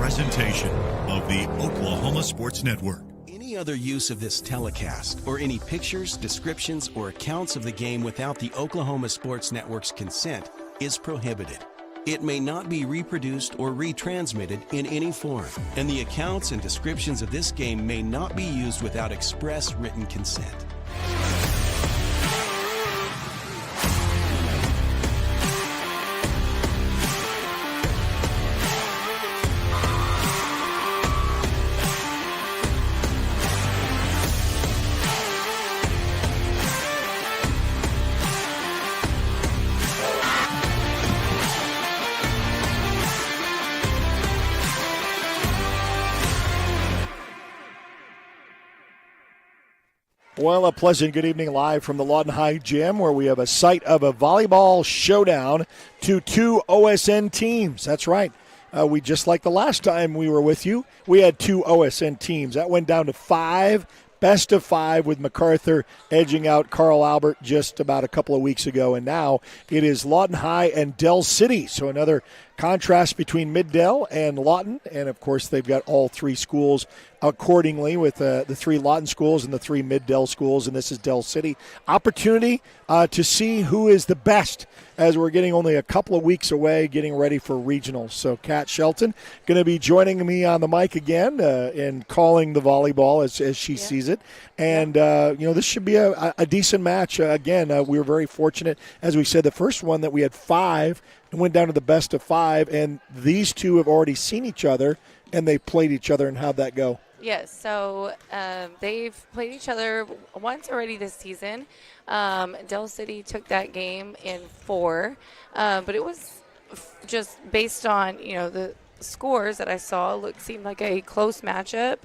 presentation of the Oklahoma Sports Network. Any other use of this telecast or any pictures, descriptions, or accounts of the game without the Oklahoma Sports Network's consent is prohibited. It may not be reproduced or retransmitted in any form, and the accounts and descriptions of this game may not be used without express written consent. Well, a pleasant good evening live from the Lawton High Gym, where we have a sight of a volleyball showdown to two OSN teams. That's right. We just like the last time we were with you, we had two OSN teams. That went down to 5, best of 5, with MacArthur edging out Carl Albert just about a couple of weeks ago. And now it is Lawton High and Dell City. So another contrast between Mid-Dell and Lawton. And, of course, they've got all 3 schools accordingly, with the 3 Lawton schools and the 3 Mid-Dell schools, and this is Dell City. Opportunity to see who is the best, as we're getting only a couple of weeks away, getting ready for regionals. So Kat Shelton going to be joining me on the mic again and calling the volleyball as she sees it. And, this should be a decent match. Again, we were very fortunate, as we said, the first one that we had 5 and went down to the best of 5, and these two have already seen each other, and they played each other. And how'd that go? Yes, so they've played each other once already this season. Dell City took that game in 4, but it was just based on, the scores that I saw. Seemed like a close matchup,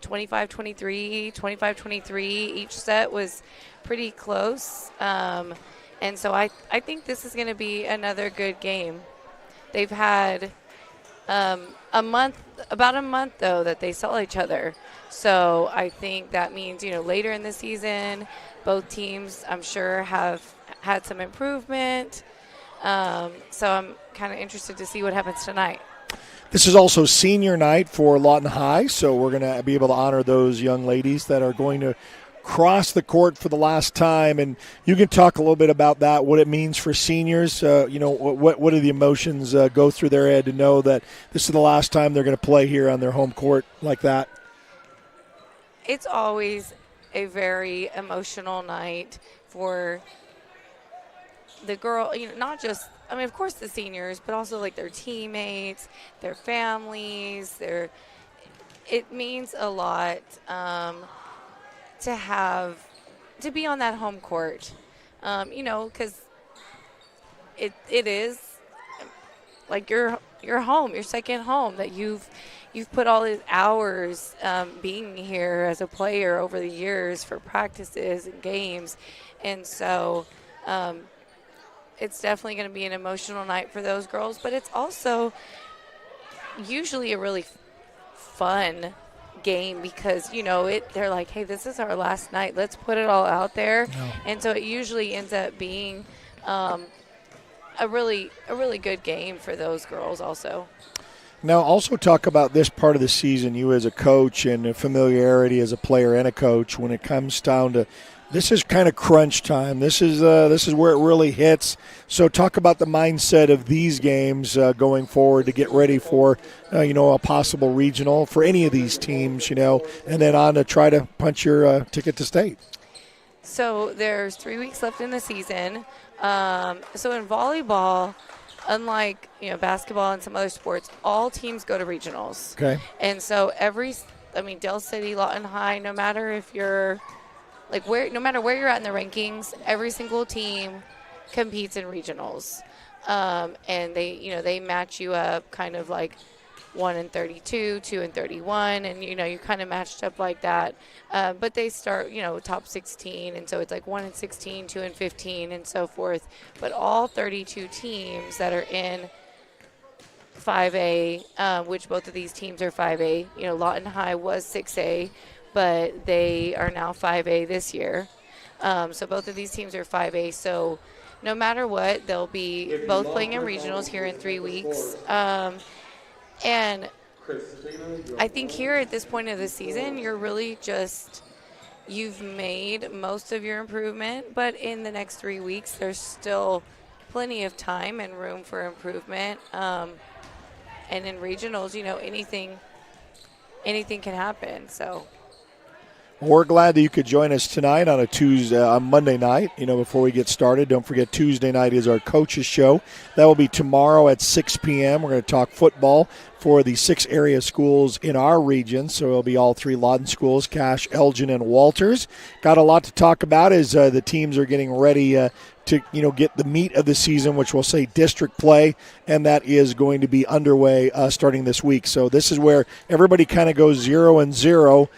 25-23, 25-23. Each set was pretty close, and so I think this is going to be another good game. They've had about a month though that they saw each other, so I think that means later in the season both teams, I'm sure, have had some improvement, so I'm kind of interested to see what happens tonight. This is also senior night for Lawton High, so we're going to be able to honor those young ladies that are going to cross the court for the last time. And you can talk a little bit about that, what it means for seniors. What do the emotions go through their head to know that this is the last time they're going to play here on their home court like that? It's always a very emotional night for the girl, not just, of course the seniors, but also like their teammates, their families, it means a lot to be on that home court, because it is like your home, your second home, that you've put all these hours being here as a player over the years for practices and games, and so it's definitely going to be an emotional night for those girls, but it's also usually a really fun game because they're like, hey, this is our last night, let's put it all out there. And so it usually ends up being a really good game for those girls also. Now, also talk about this part of the season, you as a coach and familiarity as a player and a coach, when it comes down to this is kind of crunch time. This is where it really hits. So talk about the mindset of these games going forward to get ready for, a possible regional for any of these teams, and then on to try to punch your ticket to state. So there's 3 weeks left in the season. So in volleyball, unlike basketball and some other sports, all teams go to regionals. Okay. And so Dell City, Lawton High, no matter if you're no matter where you're at in the rankings, every single team competes in regionals, and they match you up kind of like 1-32, 2-31, and you're kind of matched up like that. But they start top 16, and so it's like 1-16, 2-15, and so forth. But all 32 teams that are in 5A, which both of these teams are 5A. Lawton High was 6A. But they are now 5A this year. So both of these teams are 5A. So no matter what, they'll be both playing in regionals here in 3 weeks. And I think here at this point of the season, you're really just you've made most of your improvement, but in the next 3 weeks, there's still plenty of time and room for improvement. And in regionals, anything can happen. So. We're glad that you could join us tonight on on Monday night. Before we get started, don't forget Tuesday night is our coaches show. That will be tomorrow at 6 p.m. We're going to talk football for the 6 area schools in our region. So it'll be all 3 Lawton schools, Cache, Elgin, and Walters. Got a lot to talk about as the teams are getting ready to get the meat of the season, which we'll say district play, and that is going to be underway starting this week. So this is where everybody kind of goes 0-0.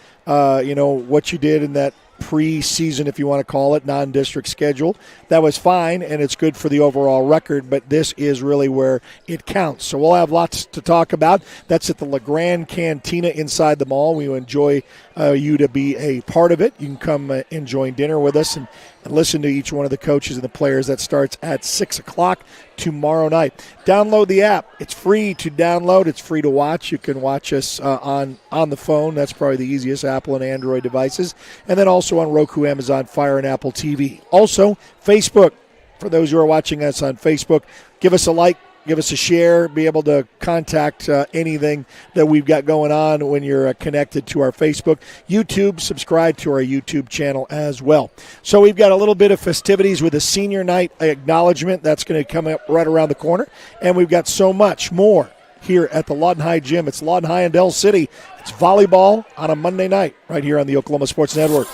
What you did in that pre-season, if you want to call it, non-district schedule. That was fine, and it's good for the overall record, but this is really where it counts. So we'll have lots to talk about. That's at the LeGrand Cantina inside the mall. We enjoy you to be a part of it. You can come and join dinner with us and listen to each one of the coaches and the players. That starts at 6 o'clock tomorrow night. Download the app. It's free to download. It's free to watch. You can watch us on the phone. That's probably the easiest, Apple and Android devices. And then also on Roku, Amazon Fire, and Apple TV. Also, Facebook. For those who are watching us on Facebook, give us a like. Give us a share, be able to contact anything that we've got going on when you're connected to our Facebook. YouTube, subscribe to our YouTube channel as well. So we've got a little bit of festivities with a senior night acknowledgement. That's going to come up right around the corner. And we've got so much more here at the Lawton High Gym. It's Lawton High in Del City. It's volleyball on a Monday night right here on the Oklahoma Sports Network.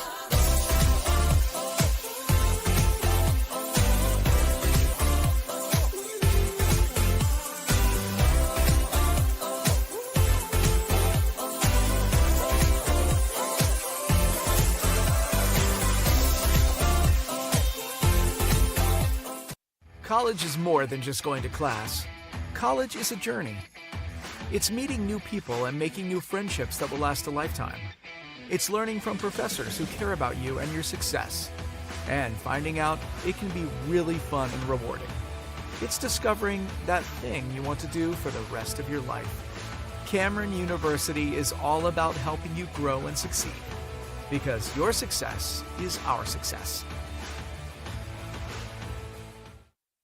College is more than just going to class. College is a journey. It's meeting new people and making new friendships that will last a lifetime. It's learning from professors who care about you and your success. And finding out it can be really fun and rewarding. It's discovering that thing you want to do for the rest of your life. Cameron University is all about helping you grow and succeed. Because your success is our success.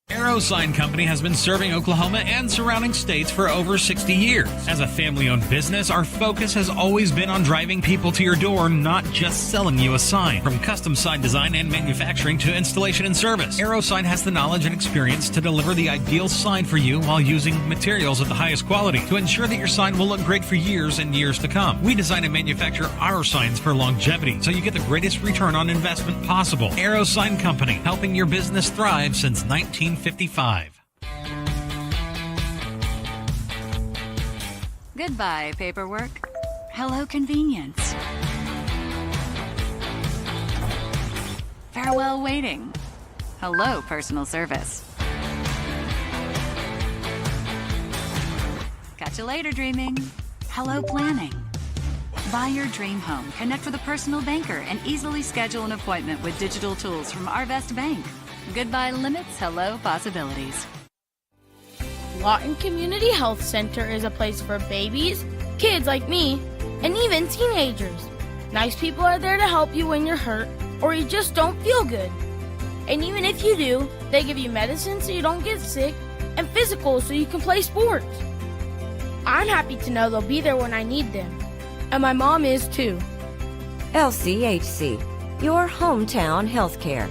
Arrow Sign Company has been serving Oklahoma and surrounding states for over 60 years. As a family-owned business, our focus has always been on driving people to your door, not just selling you a sign. From custom sign design and manufacturing to installation and service, Arrow Sign has the knowledge and experience to deliver the ideal sign for you while using materials of the highest quality to ensure that your sign will look great for years and years to come. We design and manufacture our signs for longevity, so you get the greatest return on investment possible. Arrow Sign Company, helping your business thrive since 1955. Goodbye, paperwork. Hello, convenience. Farewell, waiting. Hello, personal service. Catch you later, dreaming. Hello, planning. Buy your dream home, connect with a personal banker, and easily schedule an appointment with digital tools from Arvest Bank. Goodbye limits, hello possibilities. Lawton Community Health Center is a place for babies, kids like me, and even teenagers. Nice people are there to help you when you're hurt or you just don't feel good. And even if you do, they give you medicine so you don't get sick and physicals so you can play sports. I'm happy to know they'll be there when I need them. And my mom is too. LCHC, your hometown healthcare.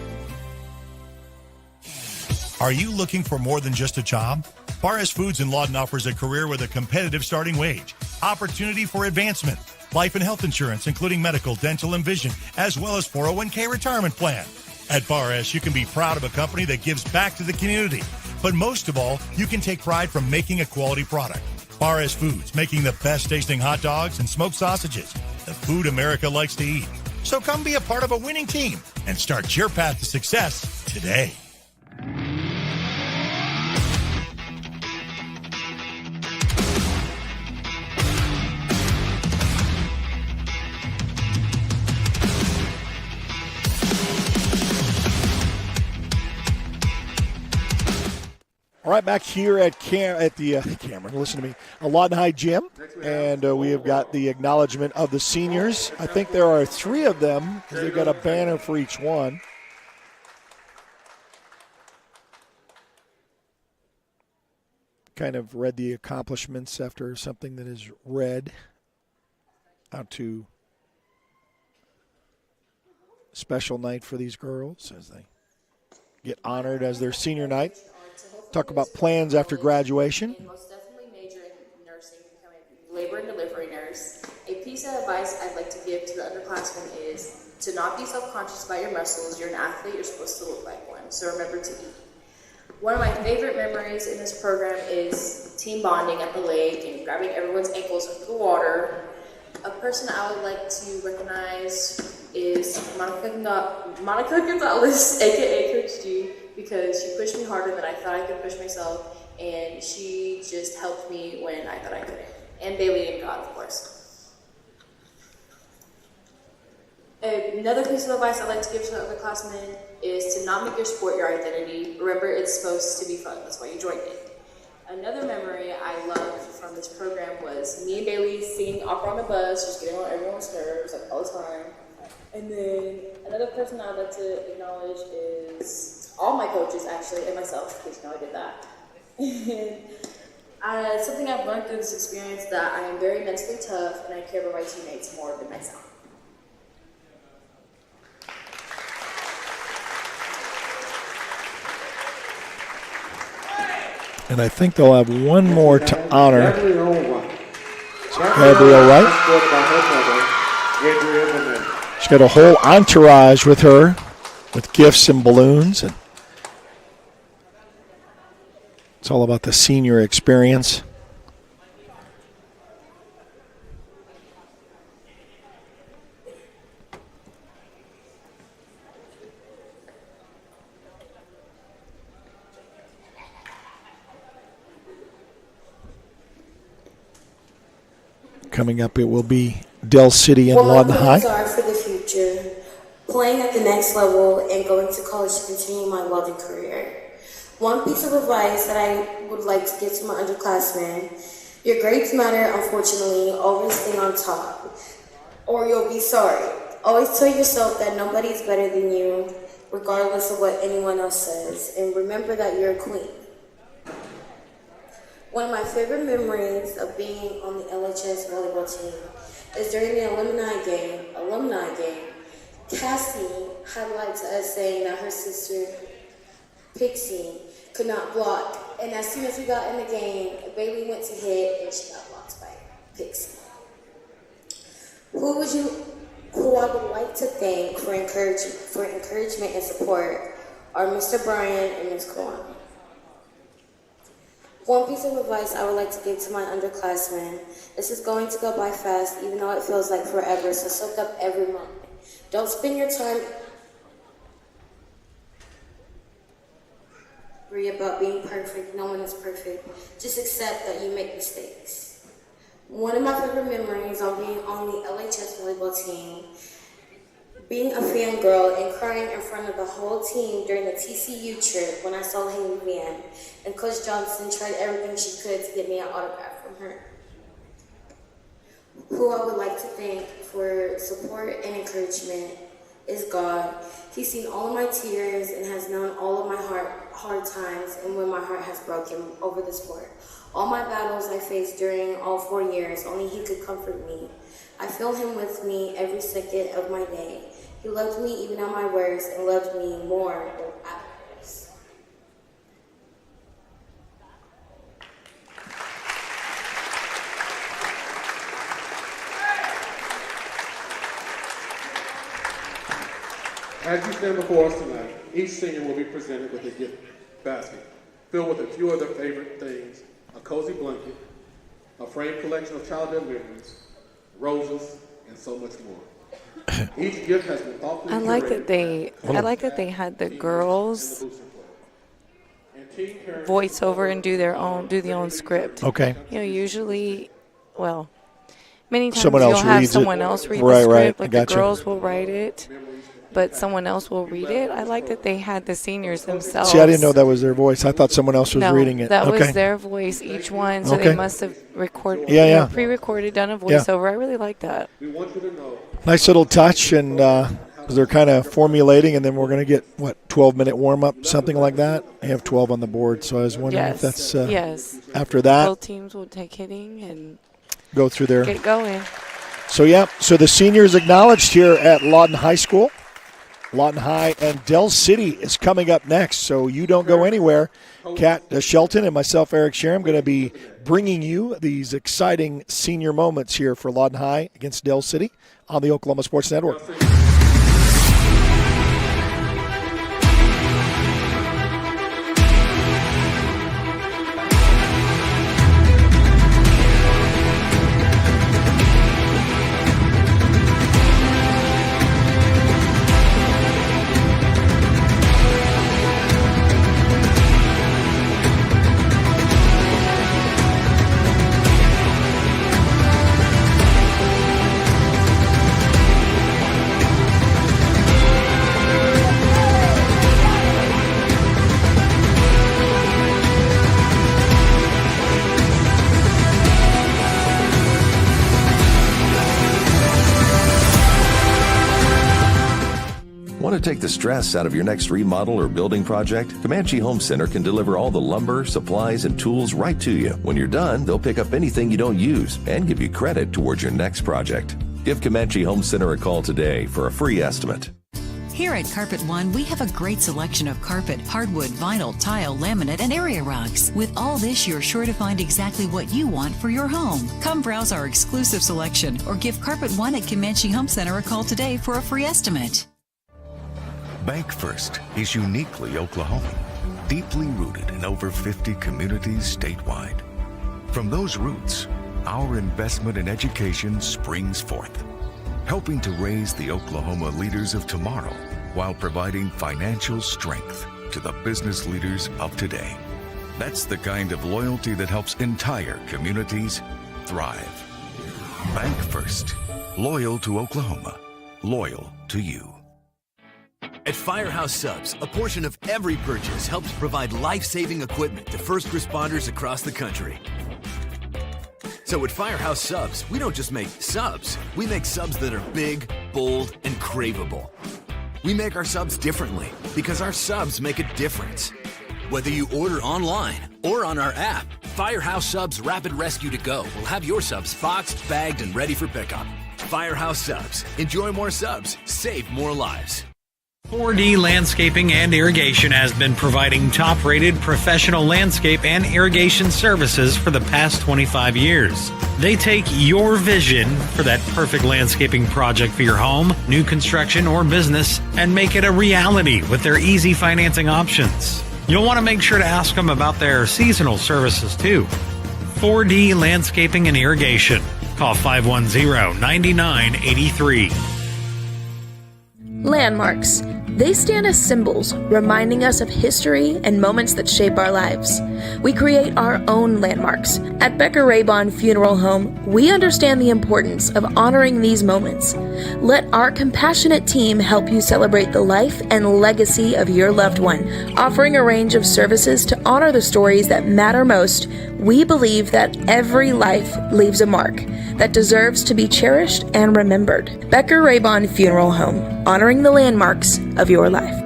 Are you looking for more than just a job? Barres Foods in Lawton offers a career with a competitive starting wage, opportunity for advancement, life and health insurance, including medical, dental, and vision, as well as 401k retirement plan. At Barres, you can be proud of a company that gives back to the community. But most of all, you can take pride from making a quality product. Barres Foods, making the best tasting hot dogs and smoked sausages, the food America likes to eat. So come be a part of a winning team and start your path to success today. All right back here at Cameron, listen to me, Lawton High Gym, and we have got the acknowledgement of the seniors. I think there are 3 of them because they've got a banner for each one. Kind of read the accomplishments after something that is read out to special night for these girls as they get honored as their senior night. Talk about plans after graduation. Most definitely major in nursing, becoming a labor and delivery nurse. A piece of advice I'd like to give to the underclassmen is to not be self-conscious about your muscles. You're an athlete, you're supposed to look like one, so remember to eat. One of my favorite memories in this program is team bonding at the lake and grabbing everyone's ankles into the water. A person I would like to recognize is Monica Gonzalez, aka Coach G, because she pushed me harder than I thought I could push myself, and she just helped me when I thought I couldn't. And Bailey and God, of course. Another piece of advice I'd like to give to the underclassmen is to not make your sport your identity. Remember, it's supposed to be fun. That's why you joined it. Another memory I loved from this program was me and Bailey singing opera on the bus, just getting on everyone's nerves like all the time. And then another person I'd like to acknowledge is all my coaches, actually, and myself, because you know I did that. And something I've learned through this experience that I am very mentally tough and I care about my teammates more than myself. And I think they'll have one more to honor Gabrielle Wright. She's got a whole entourage with her with gifts and balloons. And it's all about the senior experience. Coming up, it will be Del City and Lawton High. What my plans are for the future, playing at the next level and going to college to continue my welding career. One piece of advice that I would like to give to my underclassmen, your grades matter, unfortunately, always stay on top, or you'll be sorry. Always tell yourself that nobody's better than you, regardless of what anyone else says, and remember that you're a queen. One of my favorite memories of being on the LHS volleyball team is during the alumni game. Cassie highlighted to us saying that her sister, Pixie, could not block. And as soon as we got in the game, Bailey went to hit and she got blocked by Pixie. Who I would like to thank for encouragement and support are Mr. Brian and Ms. Kwan. One piece of advice I would like to give to my underclassmen, this is going to go by fast, even though it feels like forever, so soak up every moment. Don't spend your time worrying about being perfect. No one is perfect. Just accept that you make mistakes. One of my favorite memories on being on the LHS volleyball team, being a fangirl and crying in front of the whole team during the TCU trip when I saw Haley Van, and Coach Johnson tried everything she could to get me an autograph from her. Who I would like to thank for support and encouragement is God. He's seen all of my tears and has known all of my hard times and when my heart has broken over the sport. All my battles I faced during all 4 years, only He could comfort me. I feel Him with me every second of my day. He loved me even on my worst and loved me more than I was. As you stand before us tonight, each senior will be presented with a gift basket filled with a few of their favorite things: a cozy blanket, a framed collection of childhood memories, roses, and so much more. Each gift has been thoughtfully I like that they had the girls voice over and do the own script. Okay. You know, usually, well, many times Someone you'll else have reads someone it. else read Right, the right. script, like the Gotcha. girls will write it. but someone else will read it. I like that they had the seniors themselves. See, I didn't know that was their voice. I thought someone else was reading it. That okay. was their voice, each one. So they must have recorded, pre-recorded, done a voiceover. I really like that. Nice little touch, and they're kind of formulating, and then we're going to get, 12-minute warm-up, something like that? I have 12 on the board, so I was wondering if that's after that. Both teams will take hitting and go through there. Get going. So the seniors acknowledged here at Lawton High School. Lawton High and Dell City is coming up next, so you don't go anywhere. Kat Shelton and myself, Eric Sherem, going to be bringing you these exciting senior moments here for Lawton High against Dell City on the Oklahoma Sports Network. Want to take the stress out of your next remodel or building project? Comanche Home Center can deliver all the lumber, supplies, and tools right to you. When you're done, they'll pick up anything you don't use and give you credit towards your next project. Give Comanche Home Center a call today for a free estimate. Here at Carpet One, we have a great selection of carpet, hardwood, vinyl, tile, laminate, and area rugs. With all this, you're sure to find exactly what you want for your home. Come browse our exclusive selection or give Carpet One at Comanche Home Center a call today for a free estimate. Bank First is uniquely Oklahoman, deeply rooted in over 50 communities statewide. From those roots, our investment in education springs forth, helping to raise the Oklahoma leaders of tomorrow while providing financial strength to the business leaders of today. That's the kind of loyalty that helps entire communities thrive. Bank First, loyal to Oklahoma, loyal to you. At Firehouse Subs, a portion of every purchase helps provide life-saving equipment to first responders across the country. So at Firehouse Subs, we don't just make subs. We make subs that are big, bold, and craveable. We make our subs differently because our subs make a difference. Whether you order online or on our app, Firehouse Subs Rapid Rescue to Go will have your subs boxed, bagged, and ready for pickup. Firehouse Subs. Enjoy more subs. Save more lives. 4D Landscaping and Irrigation has been providing top-rated professional landscape and irrigation services for the past 25 years. They take your vision for that perfect landscaping project for your home, new construction, or business and make it a reality with their easy financing options. You'll want to make sure to ask them about their seasonal services too. 4D Landscaping and Irrigation. Call 510-9983. Landmarks. They stand as symbols, reminding us of history and moments that shape our lives. We create our own landmarks. At Becker Raybon Funeral Home, we understand the importance of honoring these moments. Let our compassionate team help you celebrate the life and legacy of your loved one. Offering a range of services to honor the stories that matter most, we believe that every life leaves a mark that deserves to be cherished and remembered. Becker Raybon Funeral Home, honoring the landmarks of your life.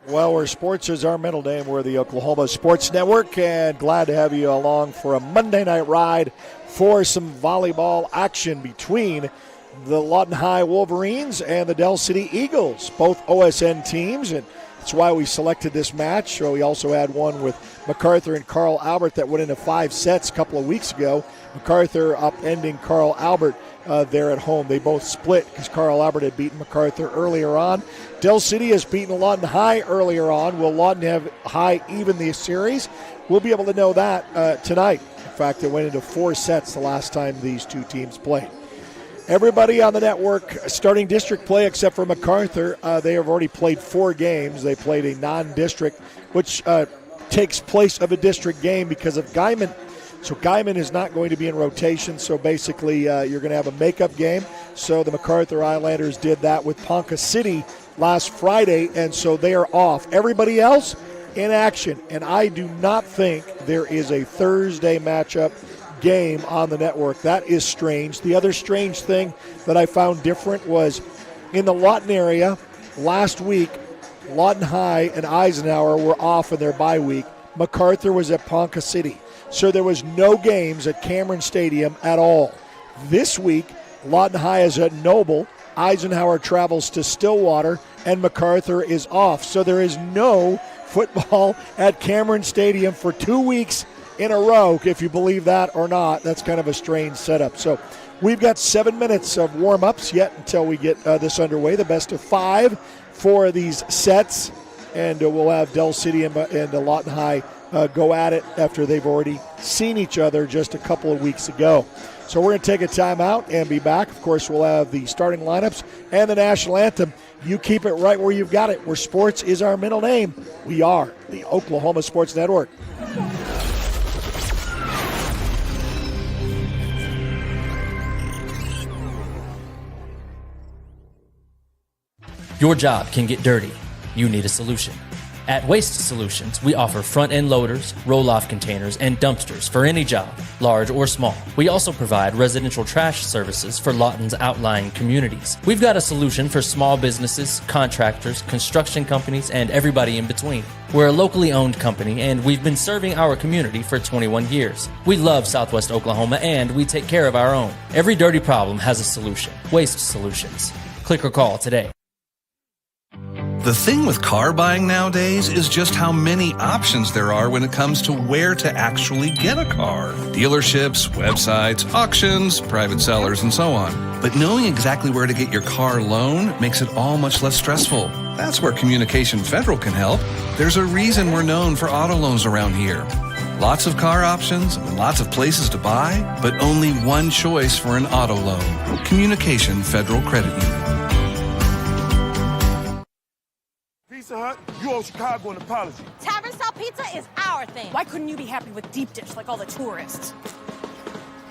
Well, where sports is our middle name, we're the Oklahoma Sports Network, and glad to have you along for a Monday night ride for some volleyball action between the Lawton High Wolverines and the Dell City Eagles, both OSN teams, and that's why we selected this match. So we also had one with MacArthur and Carl Albert that went into 5 sets a couple of weeks ago. MacArthur upending Carl Albert there at home. They both split because Carl Albert had beaten MacArthur earlier on. Dell City has beaten Lawton High earlier on. Will Lawton have High even the series? We'll be able to know that tonight. In fact, it went into 4 sets the last time these two teams played. Everybody on the network starting district play except for MacArthur. They have already played 4 games. They played a non-district, which takes place of a district game because of Guyman. So Guyman is not going to be in rotation, so basically you're going to have a makeup game. So the MacArthur Islanders did that with Ponca City last Friday, and so they are off. Everybody else in action, and I do not think there is a Thursday matchup game on the network. That is strange. The other strange thing that I found different was in the Lawton area last week, Lawton High and Eisenhower were off in their bye week. MacArthur was at Ponca City. So there was no games at Cameron Stadium at all. This week, Lawton High is at Noble, Eisenhower travels to Stillwater, and MacArthur is off. So there is no football at Cameron Stadium for 2 weeks in a row, if you believe that or not. That's kind of a strange setup. So we've got 7 minutes of warm-ups yet until we get this underway. The best of 5 for these sets, and we'll have Del City and Lawton High go at it after they've already seen each other just a couple of weeks ago. So we're going to take a timeout and be back. Of course, we'll have the starting lineups and the national anthem. You keep it right where you've got it, where sports is our middle name. We are the Oklahoma Sports Network. Your job can get dirty. You need a solution. At Waste Solutions, we offer front-end loaders, roll-off containers, and dumpsters for any job, large or small. We also provide residential trash services for Lawton's outlying communities. We've got a solution for small businesses, contractors, construction companies, and everybody in between. We're a locally owned company, and we've been serving our community for 21 years. We love Southwest Oklahoma, and we take care of our own. Every dirty problem has a solution. Waste Solutions. Click or call today. The thing with car buying nowadays is just how many options there are when it comes to where to actually get a car. Dealerships, websites, auctions, private sellers, and so on. But knowing exactly where to get your car loan makes it all much less stressful. That's where Communication Federal can help. There's a reason we're known for auto loans around here. Lots of car options and lots of places to buy, but only one choice for an auto loan. Communication Federal Credit Union. Pizza Hut, you owe Chicago an apology. Tavern style pizza is our thing. Why couldn't you be happy with deep dish like all the tourists?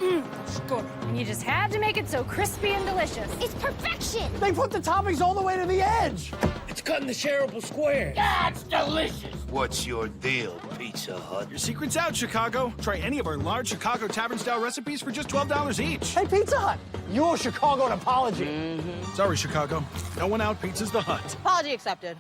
It's good. And you just had to make it so crispy and delicious. It's perfection. They put the toppings all the way to the edge. It's cut in the shareable square. Yeah, it's delicious. What's your deal, Pizza Hut? Your secret's out, Chicago. Try any of our large Chicago tavern-style recipes for just $12 each. Hey, Pizza Hut, you owe Chicago an apology. Sorry, Chicago. No one out pizza's the Hut. Apology accepted.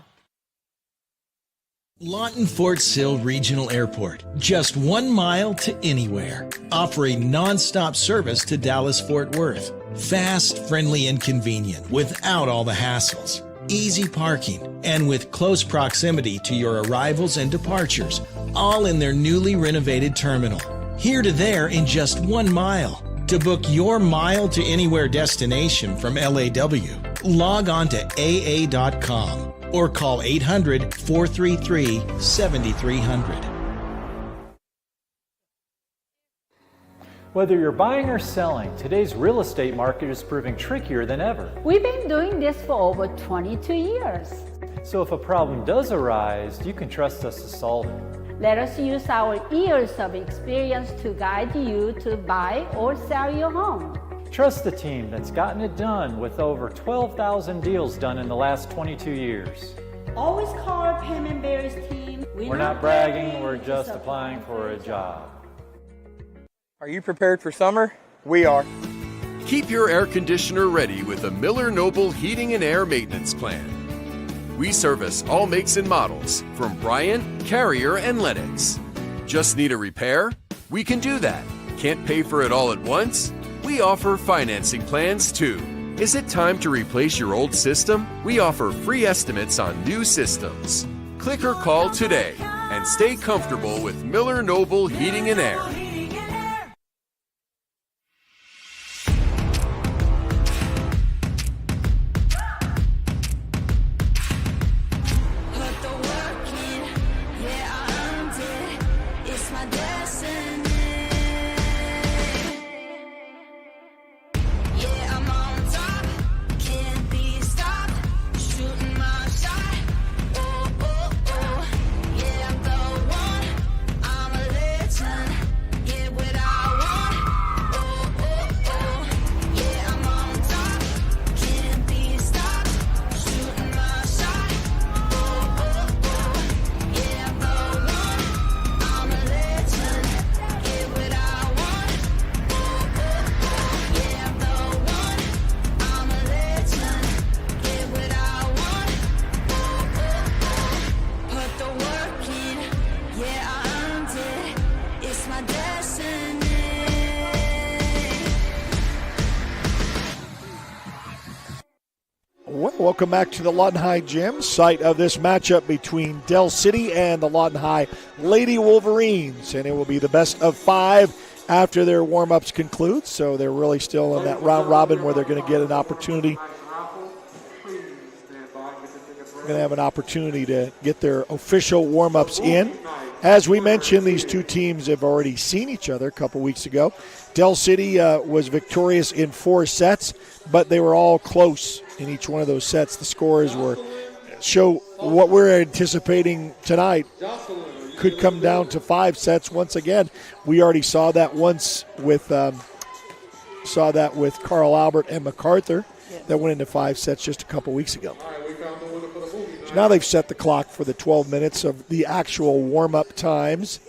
Lawton Fort Sill Regional Airport, just 1 mile to anywhere, offering non-stop service to Dallas-Fort Worth. Fast, friendly, and convenient without all the hassles. Easy parking, and with close proximity to your arrivals and departures, all in their newly renovated terminal. Here to there in just 1 mile. To book your mile to anywhere destination from LAW, log on to AA.com. or call 800-433-7300. Whether you're buying or selling, today's real estate market is proving trickier than ever. We've been doing this for over 22 years. So if a problem does arise, you can trust us to solve it. Let us use our years of experience to guide you to buy or sell your home. Trust the team that's gotten it done with over 12,000 deals done in the last 22 years. Always call our Payment Bears team. We're not bragging, we're just applying for a job. Are you prepared for summer? We are. Keep your air conditioner ready with a Miller Noble Heating and Air Maintenance Plan. We service all makes and models from Bryant, Carrier, and Lennox. Just need a repair? We can do that. Can't pay for it all at once? We offer financing plans too. Is it time to replace your old system? We offer free estimates on new systems. Click or call today and stay comfortable with Miller Noble Heating and Air. Yeah, I'm on Well, welcome back to the Lawton High Gym, site of this matchup between Dell City and the Lawton High Lady Wolverines. And it will be the best of 5 after their warm-ups conclude. So they're really still in that round robin where they're going to get an opportunity. Going to have an opportunity to get their official warm-ups in. As we mentioned, these two teams have already seen each other a couple weeks ago. Dell City was victorious in 4 sets, but they were all close in each one of those sets. The scores show what we're anticipating tonight could come down to 5 sets once again. We already saw that once with Carl Albert and MacArthur. That went into 5 sets just a couple weeks ago. So now they've set the clock for the 12 minutes of the actual warm-up times.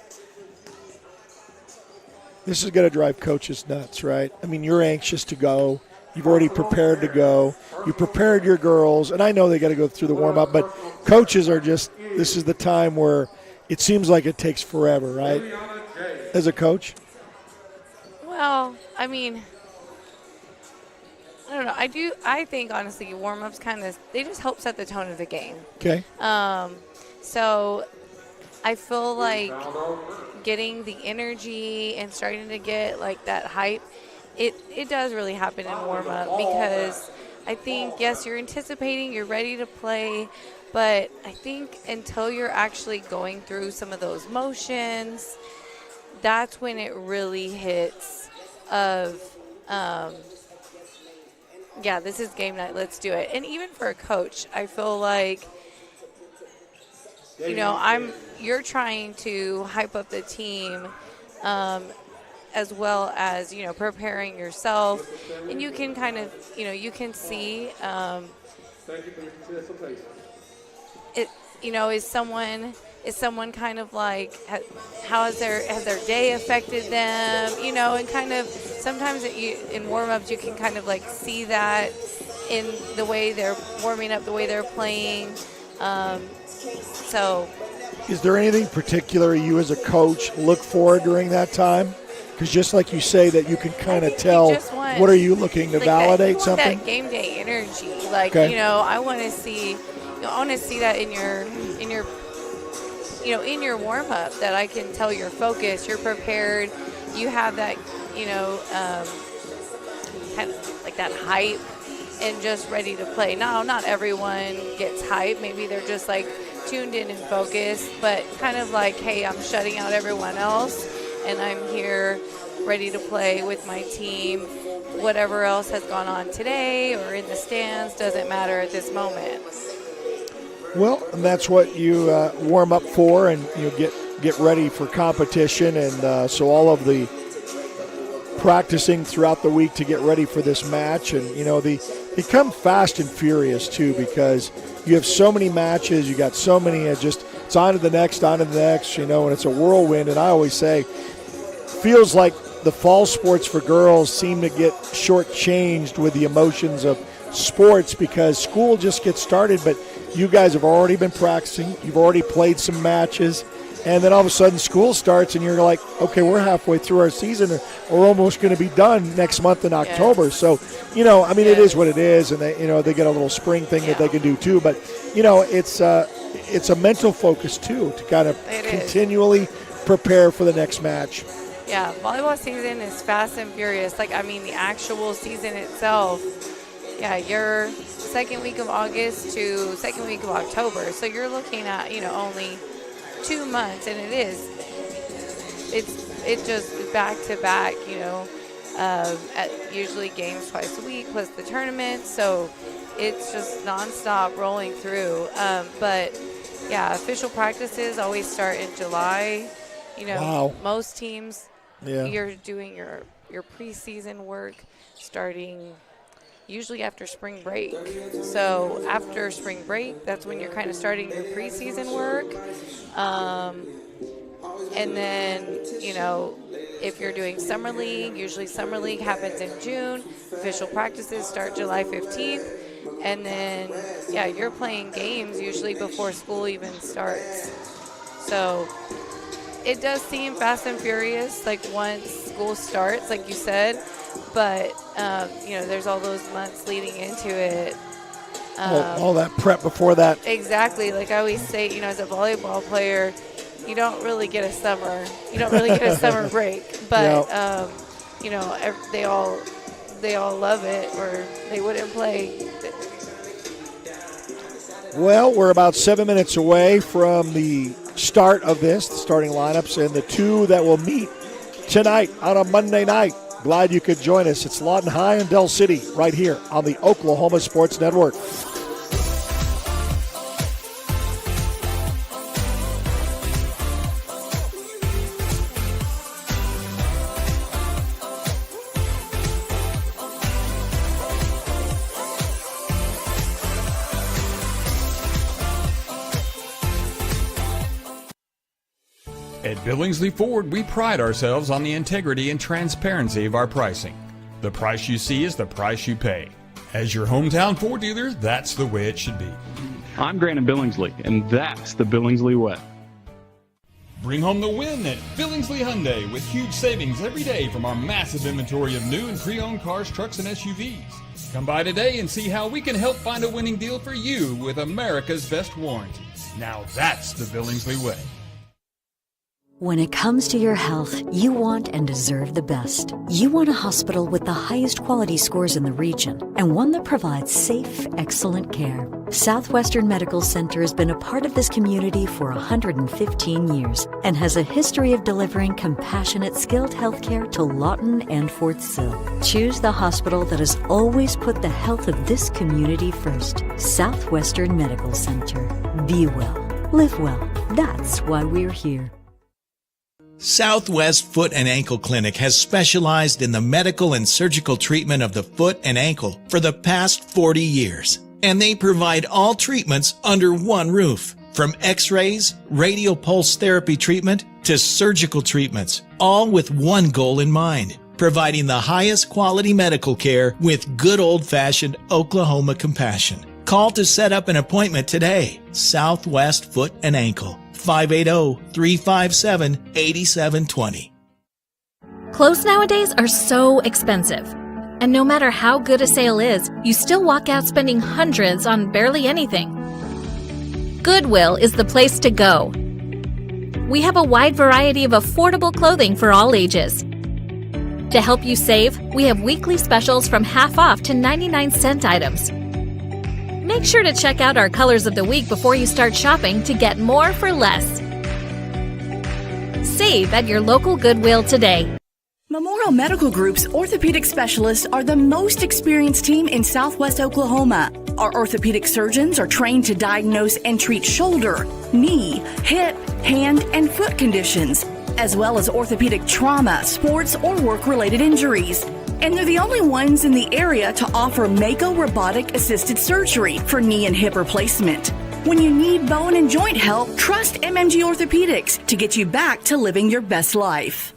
This is going to drive coaches nuts, right? I mean, you're anxious to go. You've already prepared to go. You prepared your girls, and I know they got to go through the warm-up, but coaches are just, this is the time where it seems like it takes forever, right? As a coach? Well, I mean, I don't know. I think, honestly, warm-ups they just help set the tone of the game. Okay. So I feel like getting the energy and starting to get, like, that hype, it does really happen in warm-up because I think, yes, you're anticipating, you're ready to play, but I think until you're actually going through some of those motions, that's when it really hits of yeah, this is game night, let's do it. And even for a coach, I feel like, you're trying to hype up the team as well as, preparing yourself. And you can kind of, you can see is someone kind of like, how has their day affected them, and kind of sometimes in warm-ups you can kind of like see that in the way they're warming up, the way they're playing. So is there anything particular you as a coach look for during that time? Because just like you say that you can kind of tell, what are you looking to validate something? That game day energy, like, I want to see that in your warm up, that I can tell you're focused, you're prepared, you have that, kind of like that hype and just ready to play. Now, not everyone gets hype. Maybe they're just like tuned in and focused, but kind of like, hey, I'm shutting out everyone else and I'm here ready to play with my team. Whatever else has gone on today or in the stands doesn't matter at this moment. Well, and that's what you warm up for, and you get ready for competition, and so all of the practicing throughout the week to get ready for this match, and they come fast and furious too, because you have so many matches, you got so many, it's on to the next, and it's a whirlwind. And I always say, feels like the fall sports for girls seem to get shortchanged with the emotions of sports because school just gets started, but you guys have already been practicing. You've already played some matches. And then all of a sudden school starts and you're like, okay, we're halfway through our season. Or we're almost going to be done next month in October. Yes. So, it is what it is. And they get a little spring thing that they can do too. But, it's a mental focus too to kind of continually prepare for the next match. Yeah, volleyball season is fast and furious. The actual season itself, you're second week of August to second week of October. So you're looking at, only 2 months, and it's just back to back, at usually games twice a week plus the tournament. So it's just nonstop rolling through. But yeah, official practices always start in July. Wow. Most teams, you're doing your preseason work starting usually after spring break. So after spring break, that's when you're kind of starting your preseason work. And then, if you're doing summer league, usually summer league happens in June. Official practices start July 15th. And then, you're playing games usually before school even starts. So it does seem fast and furious, like once school starts, like you said. But, there's all those months leading into it. All that prep before that. Exactly. Like I always say, you know, as a volleyball player, you don't really get a summer. You don't really get a summer break. But you know, they all love it, or they wouldn't play. Well, we're about 7 minutes away from the start of this, the starting lineups, and the two that will meet tonight on a Monday night. Glad you could join us. It's Lawton High and Del City right here on the Oklahoma Sports Network. At Billingsley Ford, we pride ourselves on the integrity and transparency of our pricing. The price you see is the price you pay. As your hometown Ford dealer, that's the way it should be. I'm Grant Billingsley, and that's the Billingsley way. Bring home the win at Billingsley Hyundai with huge savings every day from our massive inventory of new and pre-owned cars, trucks, and SUVs. Come by today and see how we can help find a winning deal for you with America's best warranty. Now that's the Billingsley way. When it comes to your health, you want and deserve the best. You want a hospital with the highest quality scores in the region and one that provides safe, excellent care. Southwestern Medical Center has been a part of this community for 115 years and has a history of delivering compassionate, skilled health care to Lawton and Fort Sill. Choose the hospital that has always put the health of this community first. Southwestern Medical Center. Be well. Live well. That's why we're here. Southwest Foot and Ankle Clinic has specialized in the medical and surgical treatment of the foot and ankle for the past 40 years. And they provide all treatments under one roof. From x-rays, radial pulse therapy treatment, to surgical treatments, all with one goal in mind, providing the highest quality medical care with good old-fashioned Oklahoma compassion. Call to set up an appointment today. Southwest Foot and Ankle. 580-357-8720. Clothes nowadays are so expensive. And no matter how good a sale is, you still walk out spending hundreds on barely anything. Goodwill is the place to go. We have a wide variety of affordable clothing for all ages. To help you save, we have weekly specials from half off to 99-cent items. Make sure to check out our colors of the week before you start shopping to get more for less. Save at your local Goodwill today. Memorial Medical Group's orthopedic specialists are the most experienced team in Southwest Oklahoma. Our orthopedic surgeons are trained to diagnose and treat shoulder, knee, hip, hand, and foot conditions, as well as orthopedic trauma, sports, or work-related injuries. And they're the only ones in the area to offer Mako robotic-assisted surgery for knee and hip replacement. When you need bone and joint help, trust MMG Orthopedics to get you back to living your best life.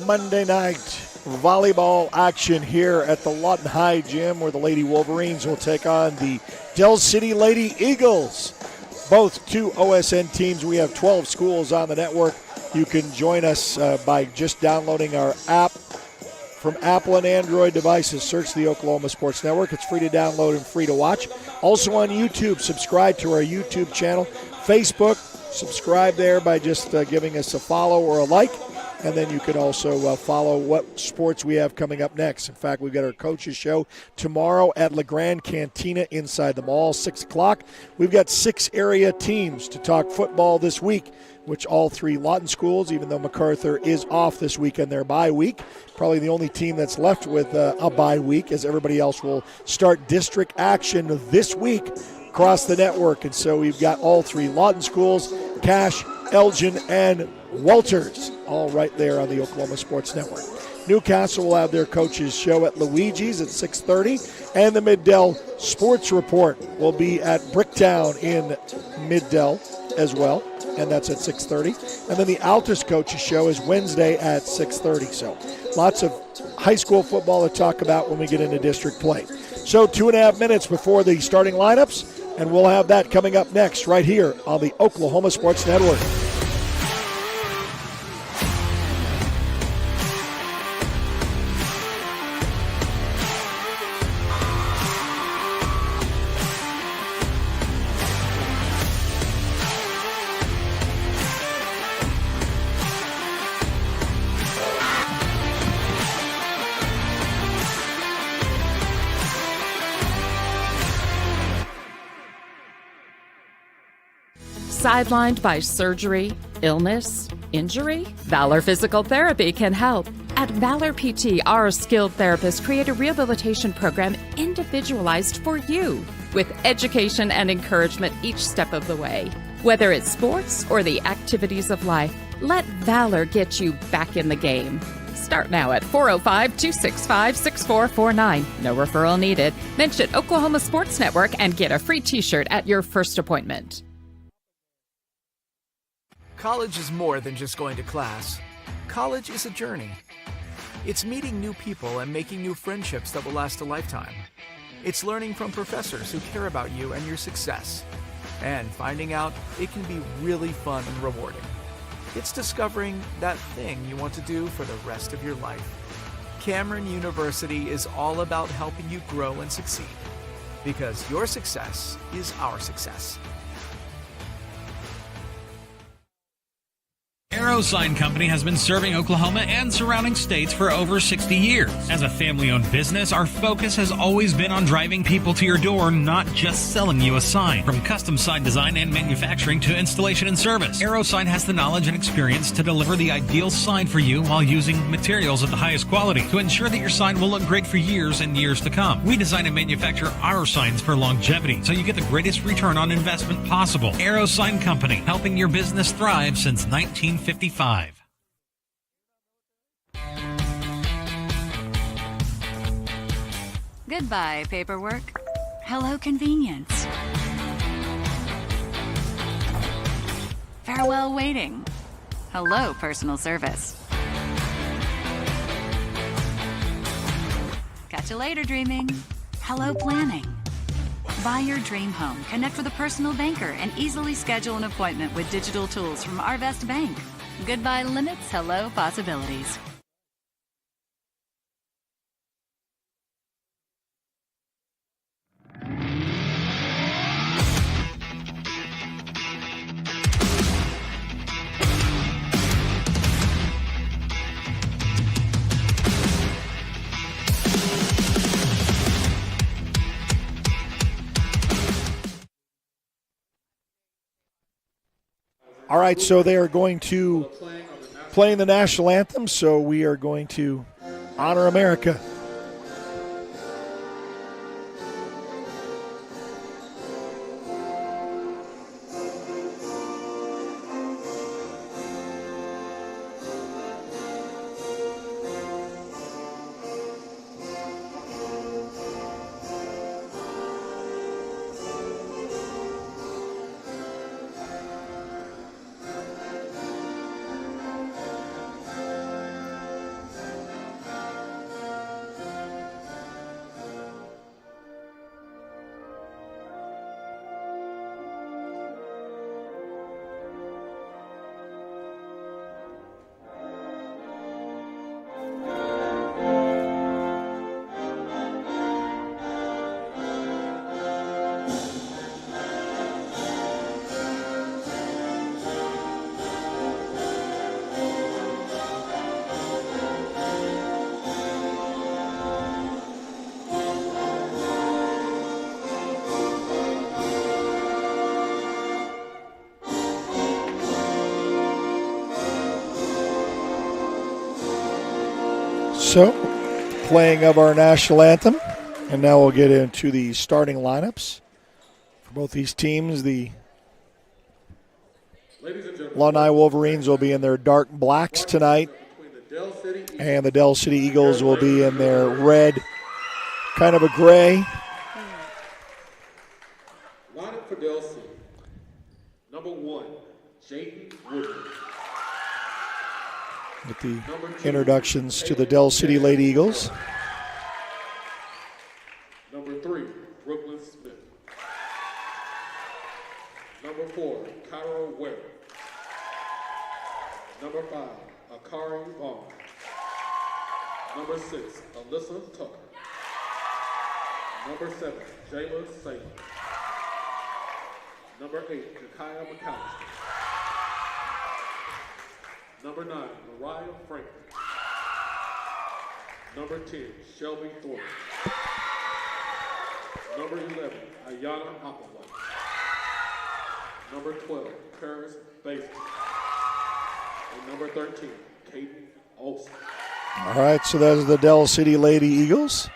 Monday night volleyball action here at the Lawton High Gym, where the Lady Wolverines will take on the Del City Lady Eagles. Both two OSN teams. We have 12 schools on the network. You can join us by just downloading our app from Apple and Android devices. Search the Oklahoma Sports Network. It's free to download and free to watch. Also on YouTube, subscribe to our YouTube channel. Facebook, subscribe there by just giving us a follow or a like. And then you can also follow what sports we have coming up next. In fact, we've got our coaches show tomorrow at La Grande Cantina inside the mall, 6 o'clock. We've got 6 area teams to talk football this week, which all 3 Lawton schools, even though MacArthur is off this weekend, their bye week. Probably the only team that's left with a bye week, as everybody else will start district action this week across the network. And so we've got all 3 Lawton schools, Cache, Elgin, and Walters, all right there on the Oklahoma Sports Network. Newcastle will have their coaches show at Luigi's at 6:30, and the Middell Sports Report will be at Bricktown in Middell as well, and that's at 6:30. And then the Altus coaches show is Wednesday at 6:30. So lots of high school football to talk about when we get into district play. So 2.5 minutes before the starting lineups, and we'll have that coming up next right here on the Oklahoma Sports Network. Sidelined by surgery, illness, injury? Valor Physical Therapy can help. At Valor PT, our skilled therapists create a rehabilitation program individualized for you, with education and encouragement each step of the way. Whether it's sports or the activities of life, let Valor get you back in the game. Start now at 405-265-6449. No referral needed. Mention Oklahoma Sports Network and get a free t-shirt at your first appointment. College is more than just going to class. College is a journey. It's meeting new people and making new friendships that will last a lifetime. It's learning from professors who care about you and your success. And finding out it can be really fun and rewarding. It's discovering that thing you want to do for the rest of your life. Cameron University is all about helping you grow and succeed. Because your success is our success. Arrow Sign Company has been serving Oklahoma and surrounding states for over 60 years. As a family-owned business, our focus has always been on driving people to your door, not just selling you a sign. From custom sign design and manufacturing to installation and service, Arrow Sign has the knowledge and experience to deliver the ideal sign for you while using materials of the highest quality to ensure that your sign will look great for years and years to come. We design and manufacture our signs for longevity, so you get the greatest return on investment possible. Arrow Sign Company, helping your business thrive since 1955. Goodbye, paperwork. Hello, convenience. Farewell, waiting. Hello, personal service. Catch you later, dreaming. Hello, planning. Buy your dream home, connect with a personal banker, and easily schedule an appointment with digital tools from Arvest Bank. Goodbye limits, hello possibilities. All right, so they are going to play the national anthem, so we are going to honor America. So, playing of our national anthem, and now we'll get into the starting lineups for both these teams. The Lawton Wolverines will be in their dark blacks tonight, and the Del City Eagles will be in their red, kind of a gray. Lineup for Del City. Number 1, Jayden Woodard. the introductions to the Dell City Lady Eagles. Number 3, Brooklyn Smith. Number 4, Cairo Webb. Number 5, Akari Vaughn. Number 6, Alyssa Tucker. Number 7, Jayla Saylor. Number 8, Nakia McAllister. Number 9, Mariah Franklin. Number 10, Shelby Thornton. Number 11, Ayana Applewhite. Number 12, Paris Basin. And number 13, Katie Olsen. All right, so those are the Dell City Lady Eagles.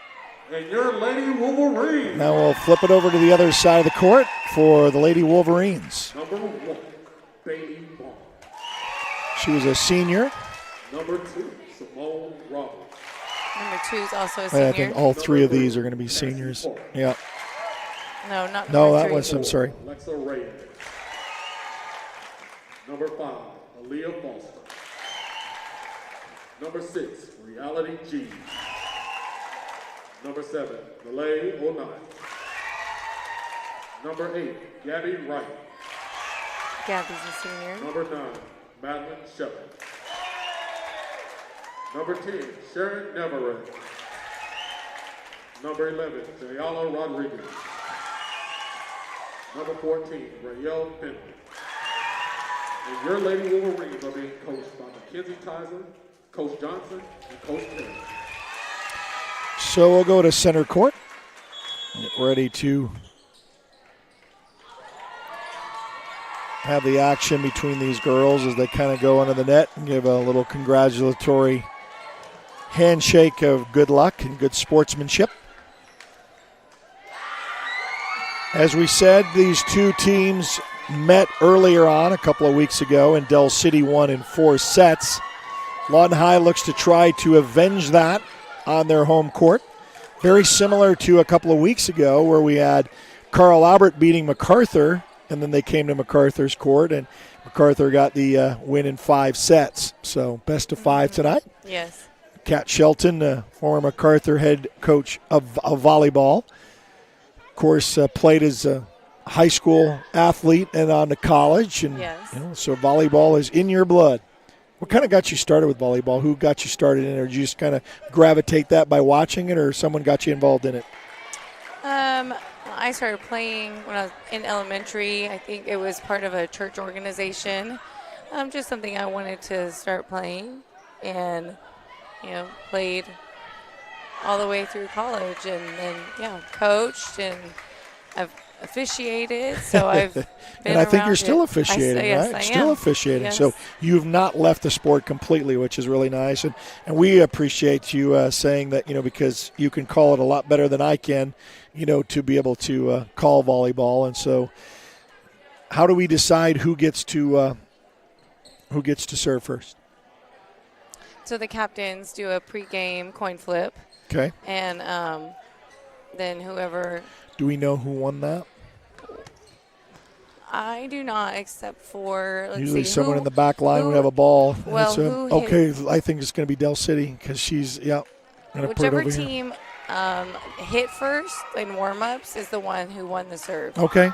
And your Lady Wolverines. Now we'll flip it over to the other side of the court for the Lady Wolverines. Number 1, Bailey Bond. She was a senior. Number 2, Simone Roberts. Number 2 is also a senior. I think all 3 of these are going to be seniors. Yeah. No, not No, number that 3. was, I'm sorry. Alexa Reyes. Number 5, Aaliyah Foster. Number 6, Reality G. Number 7, Malay Onai. Number 8, Gabby Wright. Gabby's a senior. Number 9, Madeline Shepard. Number 10, Sharon Neverett. Number 11, Jayala Rodriguez. Number 14, Rael Finley. And your Lady Wolverines are being coached by Mackenzie Tyson, Coach Johnson, and Coach Perry. So we'll go to center court. Get ready to have the action between these girls as they kind of go under the net and give a little congratulatory handshake of good luck and good sportsmanship. As we said, these 2 teams met earlier on a couple of weeks ago, and Dell City won in 4 sets. Lawton High looks to try to avenge that on their home court. Very similar to a couple of weeks ago where we had Carl Albert beating MacArthur, and then they came to MacArthur's court, and MacArthur got the win in 5 sets. So best of 5 tonight. Yes. Kat Shelton, former MacArthur head coach of volleyball. Of course, played as a high school athlete and on to college. And, yes. So volleyball is in your blood. What kind of got you started with volleyball? Who got you started in it? Or did you just kind of gravitate that by watching it, or someone got you involved in it? I started playing when I was in elementary. I think it was part of a church organization. Just something I wanted to start playing, and played all the way through college, and then coached, and I've officiated, so I've been and I think you're still it. officiating, yes, right? I Still am. officiating. Yes. So you've not left the sport completely, which is really nice. And we appreciate you saying that, because you can call it a lot better than I can, to be able to call volleyball. And so how do we decide who gets to serve first? So the captains do a pregame coin flip. Okay. And then whoever. Do we know who won that? I do not, except for usually someone in the back line would have a ball. Well, I think it's going to be Dell City because she's whichever team hit first in warm-ups is the one who won the serve. Okay.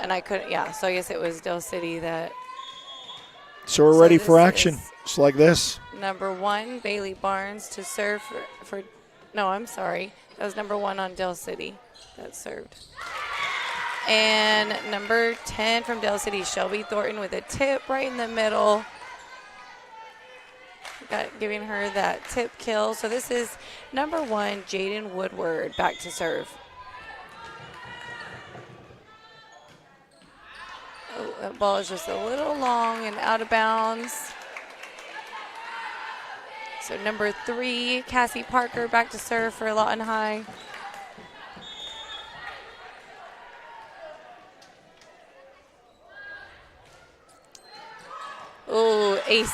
And I couldn't. Yeah. So I guess it was Dell City that. So we're ready for action. It's like this. Number 1, Bailey Barnes to serve for. No, I'm sorry. That was number 1 on Dell City that served. And number 10 from Dell City, Shelby Thornton with a tip right in the middle. Giving her that tip kill. So this is number 1, Jaden Woodward, back to serve. Oh, that ball is just a little long and out of bounds. So number 3, Cassie Parker, back to serve for Lawton High. Oh, ace.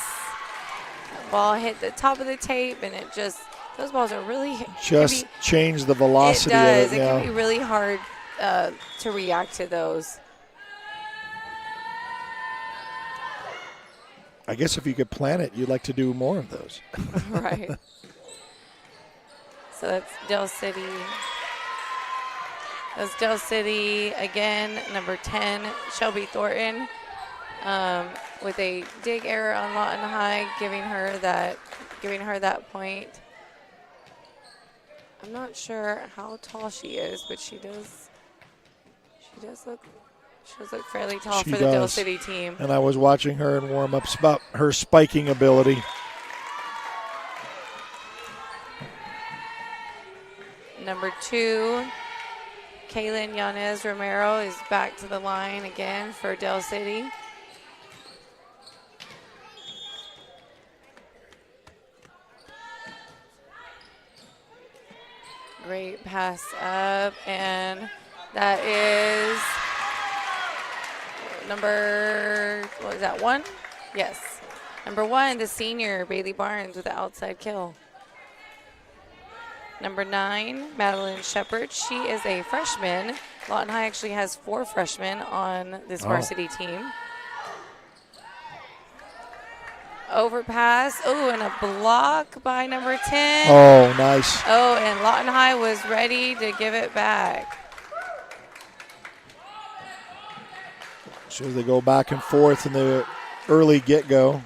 That ball hit the top of the tape, and it just, those balls are really. Just change the velocity of it. It can be really hard to react to those. I guess if you could plan it, you'd like to do more of those. Right. So that's Del City. That's Del City again, number 10, Shelby Thornton, with a dig error on Lawton High, giving her that point. I'm not sure how tall she is, but she does look fairly tall for the Del City team. And I was watching her in warm-ups about her spiking ability. Number 2, Kaylin Yanez Romero is back to the line again for Del City. Great pass up, and that is number, what is that, 1? Yes. Number 1, the senior, Bailey Barnes with the outside kill. Number 9, Madeline Shepard. She is a freshman. Lawton High actually has 4 freshmen on this varsity team. Overpass. Oh, and a block by number 10. Oh, nice. Oh, and Lawton High was ready to give it back. So they go back and forth in the early get-go.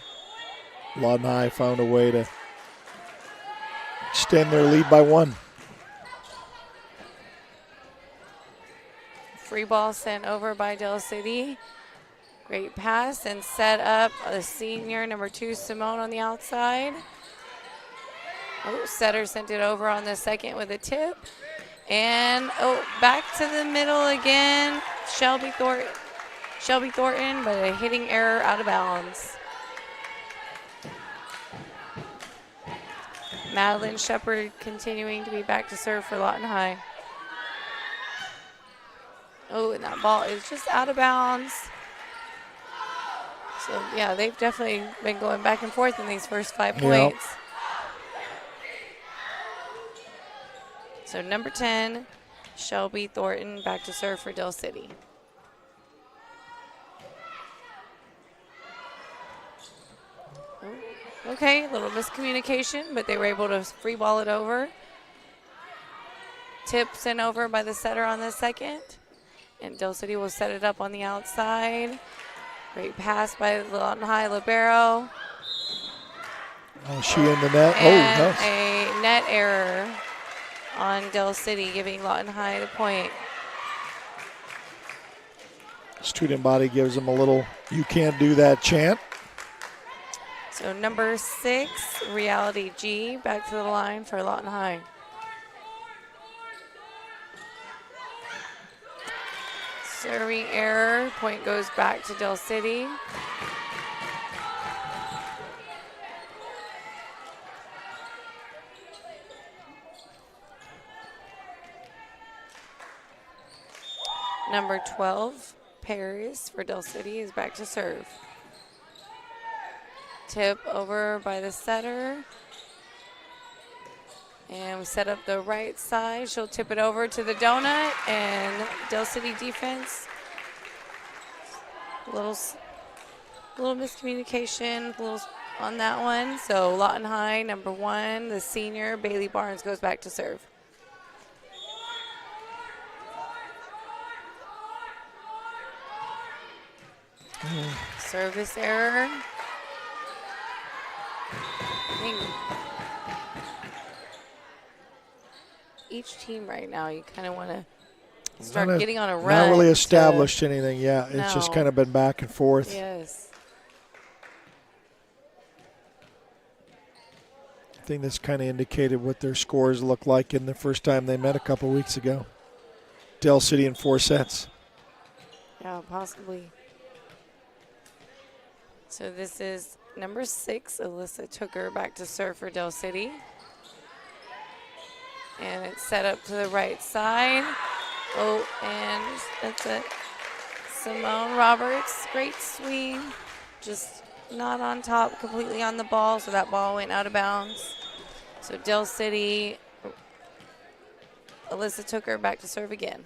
Lawton High found a way to extend their lead by 1. Free ball sent over by Del City. Great pass and set up the senior, number 2, Simone on the outside. Oh, Setter sent it over on the second with a tip. And, back to the middle again. Shelby Thornton, but a hitting error out of bounds. Madeline Shepard continuing to be back to serve for Lawton High. Oh, and that ball is just out of bounds. So, yeah, they've definitely been going back and forth in these first 5 points. So, number 10, Shelby Thornton back to serve for Del City. Okay, a little miscommunication, but they were able to free ball it over. Tip sent over by the setter on the second. And Del City will set it up on the outside. Great pass by Lawton High libero. Oh, she in the net. And nice. A net error on Del City, giving Lawton High the point. Student body gives them a little "you can't do that" chant. So number 6, Reality G, back to the line for Lawton High. Serving error, point goes back to Del City. Number 12, Paris for Del City is back to serve. Tip over by the setter. And we set up the right side. She'll tip it over to the donut, and Del City defense. A little miscommunication on that one. So Lawton High, number 1, the senior, Bailey Barnes, goes back to serve. Service error. Each team right now, you kind of want to start getting on a run. Not really established anything yet. It's just kind of been back and forth. Yes. I think this kind of indicated what their scores looked like in the first time they met a couple weeks ago. Del City in 4 sets. Yeah, possibly. So this is number 6, Alyssa Tooker, back to serve for Del City. And it's set up to the right side. Oh, and that's it. Simone Roberts, great swing. Just not on top, completely on the ball, so that ball went out of bounds. So Del City, Alyssa Tooker back to serve again.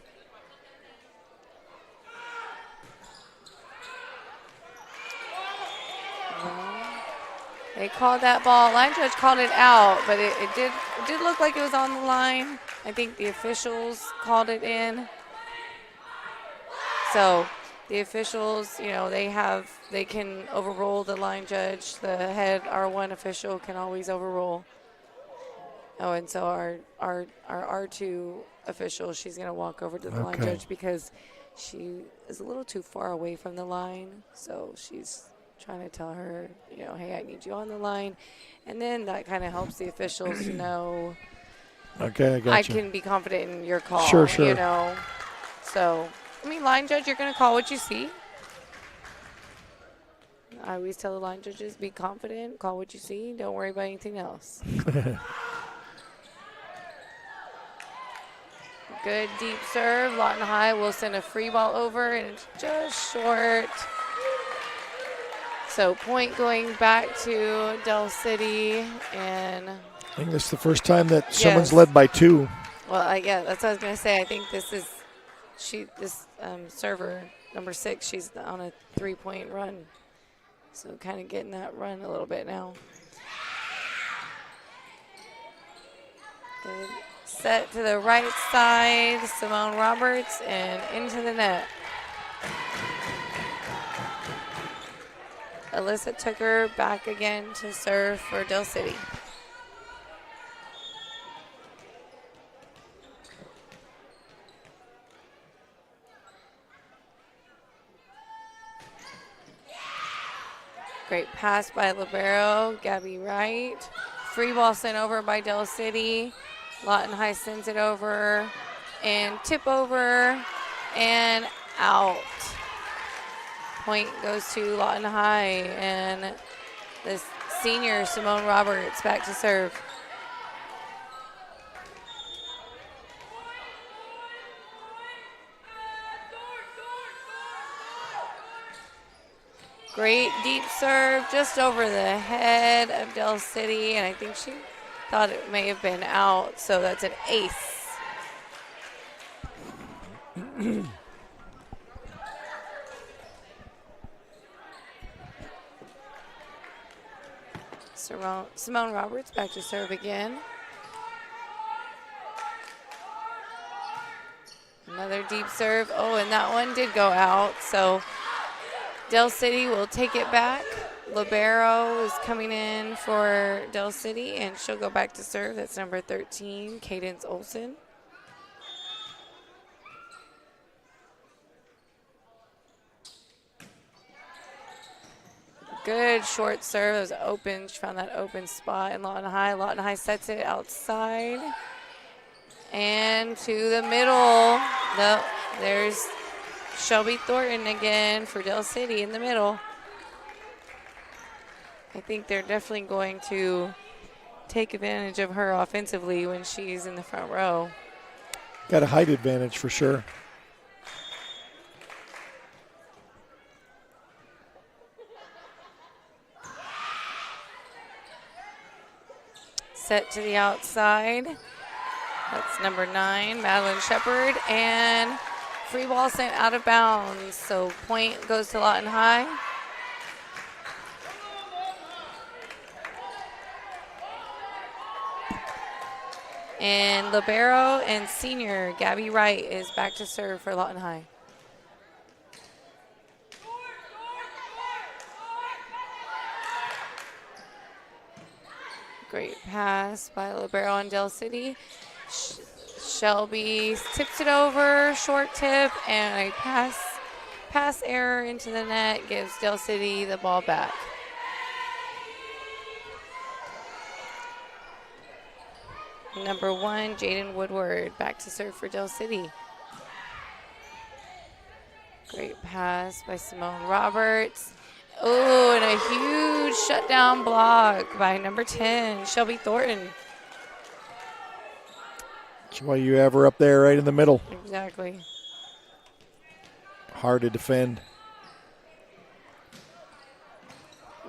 They called that ball. Line judge called it out, but it did look like it was on the line. I think the officials called it in. So the officials, they can overrule the line judge. The head R1 official can always overrule. Oh, and so our R2 official, she's going to walk over to the line judge because she is a little too far away from the line. So she's trying to tell her, hey, I need you on the line. And then that kind of helps the officials know, okay, I got you. I can be confident in your call. Sure. So, line judge, you're going to call what you see. I always tell the line judges, be confident, call what you see. Don't worry about anything else. Good deep serve. Lawton High will send a free ball over, and it's just short. So point going back to Del City, and I think this is the first time that someone's led by 2. Well, yeah, that's what I was going to say. I think this server, number 6, she's on a 3-point run. So kind of getting that run a little bit now. Good. Set to the right side, Simone Roberts, and into the net. Alyssa took her back again to serve for Del City. Great pass by libero, Gabby Wright. Free ball sent over by Del City. Lawton High sends it over and tip over and out. Point goes to Lawton High, and this senior Simone Roberts back to serve. Great deep serve just over the head of Del City, and I think she thought it may have been out, so that's an ace. Simone Roberts back to serve again. Another deep serve. Oh, and that one did go out, so Del City will take it back. Libero is coming in for Del City, and she'll go back to serve. That's number 13, Cadence Olson. Good short serve. It was open. She found that open spot in Lawton High. Lawton High sets it outside and to the middle. No, there's Shelby Thornton again for Del City in the middle. I think they're definitely going to take advantage of her offensively when she's in the front row. Got a height advantage for sure. Set to the outside. That's number 9, Madeline Shepard, and free ball sent out of bounds. So point goes to Lawton High. And libero and senior Gabby Wright is back to serve for Lawton High. Great pass by libero on Del City. Shelby tips it over, short tip, and a pass error into the net gives Del City the ball back. Number 1, Jaden Woodward, back to serve for Del City. Great pass by Simone Roberts. Oh, and a huge shutdown block by number 10, Shelby Thornton. That's why you have her up there right in the middle. Exactly. Hard to defend.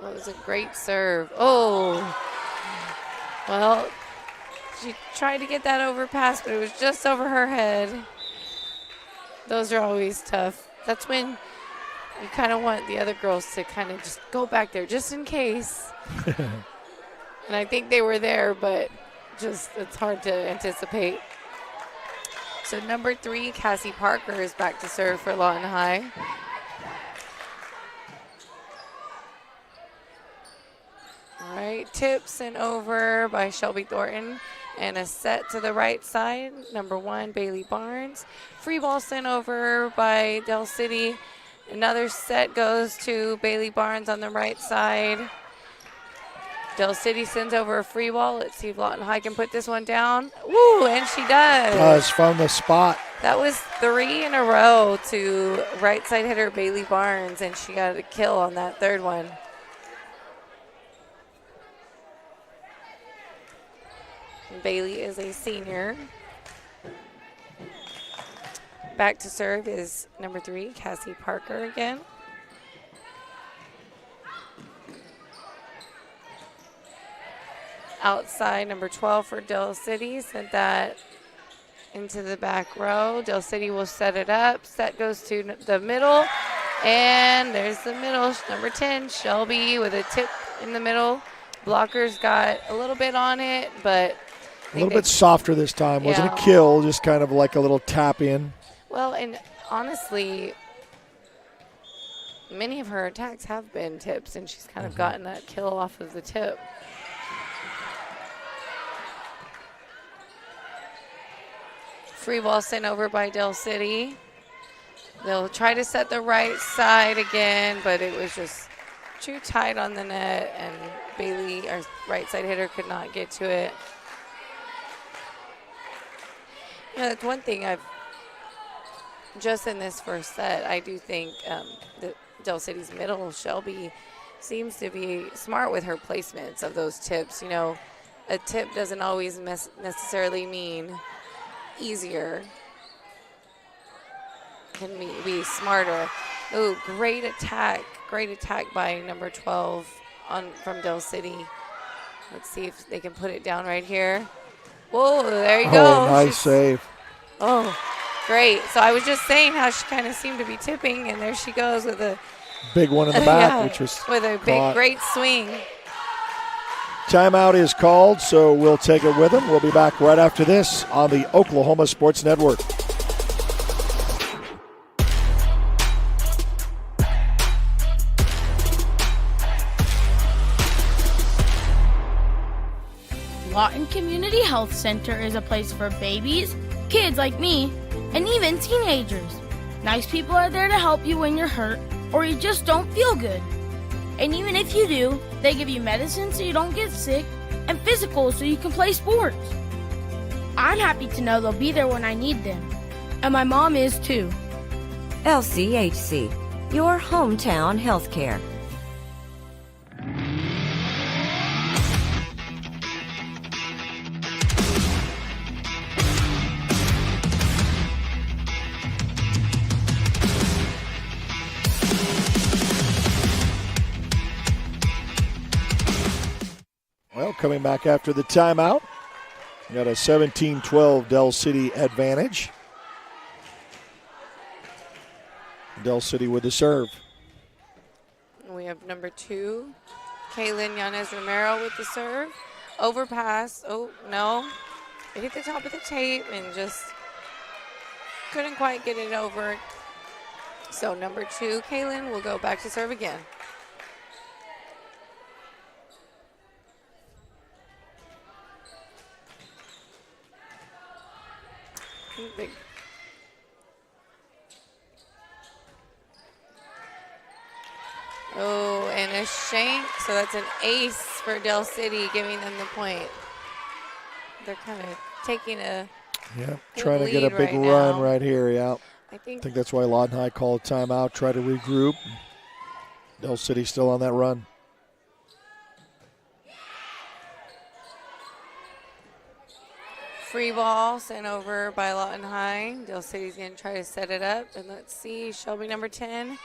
That was a great serve. Oh, well, she tried to get that overpass, but it was just over her head. Those are always tough. That's when You kind of want the other girls to kind of just go back there just in case. And I think they were there, but just it's hard to anticipate. So number 3, Cassie Parker is back to serve for Lawton High. All right, tip sent over by Shelby Thornton. And a set to the right side, number 1, Bailey Barnes. Free ball sent over by Del City. Another set goes to Bailey Barnes on the right side. Del City sends over a free ball. Let's see if Lawton High can put this one down. Woo, and she does. From the spot. That was 3 in a row to right side hitter Bailey Barnes, and she got a kill on that third one. Bailey is a senior. Back to serve is number 3, Cassie Parker again. Outside, number 12 for Del City. Sent that into the back row. Del City will set it up. Set goes to the middle. And there's the middle. Number 10, Shelby with a tip in the middle. Blockers got a little bit on it, but a little bit softer this time. Wasn't a kill, just kind of like a little tap in. Well, and honestly, many of her attacks have been tips, and she's kind of gotten that kill off of the tip. Free ball sent over by Del City. They'll try to set the right side again, but it was just too tight on the net, and Bailey, our right side hitter, could not get to it. You know, that's one thing just in this first set, I do think that Del City's middle, Shelby, seems to be smart with her placements of those tips. You know, a tip doesn't always necessarily mean easier. Can be smarter. Oh, great attack by number 12 from Del City. Let's see if they can put it down right here. Whoa, there you go. Oh, nice save. Oh, great. So I was just saying how she kind of seemed to be tipping, and there she goes with a big one in the back, which was with a big, great swing. Timeout is called, so we'll take it with them. We'll be back right after this on the Oklahoma Sports Network. Lawton Community Health Center is a place for babies, kids like me, and even teenagers. Nice people are there to help you when you're hurt or you just don't feel good. And even if you do, they give you medicine so you don't get sick and physicals so you can play sports. I'm happy to know they'll be there when I need them. And my mom is too. LCHC, your hometown healthcare. Well, coming back after the timeout, got a 17-12 Del City advantage. Del City with the serve. We have number 2, Kaylin Yanez Romero with the serve. Overpass. Oh, no. It hit the top of the tape and just couldn't quite get it over. So number 2, Kaylin, will go back to serve again. Big. Oh, and a shank. So that's an ace for Del City, giving them the point. They're kind of taking a trying to get a big run right here. Yeah, I think that's why Lawton High called a timeout, try to regroup. Del City still on that run. Free ball sent over by Lawton High. Del City's going to try to set it up. And let's see, Shelby number 10.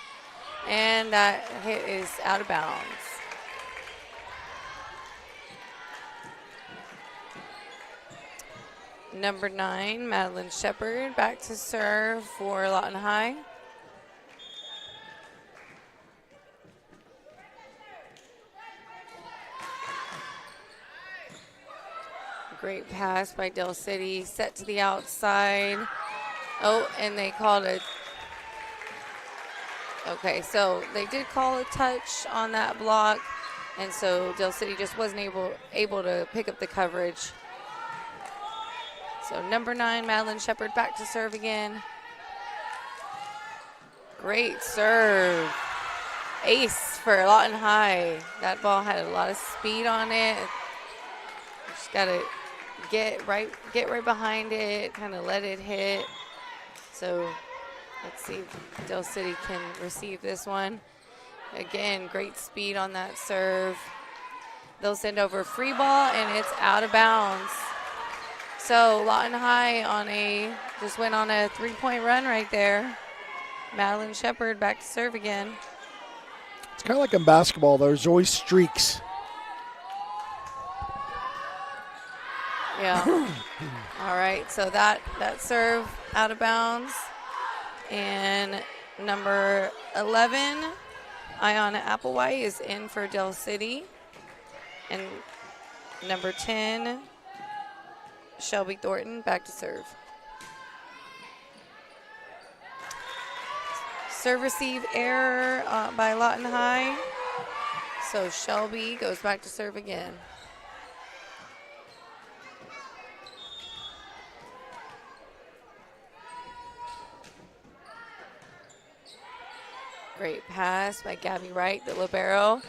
And that hit is out of bounds. Number 9, Madeline Shepard, back to serve for Lawton High. Great pass by Del City. Set to the outside. Oh, and they called a... Okay, so they did call a touch on that block, and so Del City just wasn't able to pick up the coverage. So number 9, Madeline Shepard, back to serve again. Great serve. Ace for Lawton High. That ball had a lot of speed on it. Just got to get right behind it, kind of let it hit. So let's see if Del City can receive this one. Again, great speed on that serve. They'll send over a free ball, and it's out of bounds. So Lawton High just went on a 3-point run right there. Madeline Shepard back to serve again. It's kind of like in basketball. There's always streaks. Yeah. All right, so that serve out of bounds. And number 11, Ayanna Applewhite, is in for Del City. And number 10, Shelby Thornton, back to serve. Serve receive error by Lawton High. So Shelby goes back to serve again. Great pass by Gabby Wright, the libero.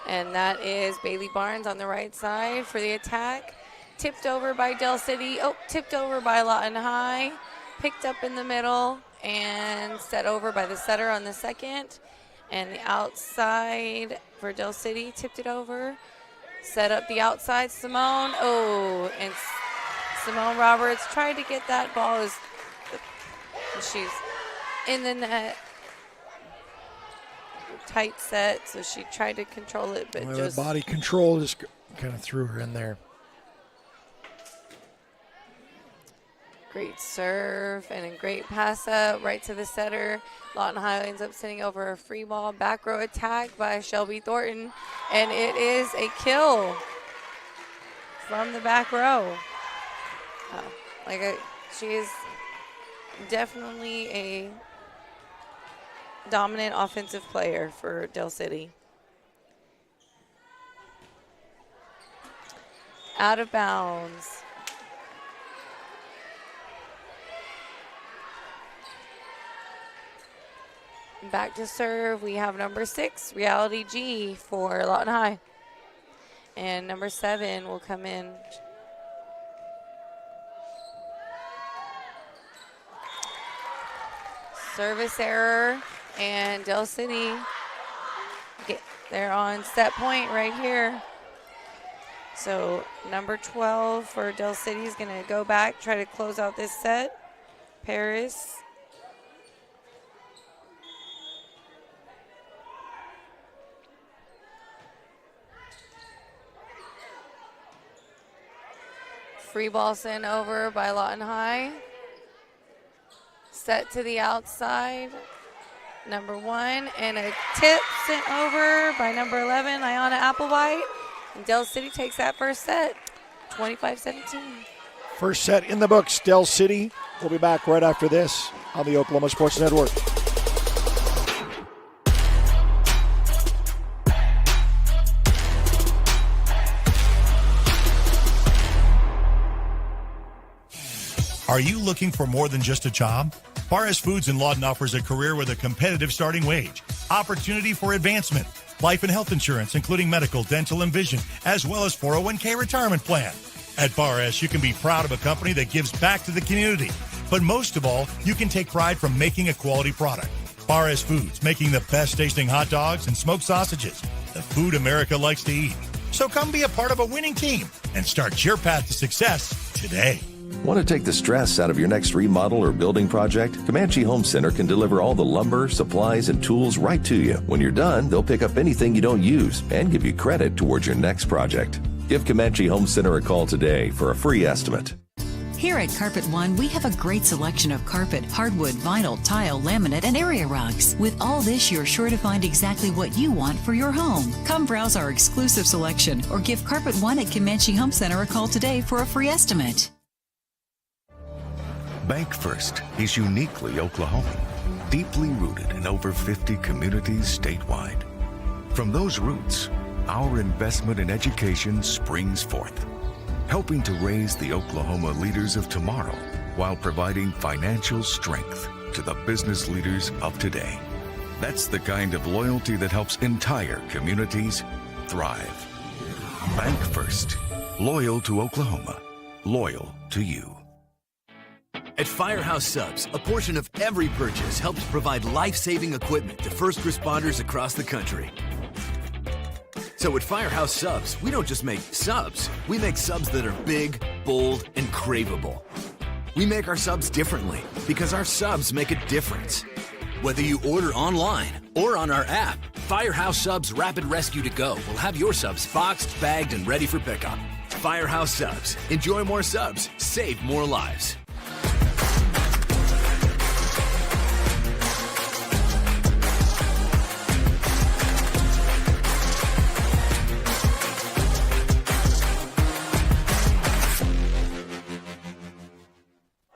And that is Bailey Barnes on the right side for the attack. Tipped over by Del City. Oh, tipped over by Lawton High. Picked up in the middle and set over by the setter on the second. And the outside for Del City, tipped it over. Set up the outside, Simone. Oh, and Simone Roberts tried to get that ball. She's in the net. Tight set, so she tried to control it, but the body control just kind of threw her in there. Great serve and a great pass up right to the setter. Lawton High ends up sending over a free ball. Back row attack by Shelby Thornton, and it is a kill from the back row. She is definitely a dominant offensive player for Del City. Out of bounds. Back to serve, we have number 6, Reality G for Lawton High. And number 7 will come in. Service error, and Del City, they're on set point right here. So number 12 for Del City is going to go back, try to close out this set. Paris. Free ball sent over by Lawton High. Set to the outside, number 1, and a tip sent over by number 11, Ayanna Applewhite. And Del City takes that first set, 25-17. First set in the books, Del City. We'll be back right after this on the Oklahoma Sports Network. Are you looking for more than just a job? Bar S Foods in Lawton offers a career with a competitive starting wage, opportunity for advancement, life and health insurance, including medical, dental, and vision, as well as 401k retirement plan. At Bar S, you can be proud of a company that gives back to the community. But most of all, you can take pride from making a quality product. Bar S Foods, making the best tasting hot dogs and smoked sausages, the food America likes to eat. So come be a part of a winning team and start your path to success today. Want to take the stress out of your next remodel or building project? Comanche Home Center can deliver all the lumber, supplies, and tools right to you. When you're done, they'll pick up anything you don't use and give you credit towards your next project. Give Comanche Home Center a call today for a free estimate. Here at Carpet One, we have a great selection of carpet, hardwood, vinyl, tile, laminate, and area rugs. With all this, you're sure to find exactly what you want for your home. Come browse our exclusive selection or give Carpet One at Comanche Home Center a call today for a free estimate. Bank First is uniquely Oklahoman, deeply rooted in over 50 communities statewide. From those roots, our investment in education springs forth, helping to raise the Oklahoma leaders of tomorrow while providing financial strength to the business leaders of today. That's the kind of loyalty that helps entire communities thrive. Bank First, loyal to Oklahoma, loyal to you. At Firehouse Subs, a portion of every purchase helps provide life-saving equipment to first responders across the country. So at Firehouse Subs, we don't just make subs, we make subs that are big, bold, and craveable. We make our subs differently because our subs make a difference. Whether you order online or on our app, Firehouse Subs Rapid Rescue to Go will have your subs boxed, bagged, and ready for pickup. Firehouse Subs. Enjoy more subs, save more lives.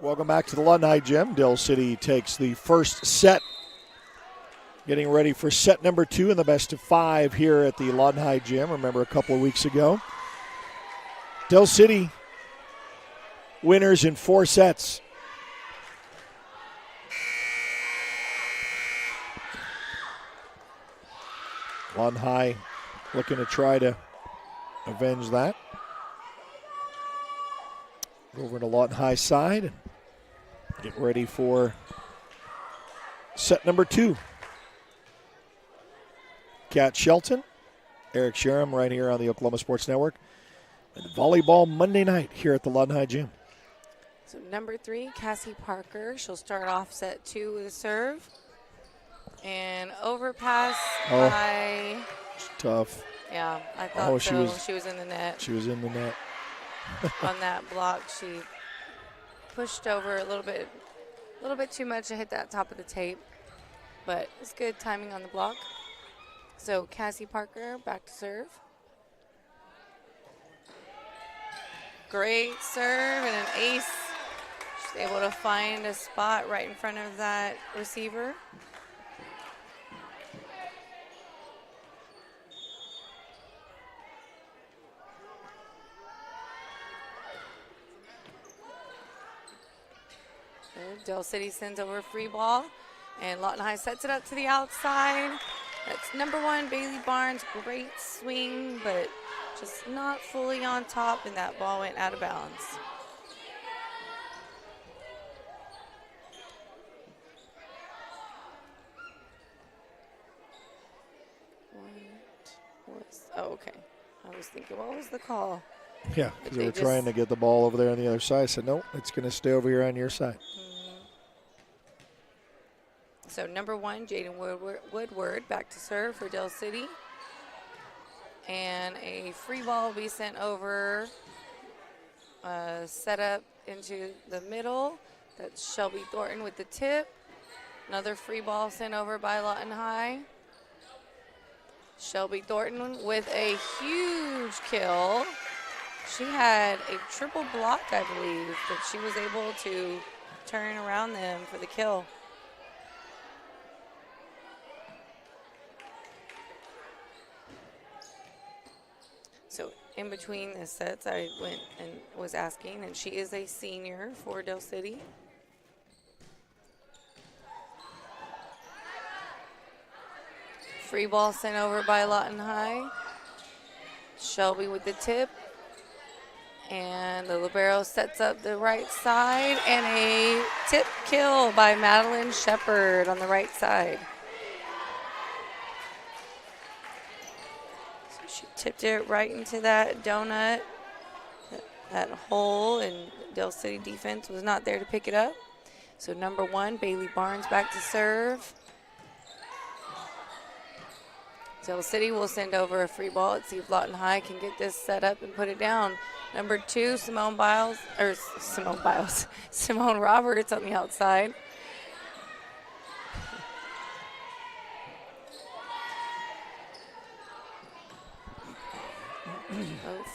Welcome back to the Lawton High Gym. Dell City takes the first set, getting ready for set number 2 in the best of 5 here at the Lawton High Gym. Remember a couple of weeks ago, Dell City winners in 4 sets. Lawton High looking to try to avenge that. Over to Lawton High side and get ready for set number 2. Kat Shelton, Eric Sherham right here on the Oklahoma Sports Network. And volleyball Monday night here at the Lawton High Gym. So number 3, Cassie Parker. She'll start off set 2 with a serve. And overpass by... Tough. Yeah, I thought she was in the net. She was in the net. On that block, she pushed over a little bit too much to hit that top of the tape, but it's good timing on the block. So Cassie Parker back to serve. Great serve and an ace. She's able to find a spot right in front of that receiver. Dell City sends over a free ball, and Lawton High sets it up to the outside. That's number 1, Bailey Barnes. Great swing, but just not fully on top, and that ball went out of bounds. Okay. I was thinking, what was the call? Yeah, because they were trying to get the ball over there on the other side. I said, nope, it's going to stay over here on your side. So number 1, Jaden Woodward back to serve for Dell City. And a free ball will be sent over, set up into the middle. That's Shelby Thornton with the tip. Another free ball sent over by Lawton High. Shelby Thornton with a huge kill. She had a triple block, I believe, but she was able to turn around them for the kill. So in between the sets, I went and was asking, and she is a senior for Dell City. Free ball sent over by Lawton High. Shelby with the tip. And the libero sets up the right side, and a tip kill by Madeline Shepard on the right side. So she tipped it right into that donut, that hole, and Dell City defense was not there to pick it up. So number 1, Bailey Barnes back to serve. Dell City will send over a free ball. Let's see if Lawton High can get this set up and put it down. Number 2, Simone Roberts on the outside.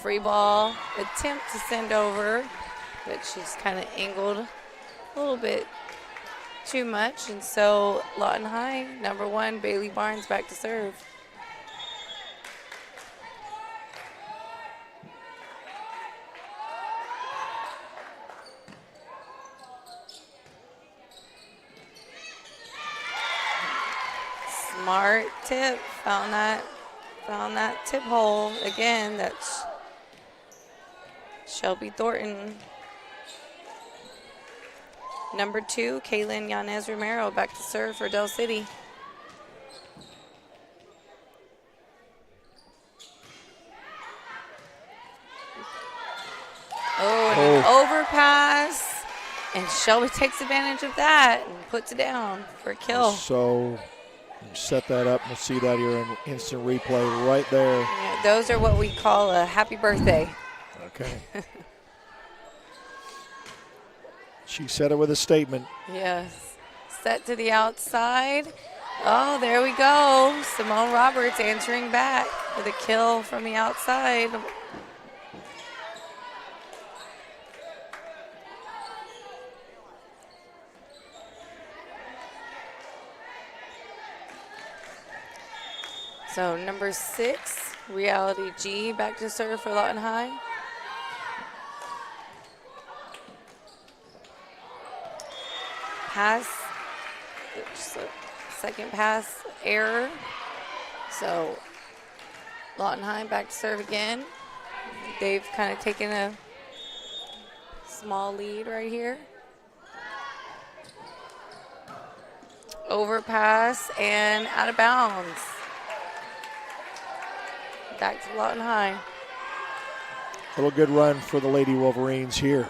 Free ball attempt to send over, but she's kind of angled a little bit too much, and so Lawton High, number 1, Bailey Barnes back to serve. Smart tip, found that tip hole again. That's Shelby Thornton. Number 2, Kaylin Yanez Romero back to serve for Dell City. Oh, and an overpass. And Shelby takes advantage of that and puts it down for a kill. So set that up. We'll see that here in instant replay right there. Yeah, those are what we call a happy birthday. Okay. She said it with a statement. Yes. Set to the outside. Oh, there we go. Simone Roberts answering back with a kill from the outside. So number 6, Reality G back to serve for Lawton High. Pass, second pass error. So Lawton High back to serve again. They've kind of taken a small lead right here. Overpass and out of bounds. Back to Lawton High. Little good run for the Lady Wolverines here.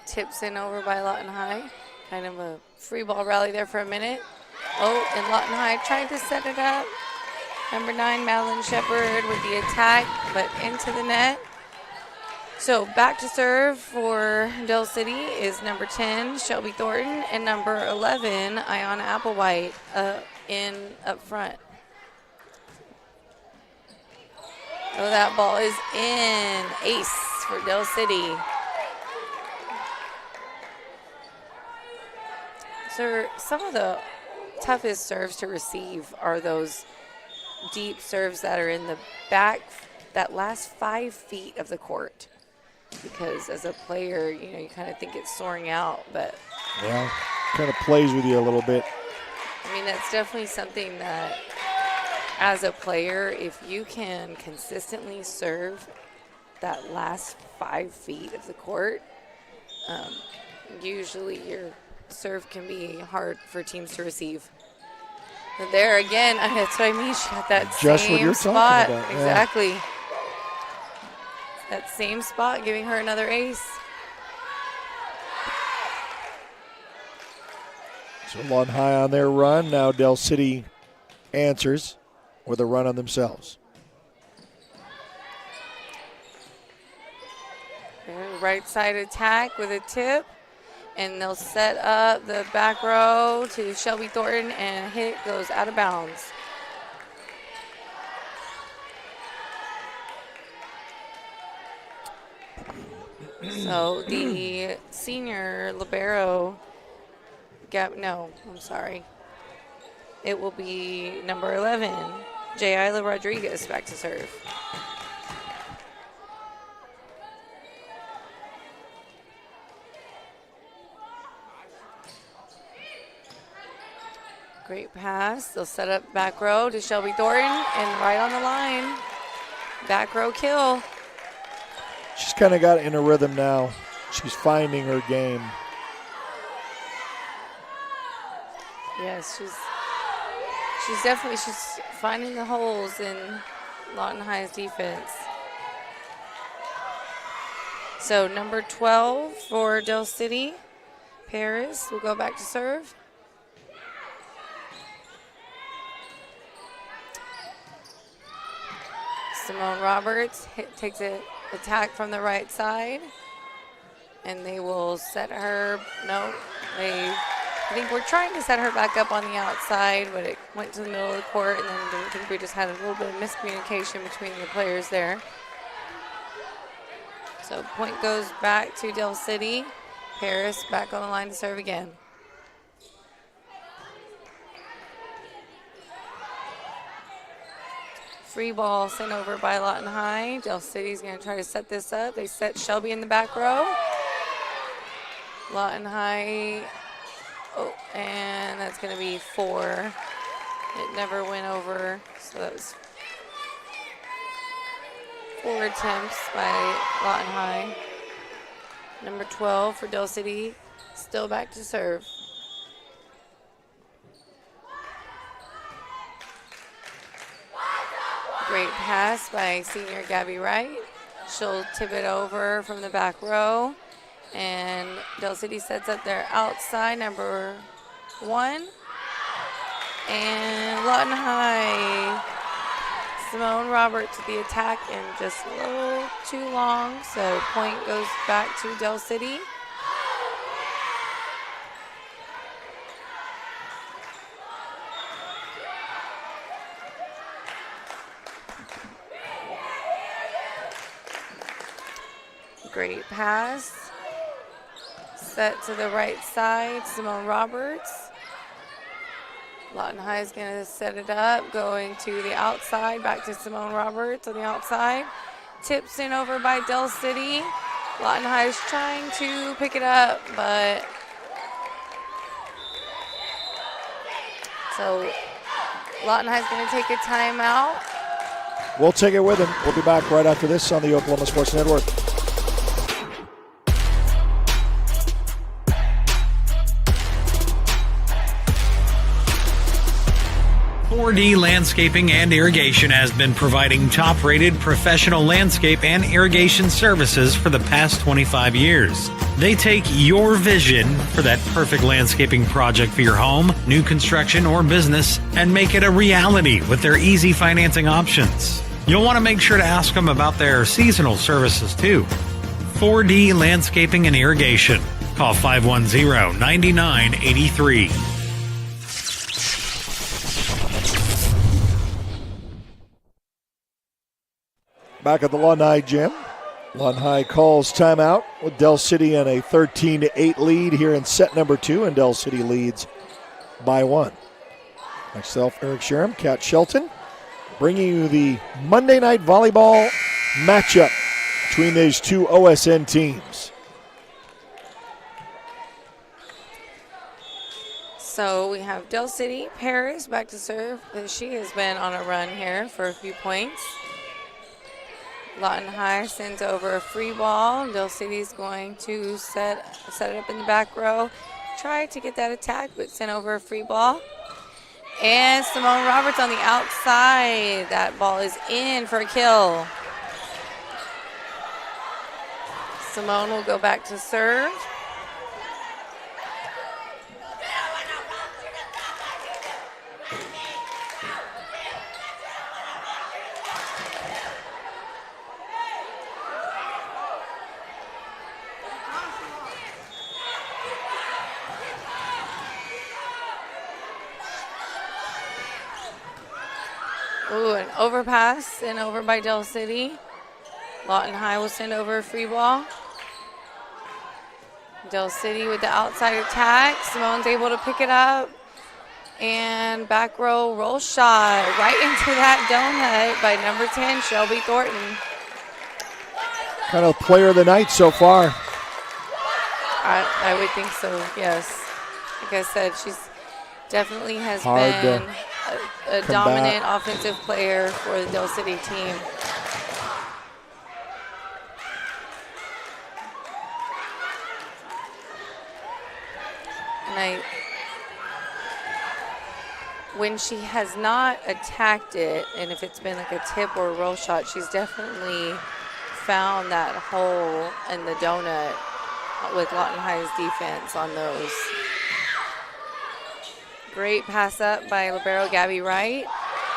Tips in over by Lawton High. Kind of a free ball rally there for a minute. Oh, and Lawton High tried to set it up. Number 9, Madeline Shepard with the attack, but into the net. So back to serve for Dell City is number 10, Shelby Thornton, and number 11, Ayanna Applewhite up front. Oh, that ball is in. Ace for Dell City. So some of the toughest serves to receive are those deep serves that are in the back, that last 5 feet of the court. Because as a player, you kind of think it's soaring out, but yeah, kind of plays with you a little bit. I mean, that's definitely something that as a player, if you can consistently serve that last 5 feet of the court, usually your serve can be hard for teams to receive. But there again, that's what I mean. She got that just same what you're spot. talking about. Exactly. That same spot, giving her another ace. So Lawton High on their run. Now Dell City answers with a run on themselves. Right side attack with a tip. And they'll set up the back row to Shelby Thornton, and hit goes out of bounds. So the senior libero, it will be number 11, Jayla Rodriguez back to serve. Great pass. They'll set up back row to Shelby Thornton, and right on the line, back row kill. She's kind of got in a rhythm now. She's finding her game. Yes, she's definitely finding the holes in Lawton High's defense. So number 12 for Del City, Paris will go back to serve. Simone Roberts takes an attack from the right side, and they will set her. No, I think we're trying to set her back up on the outside, but it went to the middle of the court, and then I think we just had a little bit of miscommunication between the players there. So point goes back to Del City. Paris back on the line to serve again. Free ball sent over by Lawton High. Del City's going to try to set this up. They set Shelby in the back row. Lawton High, and that's going to be 4. It never went over, so that was 4 attempts by Lawton High. Number 12 for Del City, still back to serve. Great pass by senior Gabby Wright. She'll tip it over from the back row. And Del City sets up their outside, number 1. And Lawton High, Simone Roberts to the attack, and just a little too long. So point goes back to Del City. Great pass. Set to the right side, Simone Roberts. Lawton High is going to set it up, going to the outside, back to Simone Roberts on the outside. Tips in over by Del City. Lawton High is trying to pick it up, but so Lawton High is going to take a timeout. We'll take it with him. We'll be back right after this on the Oklahoma Sports Network. 4D Landscaping and Irrigation has been providing top-rated professional landscape and irrigation services for the past 25 years. They take your vision for that perfect landscaping project for your home, new construction, or business and make it a reality with their easy financing options. You'll want to make sure to ask them about their seasonal services too. 4D Landscaping and Irrigation. Call 510-9983. Back at the Lawton High gym. Lawton High calls timeout with Del City in a 13-8 lead here in set number 2, and Del City leads by 1. Myself, Eric Sherem, Kat Shelton, bringing you the Monday night volleyball matchup between these two OSN teams. So we have Del City, Paris back to serve. She has been on a run here for a few points. Lawton High sends over a free ball. Del City's going to set it up in the back row. Try to get that attack, but sent over a free ball. And Simone Roberts on the outside. That ball is in for a kill. Simone will go back to serve. Ooh, an overpass sent over by Del City. Lawton High will send over a free ball. Del City with the outside attack. Simone's able to pick it up. And back row roll shot right into that donut by number 10, Shelby Thornton. Kind of player of the night so far. I would think so, yes. Like I said, she's definitely has Hard been a dominant back. offensive player for the Del City team. when she has not attacked it, and if it's been like a tip or a roll shot, she's definitely found that hole in the donut with Lawton High's defense on those. Great pass up by libero Gabby Wright.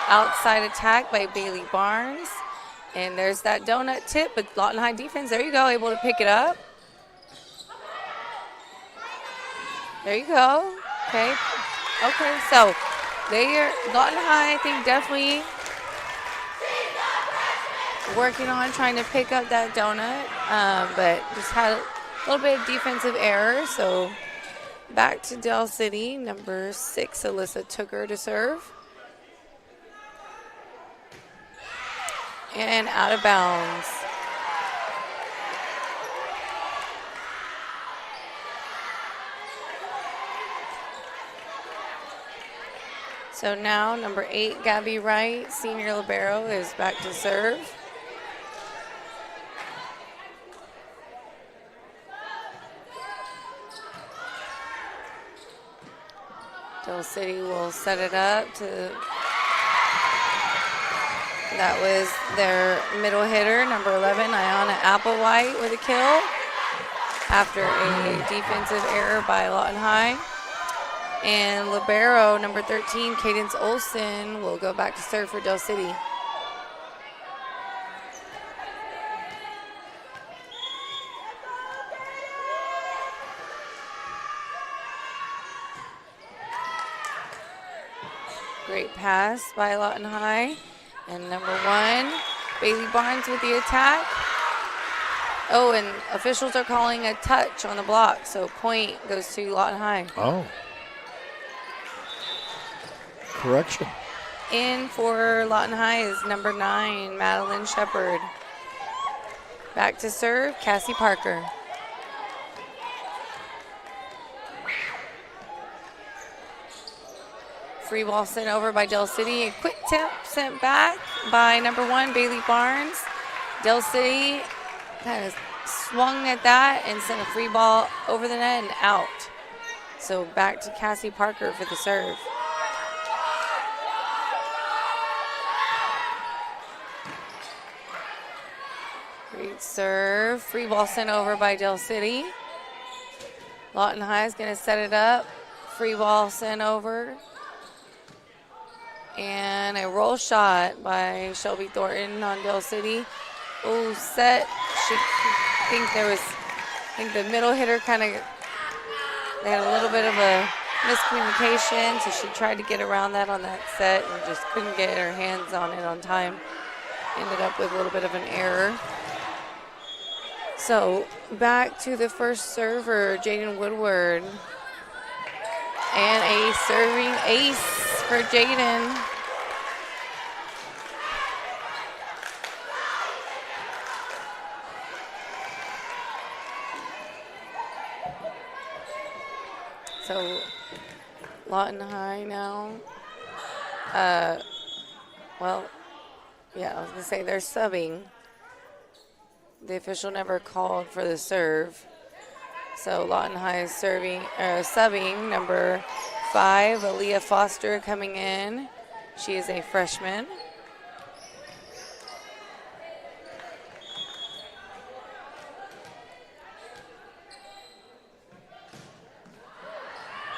Outside attack by Bailey Barnes. And there's that donut tip, but Lawton High defense, there you go, able to pick it up. There you go. Okay. Okay, so Lawton High, I think, definitely working on trying to pick up that donut, but just had a little bit of defensive error. So back to Del City, number 6, Alyssa Tooker to serve. And out of bounds. So now number 8, Gabby Wright, senior libero, is back to serve. Del City will set it up to, that was their middle hitter, number 11, Ayana Applewhite with a kill after a defensive error by Lawton High. And libero, number 13, Cadence Olson, will go back to serve for Del City. Great pass by Lawton High. And number 1, Bailey Barnes with the attack. Oh, and officials are calling a touch on the block, so point goes to Lawton High. Oh. Correction. In for Lawton High is number 9, Madeline Shepard. Back to serve, Cassie Parker. Free ball sent over by Del City. A quick tip sent back by number 1, Bailey Barnes. Del City kind of swung at that and sent a free ball over the net and out. So back to Cassie Parker for the serve. Great serve. Free ball sent over by Del City. Lawton High is going to set it up. Free ball sent over. And a roll shot by Shelby Thornton on Del City. Oh, set. I think the middle hitter they had a little bit of a miscommunication, so she tried to get around that on that set and just couldn't get her hands on it on time. Ended up with a little bit of an error. So back to the first server, Jaden Woodward. And a serving ace for Jaden. So Lawton High now. Well, yeah, I was going to say they're subbing. The official never called for the serve. So Lawton High is subbing number 5, Aaliyah Foster, coming in. She is a freshman.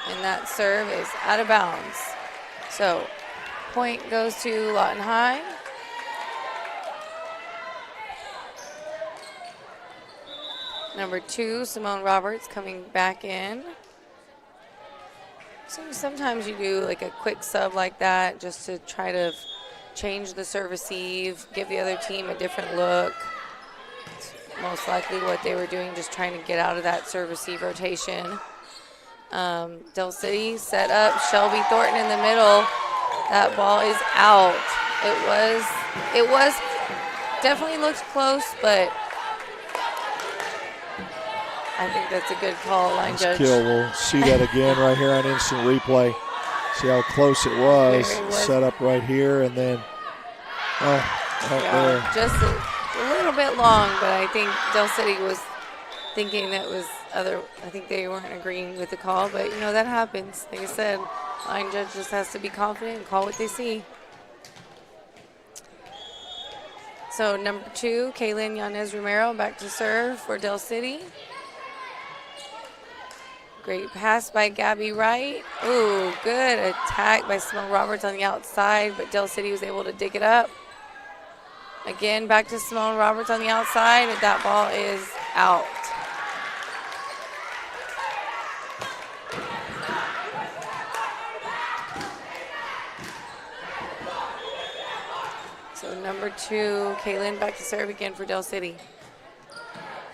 And that serve is out of bounds. So point goes to Lawton High. Number 2, Simone Roberts, coming back in. So sometimes you do like a quick sub like that just to try to change the serve receive, give the other team a different look. It's most likely what they were doing, just trying to get out of that serve receive rotation. Del City set up, Shelby Thornton in the middle. That ball is out. It was definitely looked close, but I think that's a good call, line judge. Kill. We'll see that again right here on instant replay. See how close it was. Set up right here, and then there. Just a little bit long, but I think Del City was thinking that was I think they weren't agreeing with the call, but that happens. Like I said, line judge just has to be confident and call what they see. So number 2, Kaylin Yanez Romero back to serve for Del City. Great pass by Gabby Wright. Ooh, good attack by Simone Roberts on the outside, but Del City was able to dig it up. Again, back to Simone Roberts on the outside, and that ball is out. So number 2, Kaylin back to serve again for Del City.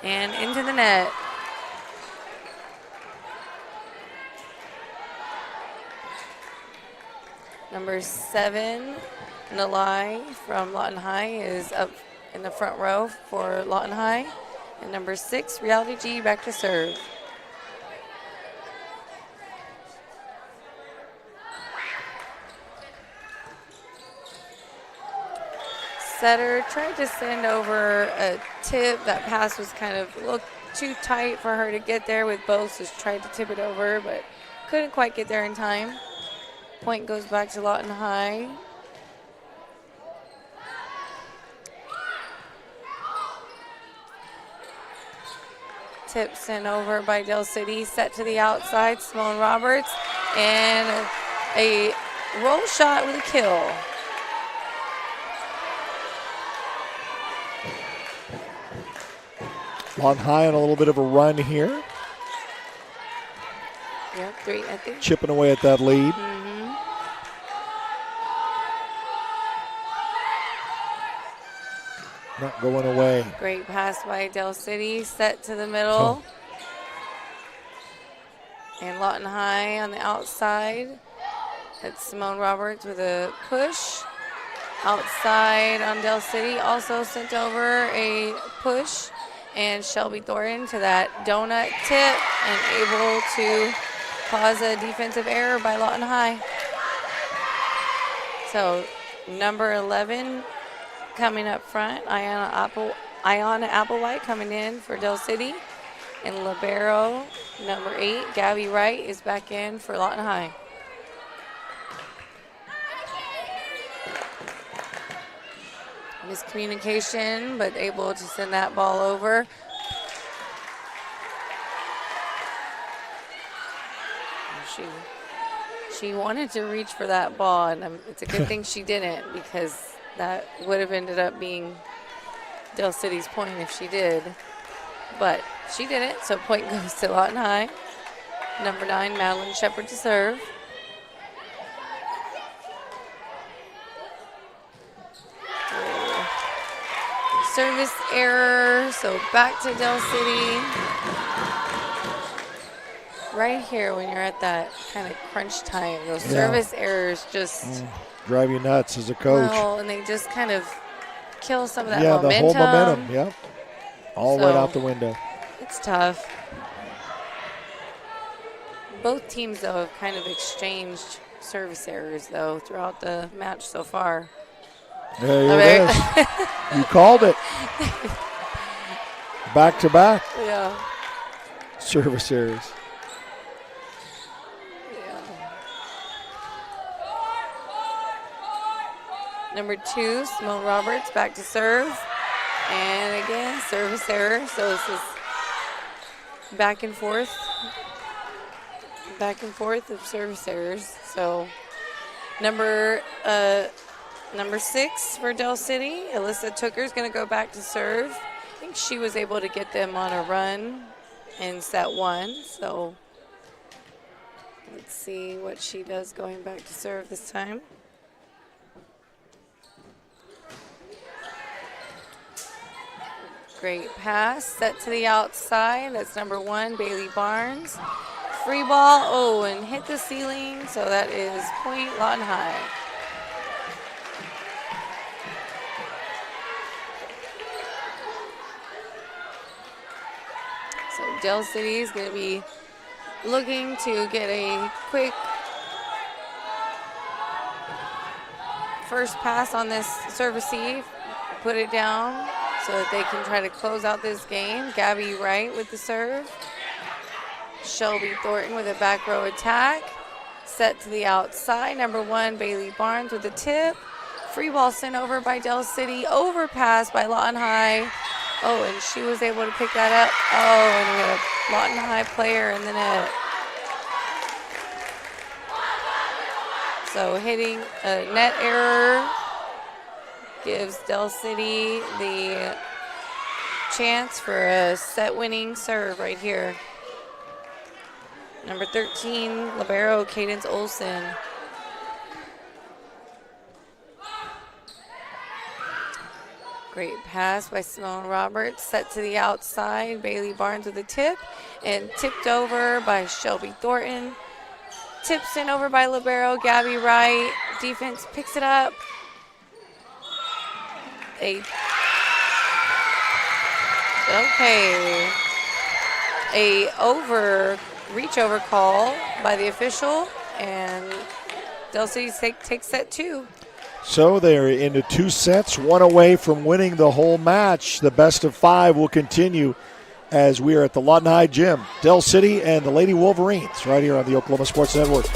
And into the net. Number 7, Nalai from Lawton High is up in the front row for Lawton High. And number 6, Reality G back to serve. Setter tried to send over a tip. That pass was kind of a little too tight for her to get there with both, so she tried to tip it over, but couldn't quite get there in time. Point goes back to Lawton High. Tip sent over by Del City, set to the outside, Simone Roberts, and a roll shot with a kill. Lawton High on a little bit of a run here. Yep, 3-0. Chipping away at that lead. Not going away. Great pass by Del City, set to the middle. And Lawton High on the outside. That's Simone Roberts with a push. Outside on Del City, also sent over a push. And Shelby Thornton to that donut tip and able to cause a defensive error by Lawton High. So number 11 coming up front, Ayanna Applewhite coming in for Del City. And libero number 8, Gabby Wright, is back in for Lawton High. Miscommunication, but able to send that ball over. She wanted to reach for that ball, and it's a good thing she didn't, because that would have ended up being Del City's point if she did. But she didn't, so point goes to Lawton High. Number 9, Madeline Shepard to serve. Service error, so back to Del City. Right here when you're at that kind of crunch time, those service errors just drive you nuts as a coach. Well, and they just kind of kill some of that momentum. momentum. The whole momentum, yep. All right out the window. It's tough. Both teams, though, have kind of exchanged service errors, though, throughout the match so far. There it is. You called it. Back to back. Yeah. Service errors. Number 2, Simone Roberts back to serve. And again, service error. So this is back and forth of service errors. So number 6 for Del City, Alyssa Tooker is going to go back to serve. I think she was able to get them on a run in set 1. So let's see what she does going back to serve this time. Great pass, set to the outside. That's number 1, Bailey Barnes. Free ball, and hit the ceiling. So that is point Lawton High. So Del City is going to be looking to get a quick first pass on this serve receive, put it down so that they can try to close out this game. Gabby Wright with the serve. Shelby Thornton with a back row attack. Set to the outside. Number 1, Bailey Barnes with the tip. Free ball sent over by Del City. Overpass by Lawton High. Oh, and she was able to pick that up. Oh, and we have a Lawton High player in the net. So hitting a net error gives Del City the chance for a set-winning serve right here. Number 13, libero Cadence Olson. Great pass by Simone Roberts, set to the outside. Bailey Barnes with a tip, and tipped over by Shelby Thornton. Tips in over by libero Gabby Wright. Defense picks it up. A reach over call by the official, and Del City takes set 2. So they're into 2 sets, 1 away from winning the whole match. The best of 5 will continue as we are at the Lawton High Gym. Del City and the Lady Wolverines right here on the Oklahoma Sports Network.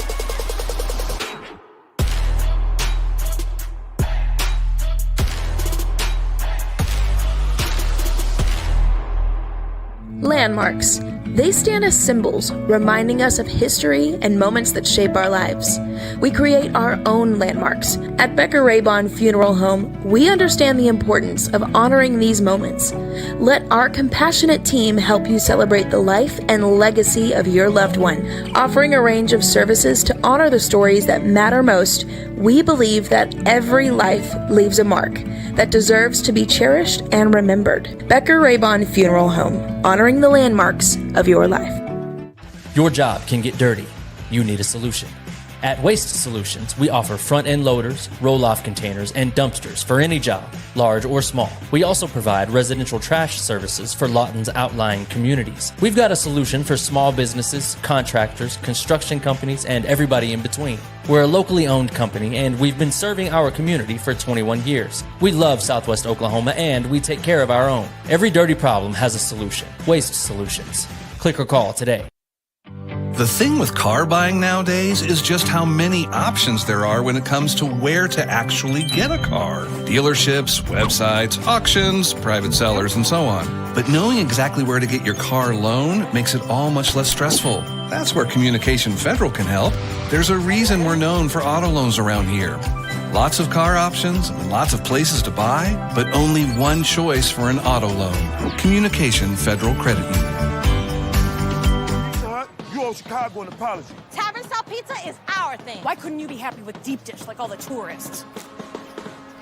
Landmarks. They stand as symbols, reminding us of history and moments that shape our lives. We create our own landmarks. At Becker-Raybon Funeral Home, we understand the importance of honoring these moments. Let our compassionate team help you celebrate the life and legacy of your loved one. Offering a range of services to honor the stories that matter most, we believe that every life leaves a mark that deserves to be cherished and remembered. Becker-Raybon Funeral Home, honoring the landmarks of your life. Your job can get dirty. You need a solution. At Waste Solutions, we offer front-end loaders, roll-off containers, and dumpsters for any job, large or small. We also provide residential trash services for Lawton's outlying communities. We've got a solution for small businesses, contractors, construction companies, and everybody in between. We're a locally owned company, and we've been serving our community for 21 years. We love Southwest Oklahoma, and we take care of our own. Every dirty problem has a solution. Waste Solutions. Click or call today. The thing with car buying nowadays is just how many options there are when it comes to where to actually get a car. Dealerships, websites, auctions, private sellers, and so on. But knowing exactly where to get your car loan makes it all much less stressful. That's where Communication Federal can help. There's a reason we're known for auto loans around here. Lots of car options and lots of places to buy, but only one choice for an auto loan. Communication Federal Credit Union. Chicago an apology. Tavern style pizza is our thing. Why couldn't you be happy with deep dish like all the tourists?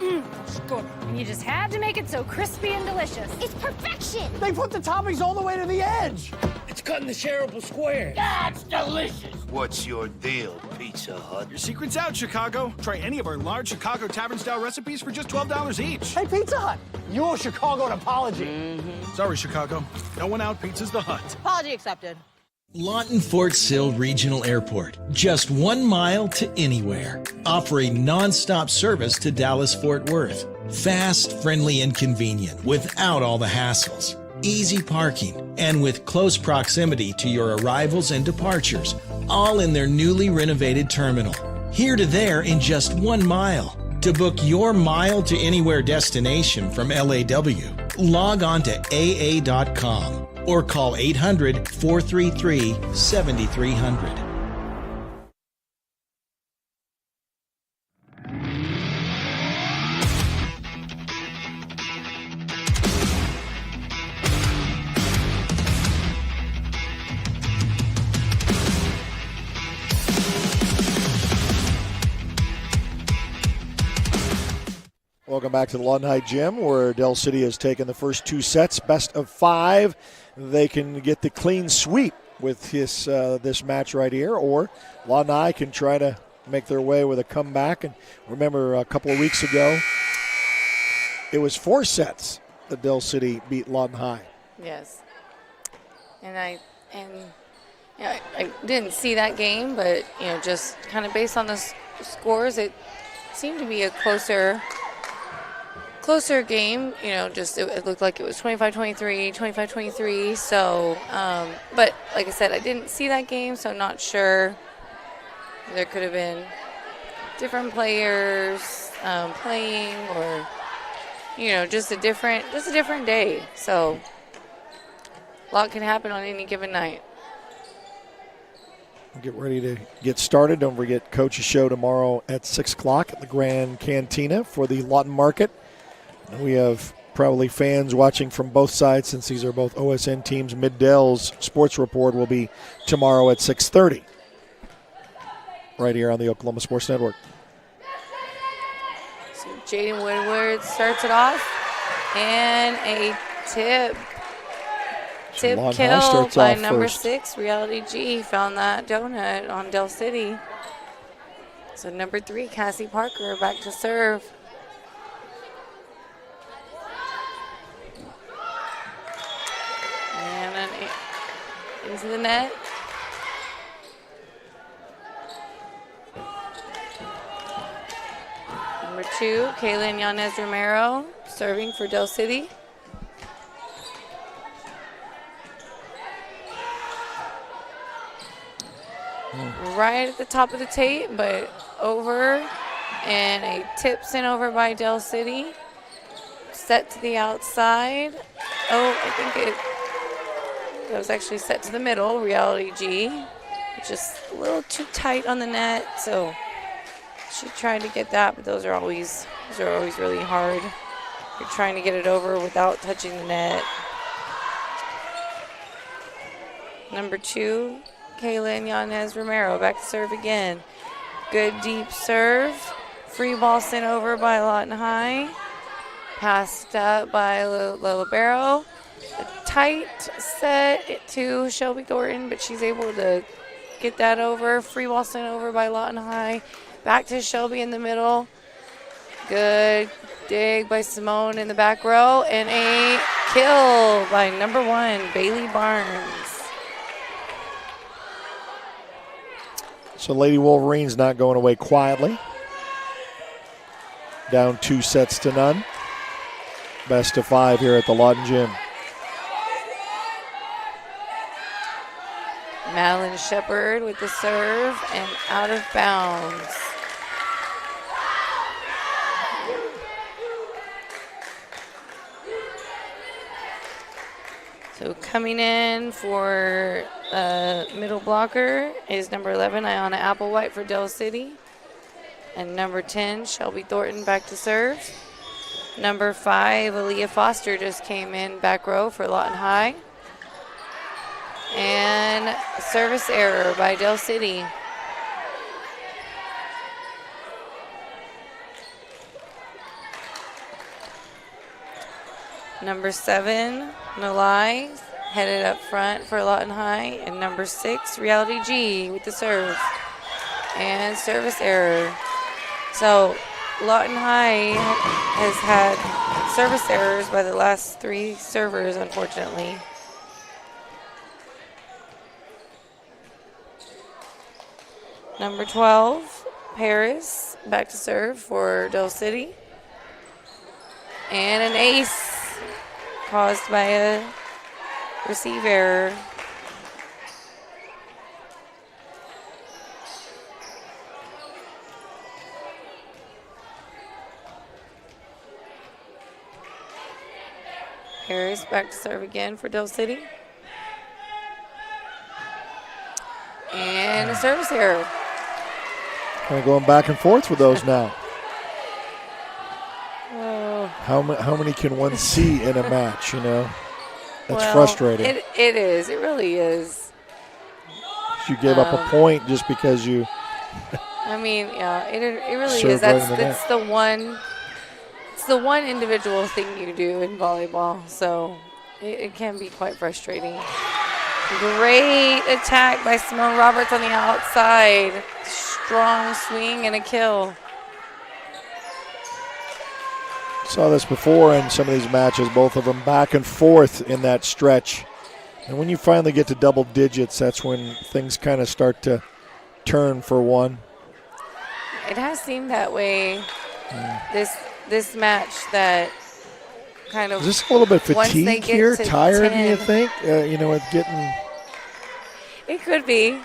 It's good. And you just had to make it so crispy and delicious. It's perfection. They put the toppings all the way to the edge. It's cut in the shareable square. That's delicious. What's your deal, Pizza Hut? Your secret's out, Chicago. Try any of our large Chicago tavern-style recipes for just $12 each. Hey, Pizza Hut, you owe Chicago an apology. Sorry, Chicago. No one out pizza's the Hut. Apology accepted. Lawton Fort Sill Regional Airport, just 1 mile to anywhere. Offering non-stop service to Dallas-Fort Worth. Fast, friendly, and convenient without all the hassles. Easy parking, and with close proximity to your arrivals and departures, all in their newly renovated terminal. Here to there in just 1 mile. To book your mile to anywhere destination from LAW, log on to AA.com. or call 800-433-7300. Welcome back to the Lawton High Gym, where Del City has taken the first 2 sets, best of 5. They can get the clean sweep with this match right here, or Lawton High can try to make their way with a comeback. And remember, a couple of weeks ago, it was 4 sets that Del City beat Lawton High. Yes, and I didn't see that game, but just kind of based on the scores, it seemed to be a closer closer game. Just it looked like it was 25-23, 25-23. So, but like I said, I didn't see that game, so I'm not sure. There could have been different players playing, or just a different day. So, a lot can happen on any given night. Get ready to get started. Don't forget Coach's Show tomorrow at 6 o'clock at the Grand Cantina for the Lawton Market. And we have probably fans watching from both sides since these are both OSN teams. Mid-Dell's Sports Report will be tomorrow at 6:30 right here on the Oklahoma Sports Network. So Jaden Woodward starts it off, and a tip kill by number 6, Reality G. Found that donut on Del City. So number 3, Cassie Parker, back to serve. And then into the net. Number 2, Kaylin Yanez Romero, serving for Del City. Right at the top of the tape, but over, and a tip sent over by Del City. Set to the outside. Oh, I think it was actually set to the middle. Reality G, just a little too tight on the net, so she tried to get that, but those are always really hard. You're trying to get it over without touching the net. Number 2, Kaylin Yanez Romero, back to serve again. Good deep serve. Free ball sent over by Lawton High. Passed up by Libero. A tight set to Shelby Thornton, but she's able to get that over. Free ball sent over by Lawton High. Back to Shelby in the middle. Good dig by Simone in the back row. And a kill by number 1, Bailey Barnes. So Lady Wolverines not going away quietly. Down 2-0. Best of 5 here at the Lawton Gym. Madeline Shepard with the serve and out of bounds. So coming in for middle blocker is number 11, Iona Applewhite for Del City. And number 10, Shelby Thornton back to serve. Number 5, Aaliyah Foster just came in back row for Lawton High. And service error by Del City. Number 7, Nalai, headed up front for Lawton High. And number 6, Reality G with the serve. And service error. So Lawton High has had service errors by the last 3 servers, unfortunately. Number 12, Paris, back to serve for Del City. And an ace caused by a receive error. Harris back to serve again for Del City. And a service error. Kind of going back and forth with those now. Oh. How many can one see in a match, you know? That's frustrating. It is. It really is. You gave up a point just because you... I mean, yeah, it really is. That's the one... It's the one individual thing you do in volleyball, so it can be quite frustrating. Great attack by Simone Roberts on the outside. Strong swing and a kill. Saw this before in some of these matches, both of them back and forth in that stretch. And when you finally get to double digits, that's when things kind of start to turn for one. It has seemed that way this match that kind of. Is this a little bit once they fatigue get here? to Tired, 10, do you think? With getting. It could be.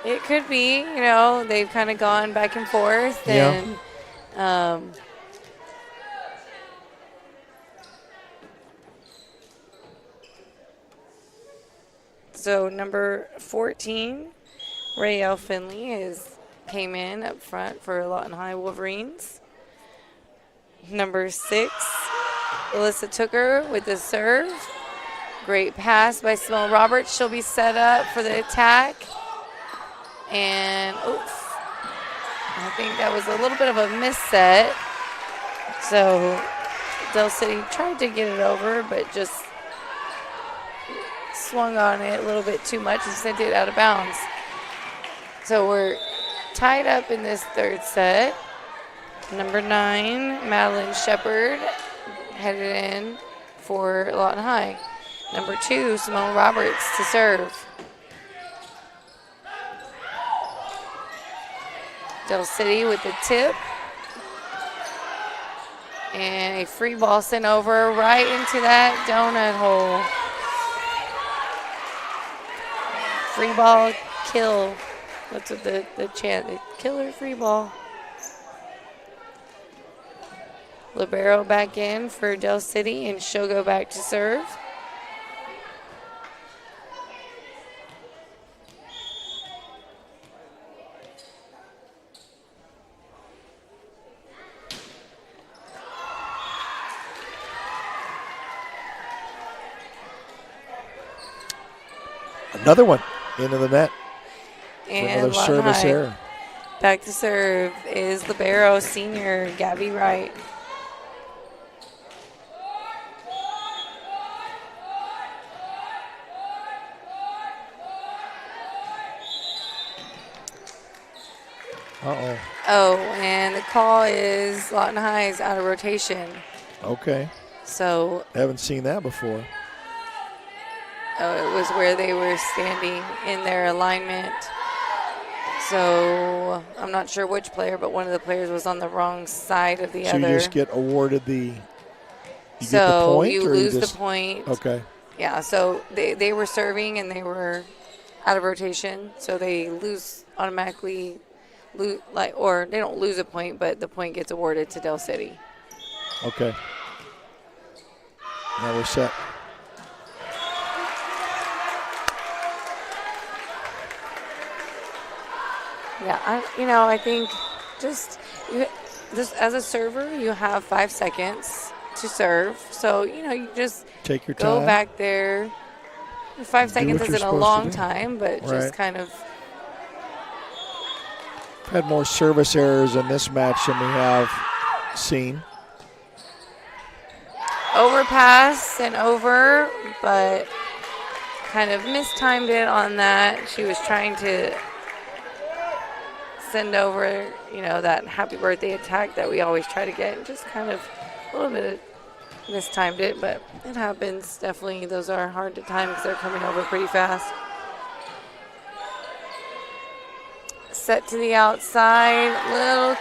It could be. They've kind of gone back and forth. And so number 14, Raelle Finley, came in up front for Lawton High Wolverines. Number 6, Alyssa Tooker with the serve. Great pass by Simone Roberts. She'll be set up for the attack. And, oof, I think that was a little bit of a miss set. So Del City tried to get it over, but just swung on it a little bit too much and sent it out of bounds. So we're tied up in this third set. Number 9, Madeline Shepard, headed in for Lawton High. Number 2, Simone Roberts to serve. Del City with the tip. And a free ball sent over right into that donut hole. Free ball kill. That's what the chant. The killer free ball. Libero back in for Del City, and she'll go back to serve. Another one into the net. And another service error. Back to serve is libero senior Gabby Wright. Uh-oh. Oh, and the call is Lawton High is out of rotation. Okay. So. Haven't seen that before. It was where they were standing in their alignment. So I'm not sure which player, but one of the players was on the wrong side of the other. So you just get awarded the. You so get the point, you or lose you just, the point. Okay. Yeah. So they were serving and they were out of rotation, so they lose automatically. Or they don't lose a point, but the point gets awarded to Del City. Okay. Now we're set. Yeah, I think just as a server, you have 5 seconds to serve. So, you just take your go time. back there. 5 seconds isn't a long time, but right. just kind of. Had more service errors in this match than we have seen. Overpass and over, but kind of mistimed it on that. She was trying to send over, that happy birthday attack that we always try to get. Just kind of a little bit mistimed it, but it happens. Definitely, those are hard to time because they're coming over pretty fast. Set to the outside, I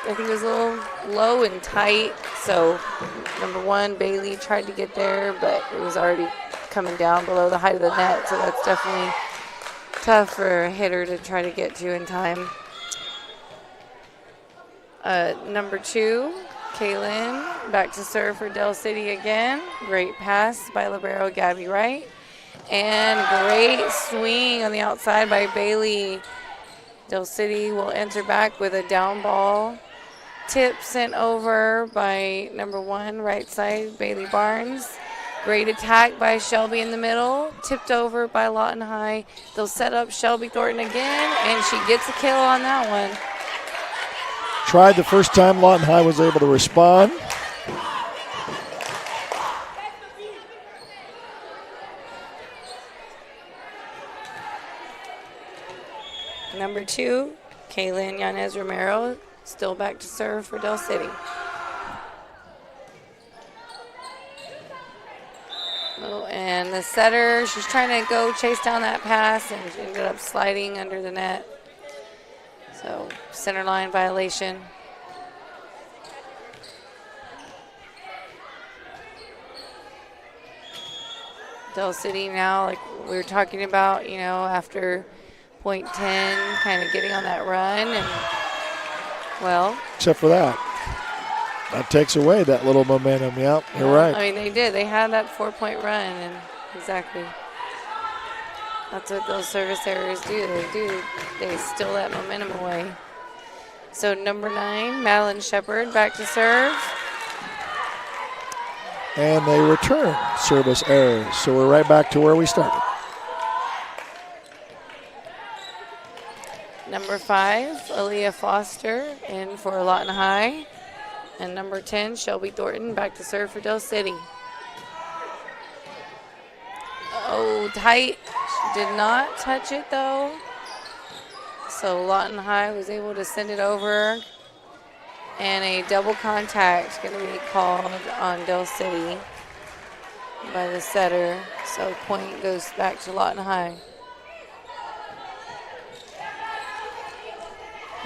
think it was a little low and tight. So number 1, Bailey tried to get there, but it was already coming down below the height of the net. So that's definitely tough for a hitter to try to get to in time. Number 2, Kaylin, back to serve for Del City again. Great pass by libero Gabby Wright. And great swing on the outside by Bailey. Del City will enter back with a down ball. Tip sent over by number 1, right side, Bailey Barnes. Great attack by Shelby in the middle. Tipped over by Lawton High. They'll set up Shelby Thornton again, and she gets a kill on that one. Tried the first time. Lawton High was able to respond. Number 2, Kaylin Yanez Romero, still back to serve for Del City. Oh, and the setter, she's trying to go chase down that pass, and she ended up sliding under the net. So, center line violation. Del City now, like we were talking about, you know, after point 10, kind of getting on that run. And, well. Except for that. That takes away that little momentum. Yeah, you're right. I mean, they did. They had that 4-point run, and exactly. That's what those service errors do. They steal that momentum away. So number 9, Madeline Shepard, back to serve. And they return service errors. So we're right back to where we started. Number 5, Aaliyah Foster, in for Lawton High. And number 10, Shelby Thornton, back to serve for Del City. Oh, tight. Did not touch it, though. So Lawton High was able to send it over. And a double contact going to be called on Del City by the setter. So point goes back to Lawton High.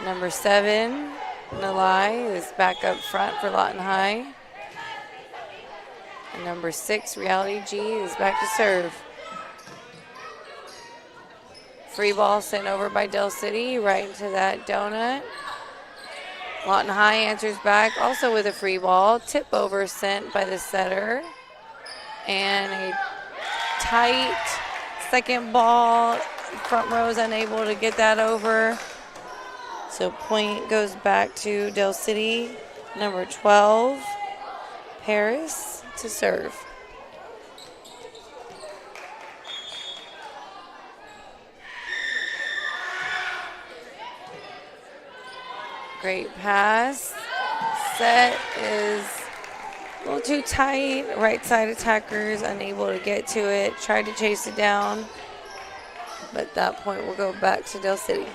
Number 7, Nalai, is back up front for Lawton High. And number 6, Reality G, is back to serve. Free ball sent over by Del City, right into that donut. Lawton High answers back, also with a free ball. Tip over sent by the setter. And a tight second ball. Front row is unable to get that over. So point goes back to Del City. Number 12, Paris, to serve. Great pass. Set is a little too tight. Right side attackers unable to get to it. Tried to chase it down. But that point will go back to Del City.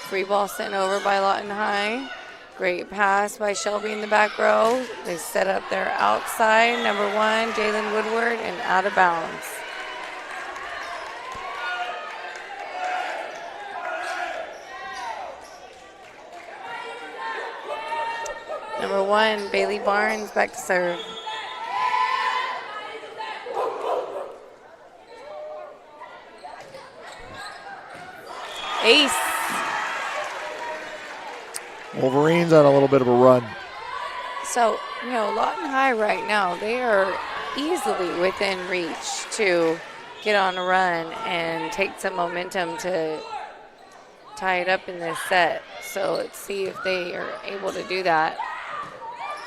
Free ball sent over by Lawton High. Great pass by Shelby in the back row. They set up their outside. Number 1, Jalen Woodward, and out of bounds. Number 1, Bailey Barnes, back to serve. Ace. Wolverines on a little bit of a run. So, you know, Lawton High right now, they are easily within reach to get on a run and take some momentum to tie it up in this set. So let's see if they are able to do that.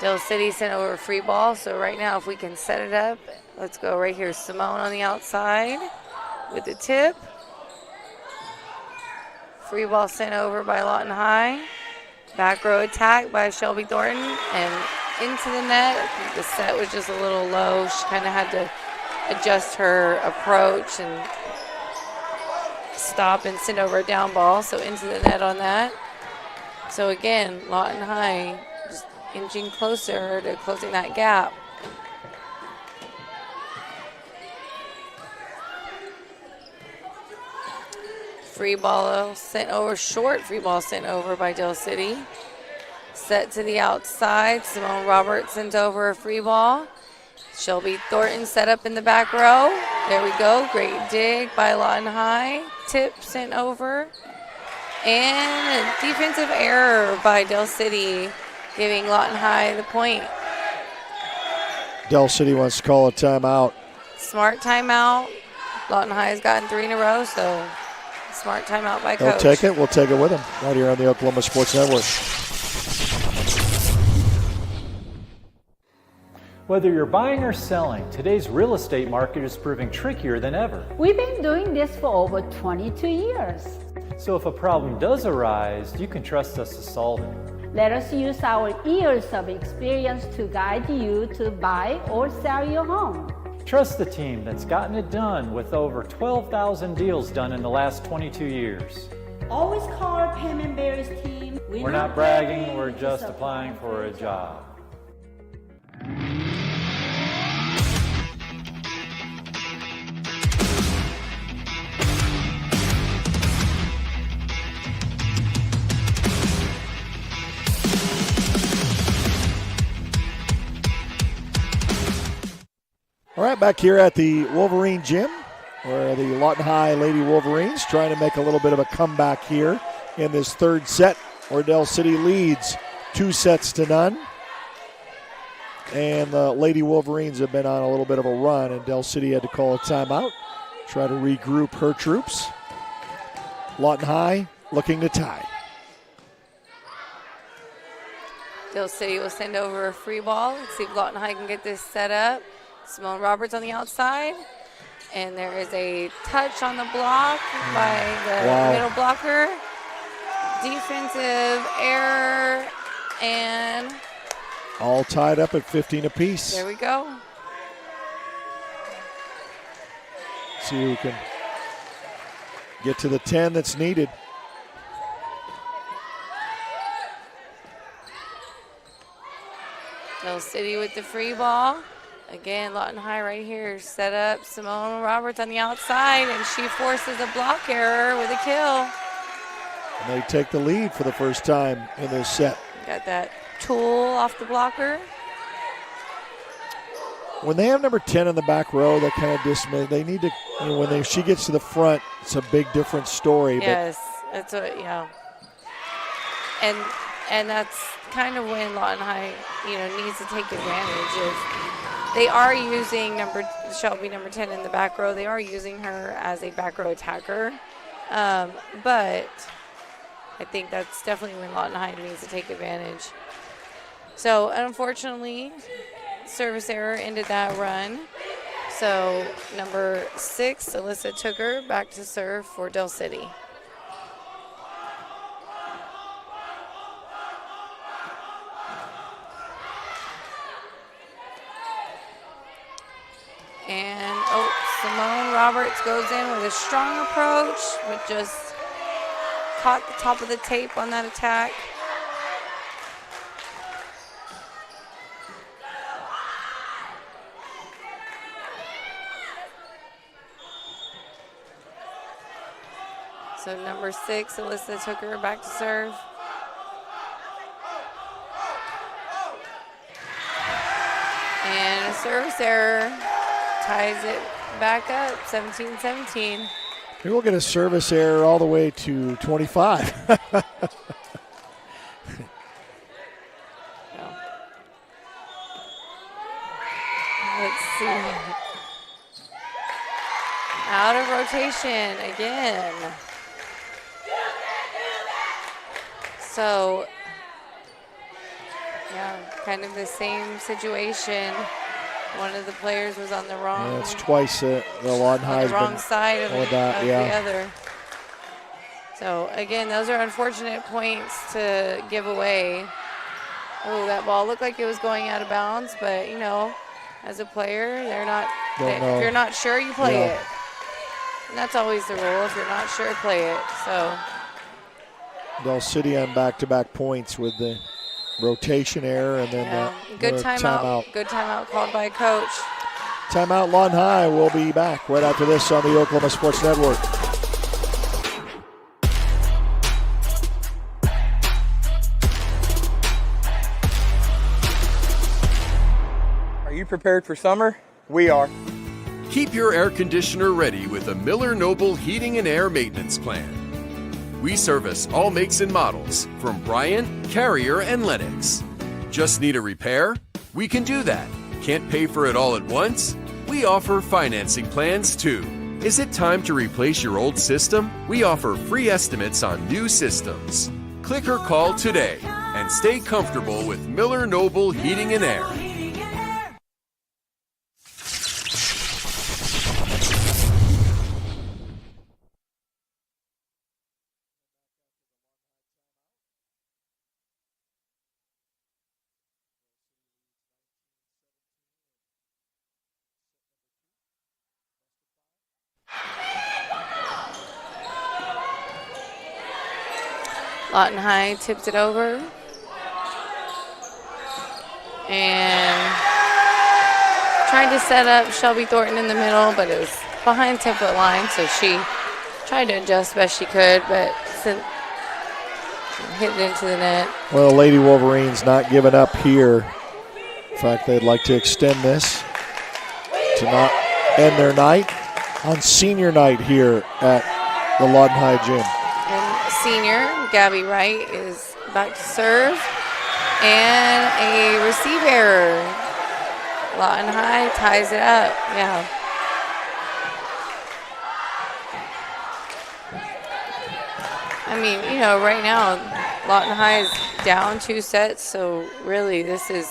Del City sent over a free ball. So right now, if we can set it up, let's go right here. Simone on the outside with the tip. Free ball sent over by Lawton High. Back row attack by Shelby Thornton and into the net. I think the set was just a little low. She kind of had to adjust her approach and stop and send over a down ball. So into the net on that. So again, Lawton High just inching closer to closing that gap. Free ball sent over, short free ball sent over by Del City. Set to the outside. Simone Roberts sends over a free ball. Shelby Thornton set up in the back row. There we go. Great dig by Lawton High. Tip sent over. And a defensive error by Del City, giving Lawton High the point. Del City wants to call a timeout. Smart timeout. Lawton High has gotten 3 in a row, so smart timeout by coach. They'll take it. We'll take it with them right here on the Oklahoma Sports Network. Whether you're buying or selling, today's real estate market is proving trickier than ever. We've been doing this for over 22 years. So if a problem does arise, you can trust us to solve it. Let us use our years of experience to guide you to buy or sell your home. Trust the team that's gotten it done with over 12,000 deals done in the last 22 years. Always call our Payment Berries team. We're not bragging, we're just applying for a job. All right, back here at the Wolverine Gym, where the Lawton High Lady Wolverines trying to make a little bit of a comeback here in this third set, where Del City leads 2-0. And the Lady Wolverines have been on a little bit of a run, and Del City had to call a timeout, try to regroup her troops. Lawton High looking to tie. Del City will send over a free ball. Let's see if Lawton High can get this set up. Simone Roberts on the outside. And there is a touch on the block by the middle blocker. Defensive error, and all tied up at 15 apiece. There we go. See who can get to the 10 that's needed. Del City with the free ball. Again, Lawton High right here set up. Simone Roberts on the outside, and she forces a block error with a kill. And they take the lead for the first time in this set. Got that tool off the blocker. When they have number 10 in the back row, that kind of dismiss. They need to, when she gets to the front, it's a big different story. Yes, that's what, And that's kind of when Lawton High, needs to take advantage of. They are using Shelby, number 10 in the back row. They are using her as a back row attacker. But I think that's definitely when Lawton High needs to take advantage. So, unfortunately, service error ended that run. So, number 6, Alyssa Tooker, back to serve for Del City. And, Simone Roberts goes in with a strong approach, but just caught the top of the tape on that attack. So number 6, Alyssa took her back to serve. And a service error ties it back up, 17-17. Maybe we'll get a service error all the way to 25. Let's see. Out of rotation again. So, kind of the same situation. One of the players was on the wrong. Yeah, it's twice the Lawton High on the wrong side of the other. So again, those are unfortunate points to give away. Oh, that ball looked like it was going out of bounds, but as a player, if you're not sure, you play it. And that's always the rule. If you're not sure, play it. So Del City on back-to-back points with the rotation error, and then good timeout. Good timeout called by coach. Timeout, Lawton High. We'll be back right after this on the Oklahoma Sports Network. Are you prepared for summer? We are. Keep your air conditioner ready with a Miller Noble Heating and Air Maintenance Plan. We service all makes and models from Bryant, Carrier, and Lennox. Just need a repair? We can do that. Can't pay for it all at once? We offer financing plans too. Is it time to replace your old system? We offer free estimates on new systems. Click or call today and stay comfortable with Miller Noble Heating and Air. Lawton High tips it over. And tried to set up Shelby Thornton in the middle, but it was behind 10-foot line, so she tried to adjust best she could, but hit it into the net. Well, Lady Wolverines not giving up here. In fact, they'd like to extend this. to not end their night on senior night here at the Lawton High Gym. And senior Gabby Wright is back to serve. And a receive error. Lawton High ties it up. Yeah. I mean, you know, right now, Lawton High is down 2 sets, so really this is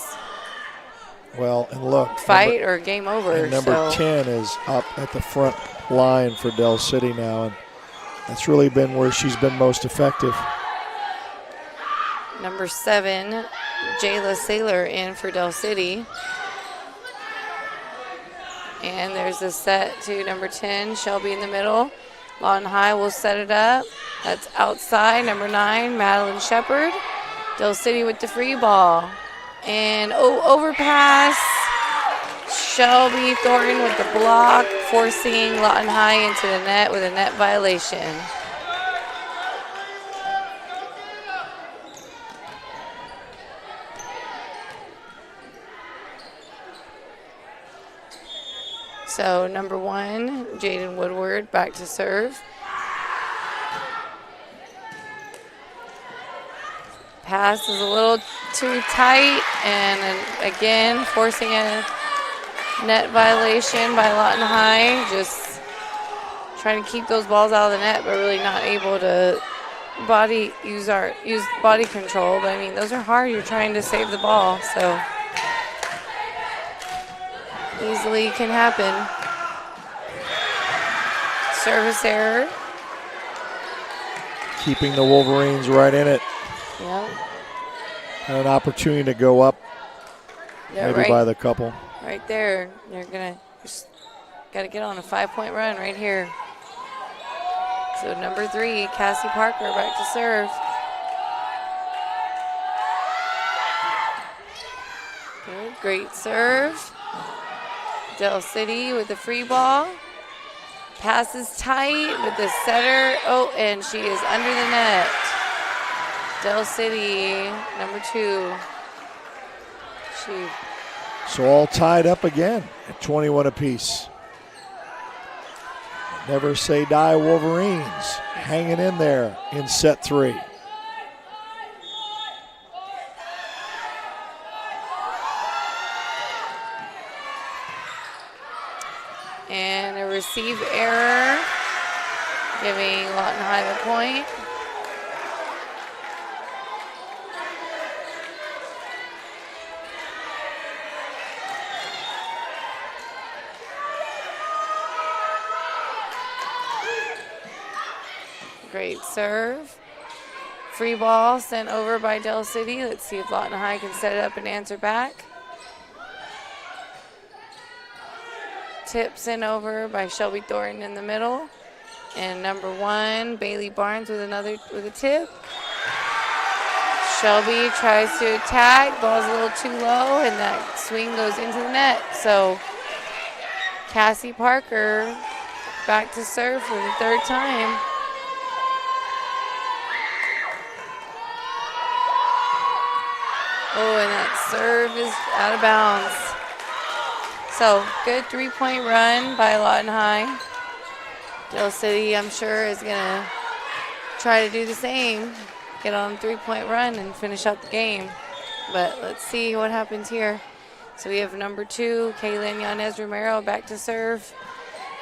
well, and look, fight or game over. And number 10 is up at the front line for Del City now, and that's really been where she's been most effective. Number 7, Jayla Saylor in for Del City. And there's a set to number 10, Shelby in the middle. Lawton High will set it up. That's outside, number 9, Madeline Shepard. Del City with the free ball. And overpass. Shelby Thornton with the block, forcing Lawton High into the net with a net violation. So number 1, Jaden Woodward back to serve. Pass is a little too tight, and again forcing a net violation by Lawton High. Just trying to keep those balls out of the net, but really not able to use body control. But I mean, those are hard. You're trying to save the ball, so easily can happen. Service error. Keeping the Wolverines right in it. Yep. And an opportunity to go up, Yeah, maybe right, by the couple. Right there. You're just got to get on a 5-point run right here. So number 3, Cassie Parker back to serve. Good, great serve. Del City with the free ball. Pass is tight with the setter. Oh, and she is under the net. Del City, number 2. So all tied up again at 21 apiece. Never say die, Wolverines hanging in there in set 3. And a receive error, giving Lawton High the point. Great serve. Free ball sent over by Del City. Let's see if Lawton High can set it up and answer back. Tip sent over by Shelby Thornton in the middle. And number 1, Bailey Barnes with a tip. Shelby tries to attack. Ball's a little too low, and that swing goes into the net. So Cassie Parker back to serve for the 3rd time. Oh, and that serve is out of bounds. So, good 3-point run by Lawton High. Del City, I'm sure, is going to try to do the same. Get on a 3-point run and finish out the game. But let's see what happens here. So we have number 2, Kaylin Yanez Romero back to serve.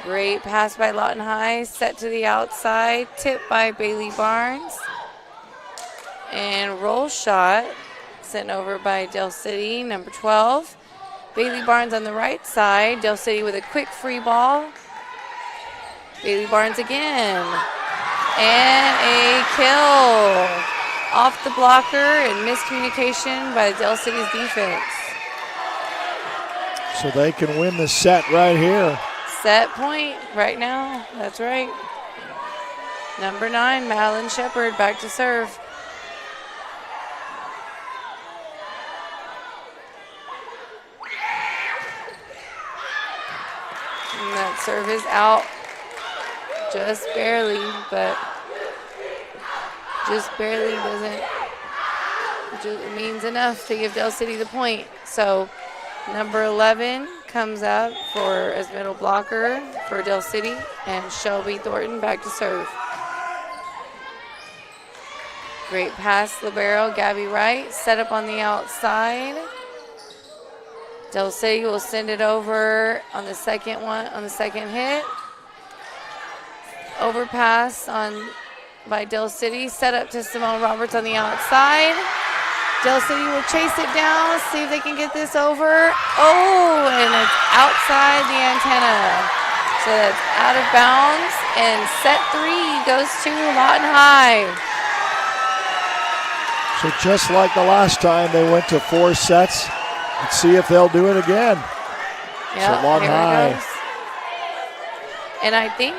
Great pass by Lawton High. Set to the outside. Tip by Bailey Barnes. And roll shot sent over by Del City, number 12. Bailey Barnes on the right side. Del City with a quick free ball. Bailey Barnes again. And a kill off the blocker and miscommunication by Del City's defense. So they can win the set right here. Set point right now. That's right. Number 9, Madeline Shepard back to serve. And that serve is out just barely, but just barely doesn't, it means enough to give Del City the point. So number 11, comes up as middle blocker for Dell City, and Shelby Thornton back to serve. Great pass, libero, Gabby Wright, set up on the outside. Dell City will send it over on the second hit. Overpass by Dell City, set up to Simone Roberts on the outside. Dell City will chase it down, see if they can get this over. Oh, and it's outside the antenna. So that's out of bounds, and set 3 goes to Lawton High. So just like the last time, they went to 4 sets. Let's see if they'll do it again. Yeah, so Lawton High. And I think,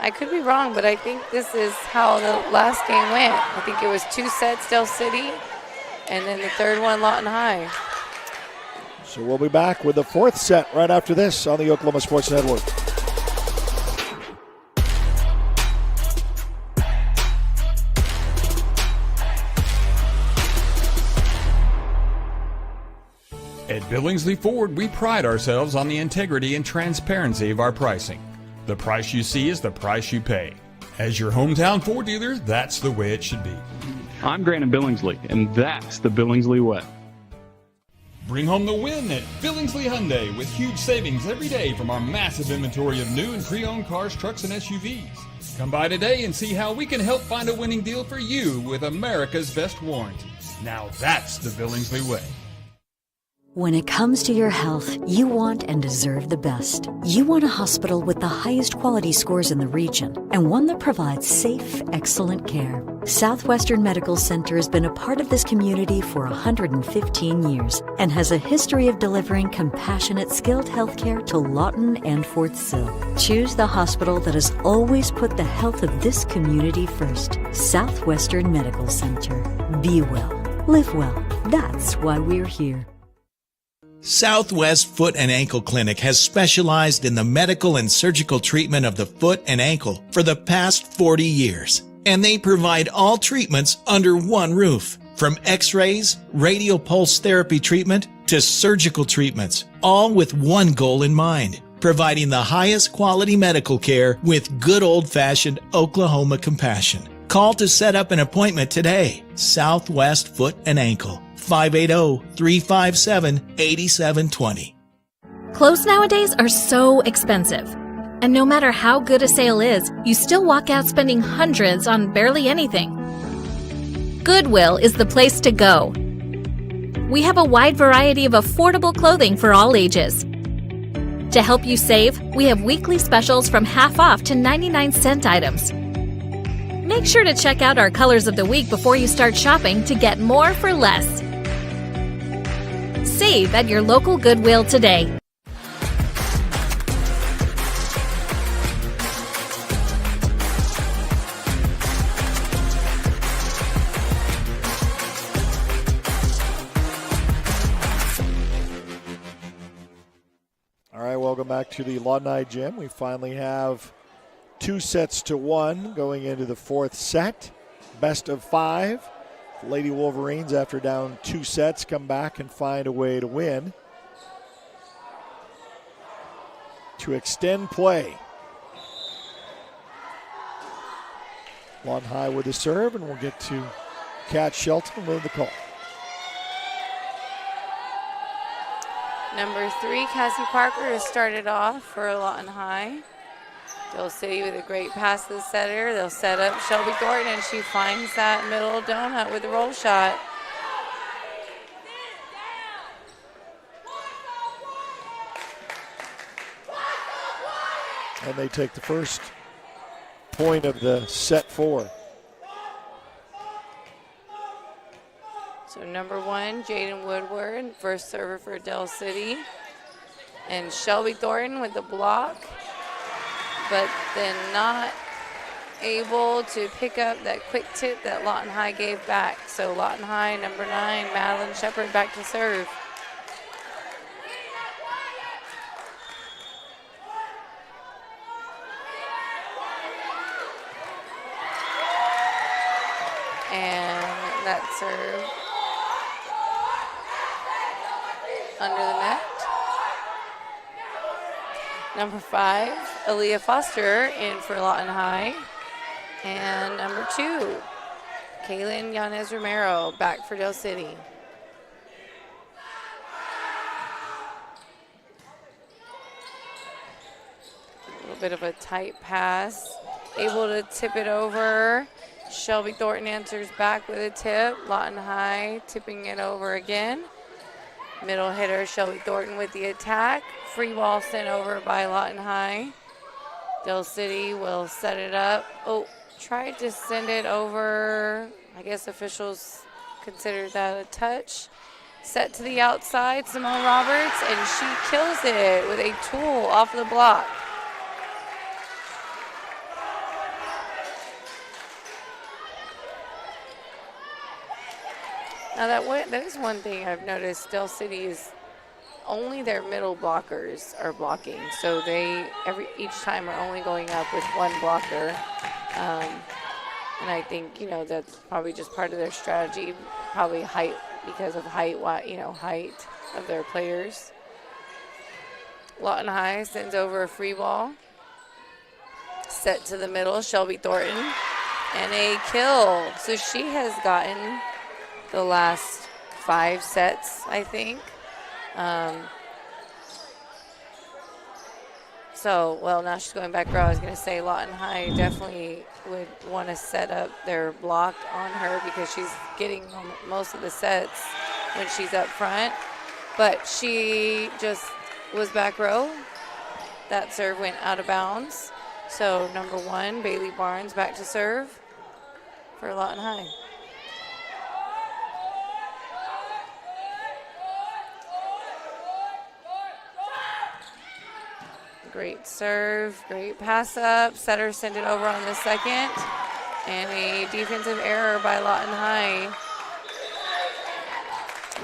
I could be wrong, but I think this is how the last game went. I think it was 2 sets, Dell City, and then the third one, Lawton High. So we'll be back with the 4th set right after this on the Oklahoma Sports Network. At Billingsley Ford, we pride ourselves on the integrity and transparency of our pricing. The price you see is the price you pay. As your hometown Ford dealer, that's the way it should be. I'm Grant Billingsley, and that's the Billingsley way. Bring home the win at Billingsley Hyundai with huge savings every day from our massive inventory of new and pre-owned cars, trucks, and SUVs. Come by today and see how we can help find a winning deal for you with America's best warranty. Now that's the Billingsley way. When it comes to your health, you want and deserve the best. You want a hospital with the highest quality scores in the region and one that provides safe, excellent care. Southwestern Medical Center has been a part of this community for 115 years and has a history of delivering compassionate, skilled health care to Lawton and Fort Sill. Choose the hospital that has always put the health of this community first. Southwestern Medical Center. Be well. Live well. That's why we're here. Southwest Foot and Ankle Clinic has specialized in the medical and surgical treatment of the foot and ankle for the past 40 years. And they provide all treatments under one roof. From x-rays, radial pulse therapy treatment, to surgical treatments, all with one goal in mind, providing the highest quality medical care with good old-fashioned Oklahoma compassion. Call to set up an appointment today. Southwest Foot and Ankle. 580-357-8720. Clothes nowadays are so expensive. And no matter how good a sale is, you still walk out spending hundreds on barely anything. Goodwill is the place to go. We have a wide variety of affordable clothing for all ages. To help you save, we have weekly specials from half off to 99-cent items. Make sure to check out our colors of the week before you start shopping to get more for less. Save at your local Goodwill today. All right, welcome back to the Lawton High Gym. We finally have 2 sets to 1 going into the 4th set. Best of 5. Lady Wolverines, after down 2 sets, come back and find a way to win. To extend play. Lawton High with the serve, and we'll get to Kat Shelton with the call. Number 3, Cassie Parker, has started off for Lawton High. Dell City with a great pass to the setter. They'll set up Shelby Thornton, and she finds that middle donut with a roll shot. And they take the first point of the set 4. So number 1, Jaden Woodward, first server for Dell City. And Shelby Thornton with the block, but then not able to pick up that quick tip that Lawton High gave back. So Lawton High, number 9, Madeline Shepard, back to serve. And that serve under the net. Number 5, Aaliyah Foster in for Lawton High. And number 2, Kaylin Yanez Romero back for Del City. A little bit of a tight pass. Able to tip it over. Shelby Thornton answers back with a tip. Lawton High tipping it over again. Middle hitter Shelby Thornton with the attack. Free ball sent over by Lawton High. Del City will set it up. Oh, tried to send it over. I guess officials considered that a touch. Set to the outside, Simone Roberts, and she kills it with a tool off the block. Now that is one thing I've noticed. Del City is only their middle blockers are blocking, so they each time are only going up with one blocker, and I think that's probably just part of their strategy, probably height because of height of their players. Lawton High sends over a free ball, set to the middle, Shelby Thornton, and a kill. So she has gotten the last 5 sets, I think. Now she's going back row. I was going to say Lawton High definitely would want to set up their block on her because she's getting most of the sets when she's up front. But she just was back row. That serve went out of bounds. So number 1, Bailey Barnes back to serve for Lawton High. Great serve, great pass up. Setter sent it over on the second. And a defensive error by Lawton High.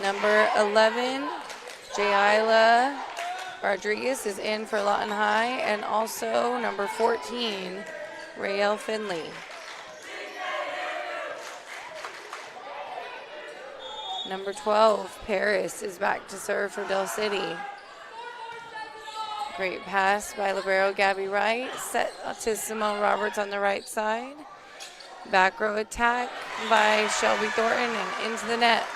Number 11, Jayla Rodriguez is in for Lawton High. And also number 14, Rael Finley. Number 12, Paris is back to serve for Del City. Great pass by libero Gabby Wright, set to Simone Roberts on the right side. Back row attack by Shelby Thornton and into the net.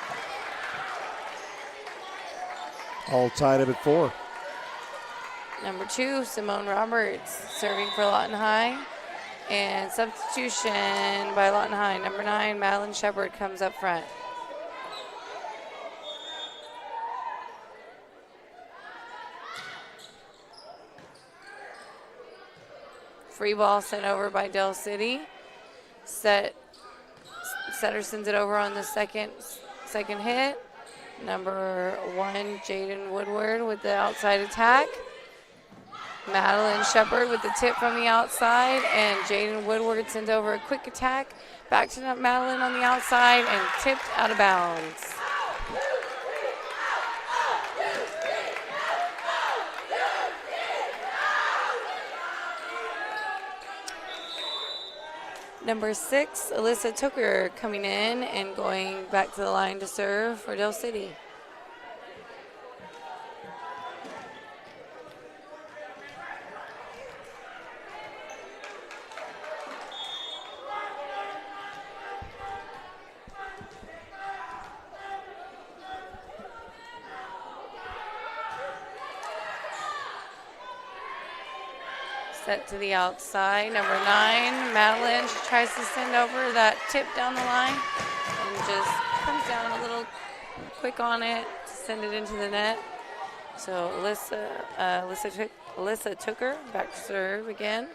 All tied up at 4. Number 2, Simone Roberts serving for Lawton High. And substitution by Lawton High. Number 9, Madeline Shepard comes up front. Free ball sent over by Del City. Setter sends it over on the second hit. Number 1, Jaden Woodward with the outside attack. Madeline Shepard with the tip from the outside, and Jaden Woodward sends over a quick attack. Back to Madeline on the outside and tipped out of bounds. Number 6, Alyssa Tooker coming in and going back to the line to serve for Del City. Set to the outside, number 9, Madeline. She tries to send over that tip down the line and just comes down a little quick on it to send it into the net. So Alyssa Tooker back to serve again.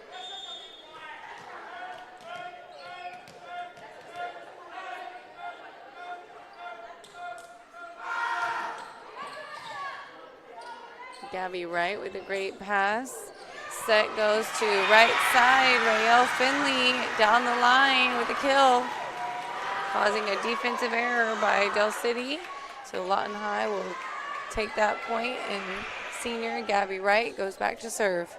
Gabby Wright with a great pass. Set goes to right side. Rael Finley down the line with a kill, causing a defensive error by Del City. So Lawton High will take that point, and senior Gabby Wright goes back to serve.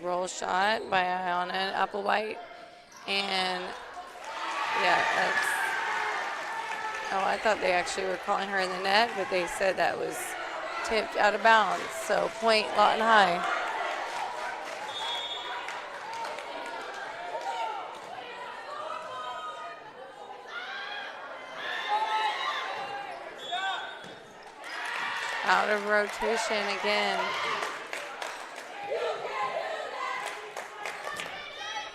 roll shot by Ayana Applewhite. And, yeah, that's... Oh, I thought they actually were calling her in the net, but they said that was tipped out of bounds. So, point Lawton High. Out of rotation again.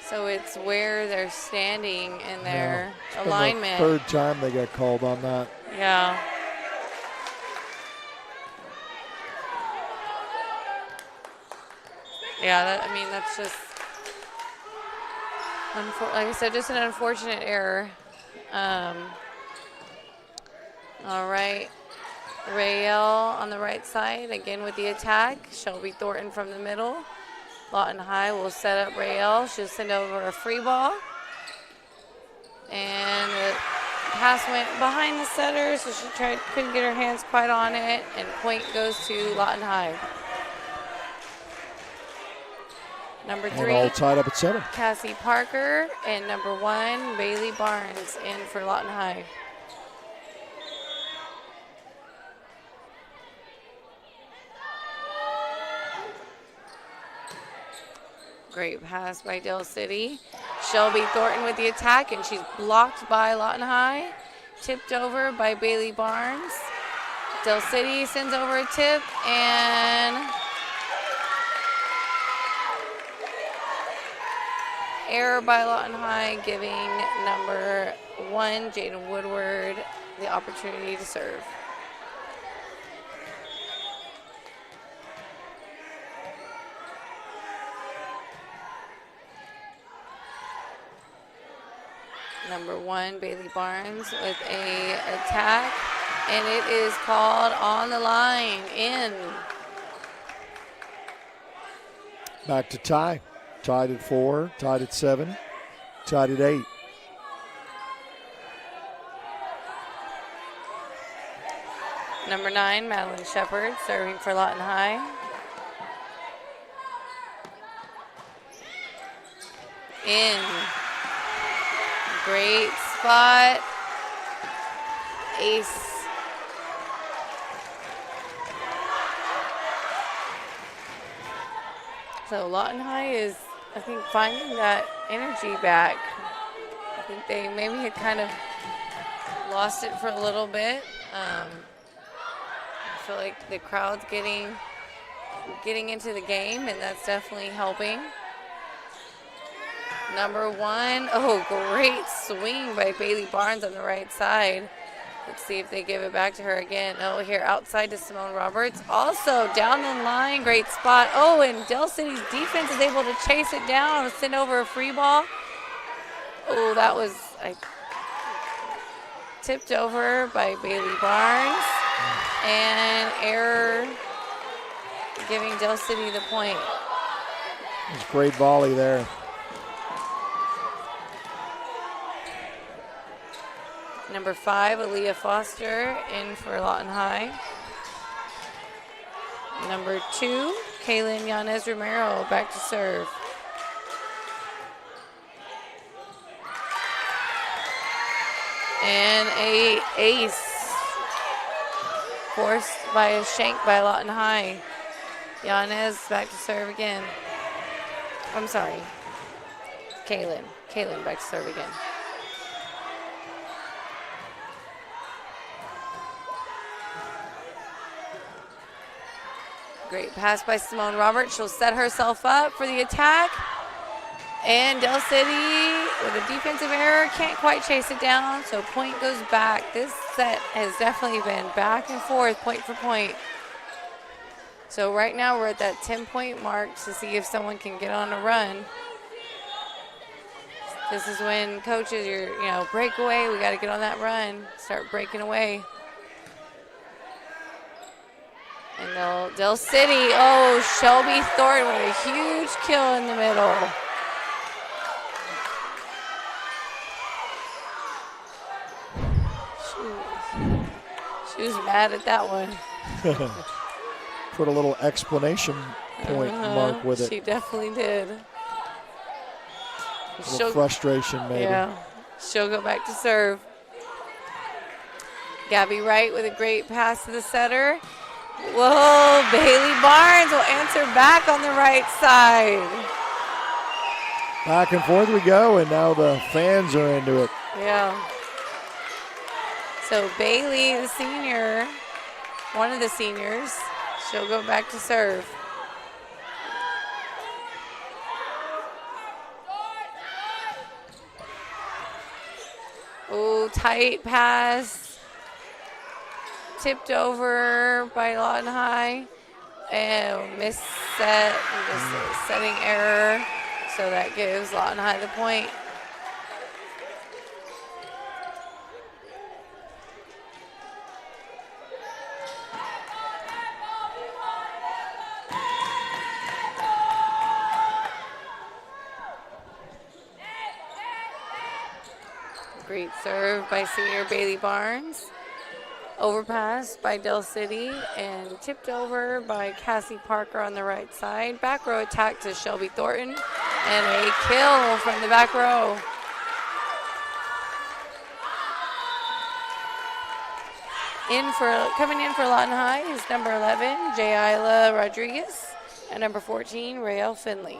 So it's where they're standing in their alignment. The third time they got called on that. Yeah. Yeah, I mean, that's just, like I said, just an unfortunate error. All right. Rael on the right side, again with the attack. Shelby Thornton from the middle. Lawton High will set up Rael. She'll send over a free ball. And the pass went behind the setter, so she couldn't get her hands quite on it. And point goes to Lawton High. Number 3, all tied up at 7. Cassie Parker. And number 1, Bailey Barnes in for Lawton High. Great pass by Dell City. Shelby Thornton with the attack, and she's blocked by Lawton High. Tipped over by Bailey Barnes. Dell City sends over a tip, and error by Lawton High, giving number 1, Jaden Woodward, the opportunity to serve. Number 1, Bailey Barnes with a attack, and it is called on the line, in. Back to tie. Tied at 4, tied at 7, tied at 8. Number 9, Madeline Shepard, serving for Lawton High. In. Great spot. Ace. So Lawton High is, I think, finding that energy back. I think they maybe had kind of lost it for a little bit. I feel like the crowd's getting into the game, and that's definitely helping. Number 1, oh, great swing by Bailey Barnes on the right side. Let's see if they give it back to her again. Oh, here outside to Simone Roberts. Also down the line, great spot. Oh, and Dell City's defense is able to chase it down and send over a free ball. Oh, that was tipped over by Bailey Barnes. And error, giving Dell City the point. It was a great volley there. Number 5, Aaliyah Foster in for Lawton High. Number 2, Kaylin Yanez Romero back to serve. And a ace forced by a shank by Lawton High. Yanez back to serve again. I'm sorry. Kaylin back to serve again. Great pass by Simone Roberts. She'll set herself up for the attack. And Dell City, with a defensive error, can't quite chase it down, so point goes back. This set has definitely been back and forth, point for point. So right now we're at that 10-point mark to see if someone can get on a run. This is when coaches, break away. We got to get on that run, start breaking away. And Dell City, oh, Shelby Thornton with a huge kill in the middle. She was mad at that one. Put a little explanation point mark with it. She definitely did. A little frustration, maybe. Yeah. She'll go back to serve. Gabby Wright with a great pass to the setter. Whoa, Bailey Barnes will answer back on the right side. Back and forth we go, and now the fans are into it. Yeah. So Bailey, the senior, one of the seniors, she'll go back to serve. Oh, tight pass. Tipped over by Lawton High. And missed set. Just a setting error. So that gives Lawton High the point. Great serve by senior Bailey Barnes. Overpass by Del City and tipped over by Cassie Parker on the right side. Back row attack to Shelby Thornton and a kill from the back row. Coming in for Lawton High is number 11, Jayla Rodriguez, and number 14, Rael Finley.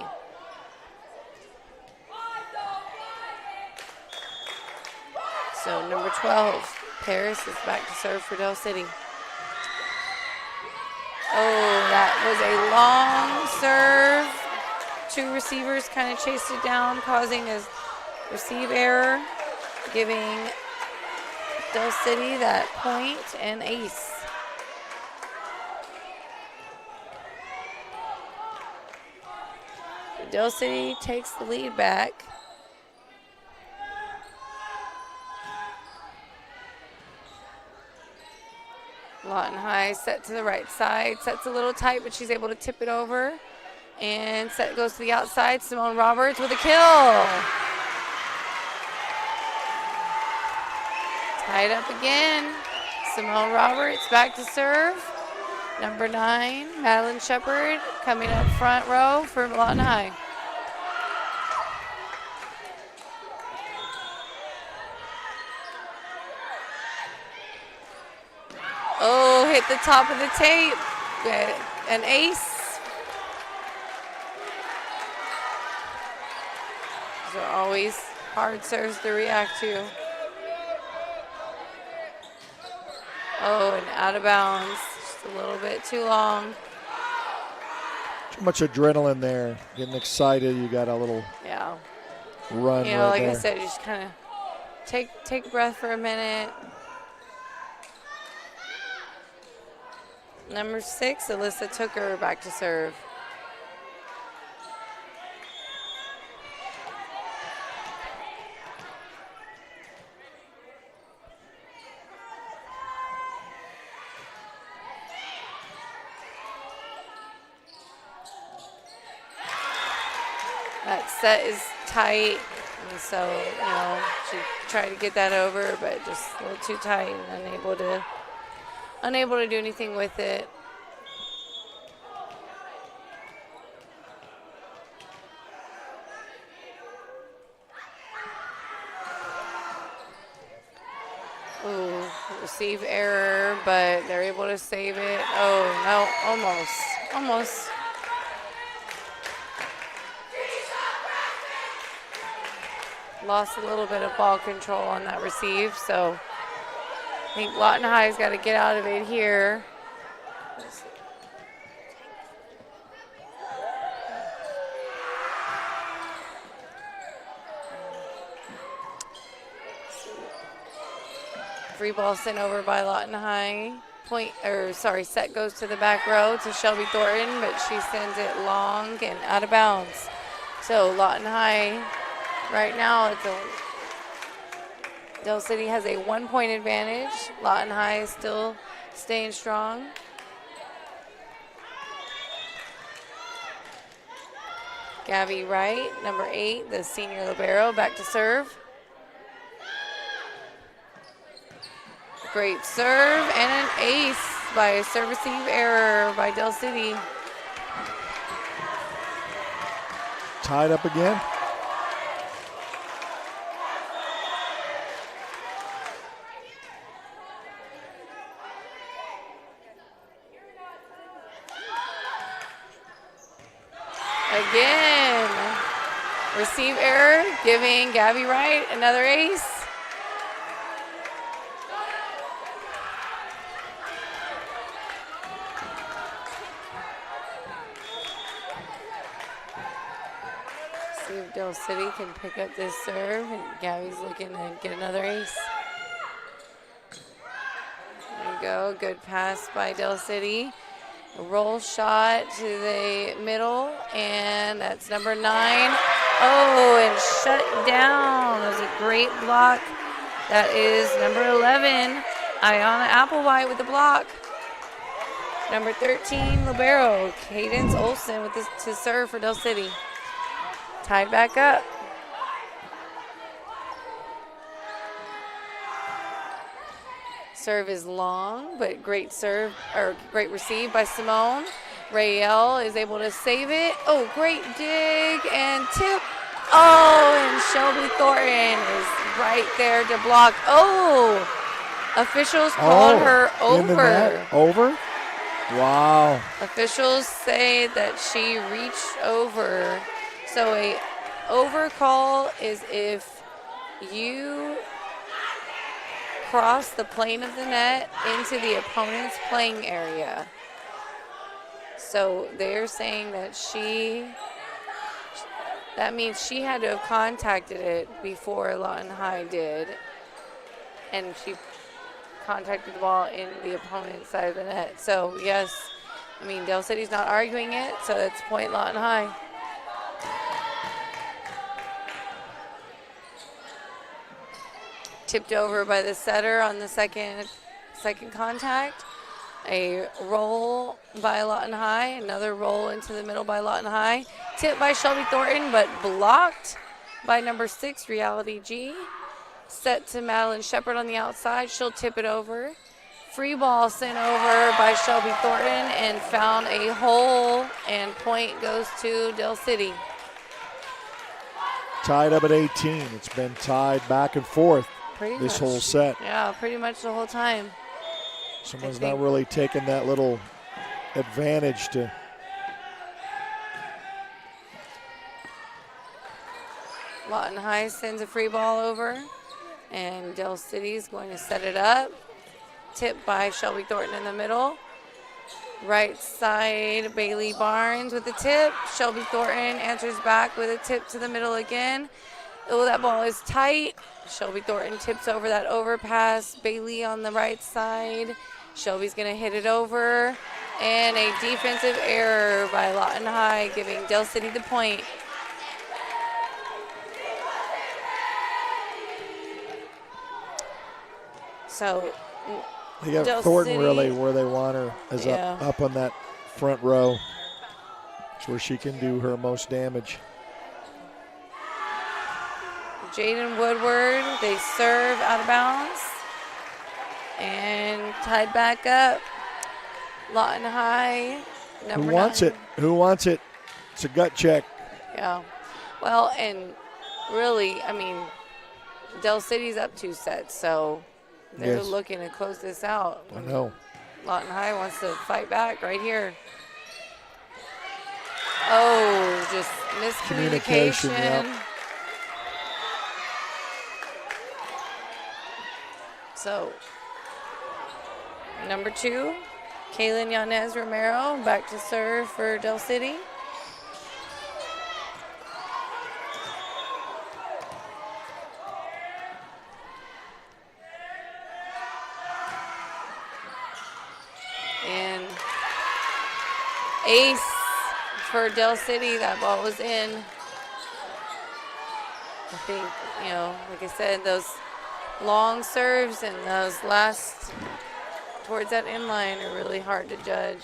So number 12, Paris is back to serve for Del City. Oh, that was a long serve. Two receivers kind of chased it down, causing a receive error, giving Del City that point and ace. Del City takes the lead back. Lawton High set to the right side. Set's a little tight, but she's able to tip it over. And set goes to the outside. Simone Roberts with a kill. Tied up again. Simone Roberts back to serve. Number 9, Madeline Shepard coming up front row for Lawton High. Oh, hit the top of the tape. An ace. Those are always hard serves to react to. Oh, and out of bounds. Just a little bit too long. Too much adrenaline there. Getting excited. You got a little run You know, right like there. I said, just kind of take a breath for a minute. Number 6, Alyssa Tooker back to serve. That set is tight, and so, you know, she tried to get that over, but just a little too tight and unable to do anything with it. Ooh, receive error, but they're able to save it. Oh, no, almost. Lost a little bit of ball control on that receive, so I think Lawton High's got to get out of it here. Free ball sent over by Lawton High. Set goes to the back row to Shelby Thornton, but she sends it long and out of bounds. So Lawton High right now, Del City has a 1-point advantage. Lawton High is still staying strong. Gabby Wright, number 8, the senior libero, back to serve. Great serve and an ace by a serve receive error by Del City. tied up again. Again, receive error, giving Gabby Wright another ace. See if Del City can pick up this serve, and Gabby's looking to get another ace. There you go, good pass by Del City. A roll shot to the middle, and that's number 9. Oh, and shut down. That was a great block. That is number 11, Ayana Applewhite with the block. Number 13, libero, Cadence Olsen with this to serve for Del City. Tied back up. Serve is long, but great serve, or great receive by Simone. Rael is able to save it. Oh, great dig and tip. Oh, and Shelby Thornton is right there to block. Oh, officials called her over. Over? Wow. Officials say that she reached over. So a over call is if you cross the plane of the net into the opponent's playing area. So they're saying that that means she had to have contacted it before Lawton High did, and she contacted the ball in the opponent's side of the net. So yes, I mean, Del City's not arguing it, so that's point Lawton High. Tipped over by the setter on the second contact. A roll by Lawton High, another roll into the middle by Lawton High. Tipped by Shelby Thornton, but blocked by number 6, Reality G. Set to Madeline Shepard on the outside. She'll tip it over. Free ball sent over by Shelby Thornton and found a hole, and point goes to Del City. Tied up at 18. It's been tied back and forth this whole set. Yeah, pretty much the whole time. Someone's not really taking that little advantage to. Lawton High sends a free ball over, and Del City's going to set it up. Tipped by Shelby Thornton in the middle. Right side, Bailey Barnes with the tip. Shelby Thornton answers back with a tip to the middle again. Oh, that ball is tight. Shelby Thornton tips over that overpass. Bailey on the right side. Shelby's going to hit it over. And a defensive error by Lawton High, giving Del City the point. So they got Del Thornton City, really where they want her, is up on that front row. It's where she can do her most damage. Jaden Woodward, they serve out of bounds. And tied back up. Lawton High, number 9. Who wants it? Who wants it? It's a gut check. Yeah. Well, and really, I mean, Del City's up 2 sets, so they're looking to close this out. I know. Lawton High wants to fight back right here. Oh, just miscommunication. Yep. So, number 2, Kaylin Yanez Romero back to serve for Del City. And ace for Del City. That ball was in. I think, you know, like I said, those long serves and those last towards that inline are really hard to judge.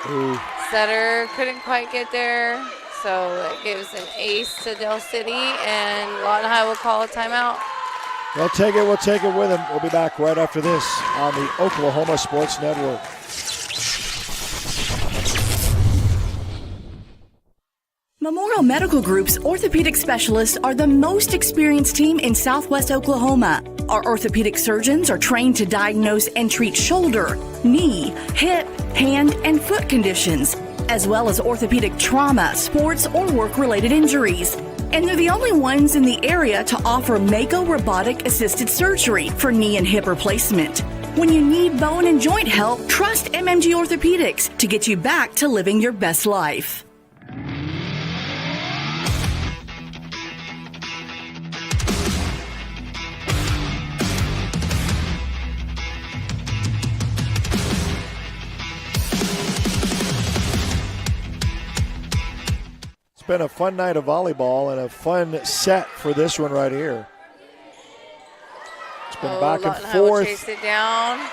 Ooh. Setter couldn't quite get there, so that gives an ace to Del City, and Lawton High will call a timeout. We'll take it with him. We'll be back right after this on the Oklahoma Sports Network. Memorial Medical Group's orthopedic specialists are the most experienced team in Southwest Oklahoma. Our orthopedic surgeons are trained to diagnose and treat shoulder, knee, hip, hand, and foot conditions, as well as orthopedic trauma, sports, or work-related injuries. And they're the only ones in the area to offer Mako robotic-assisted surgery for knee and hip replacement. When you need bone and joint help, trust MMG Orthopedics to get you back to living your best life. Been a fun night of volleyball and a fun set for this one right here. It's been back and Lawton High will forth. chase it down,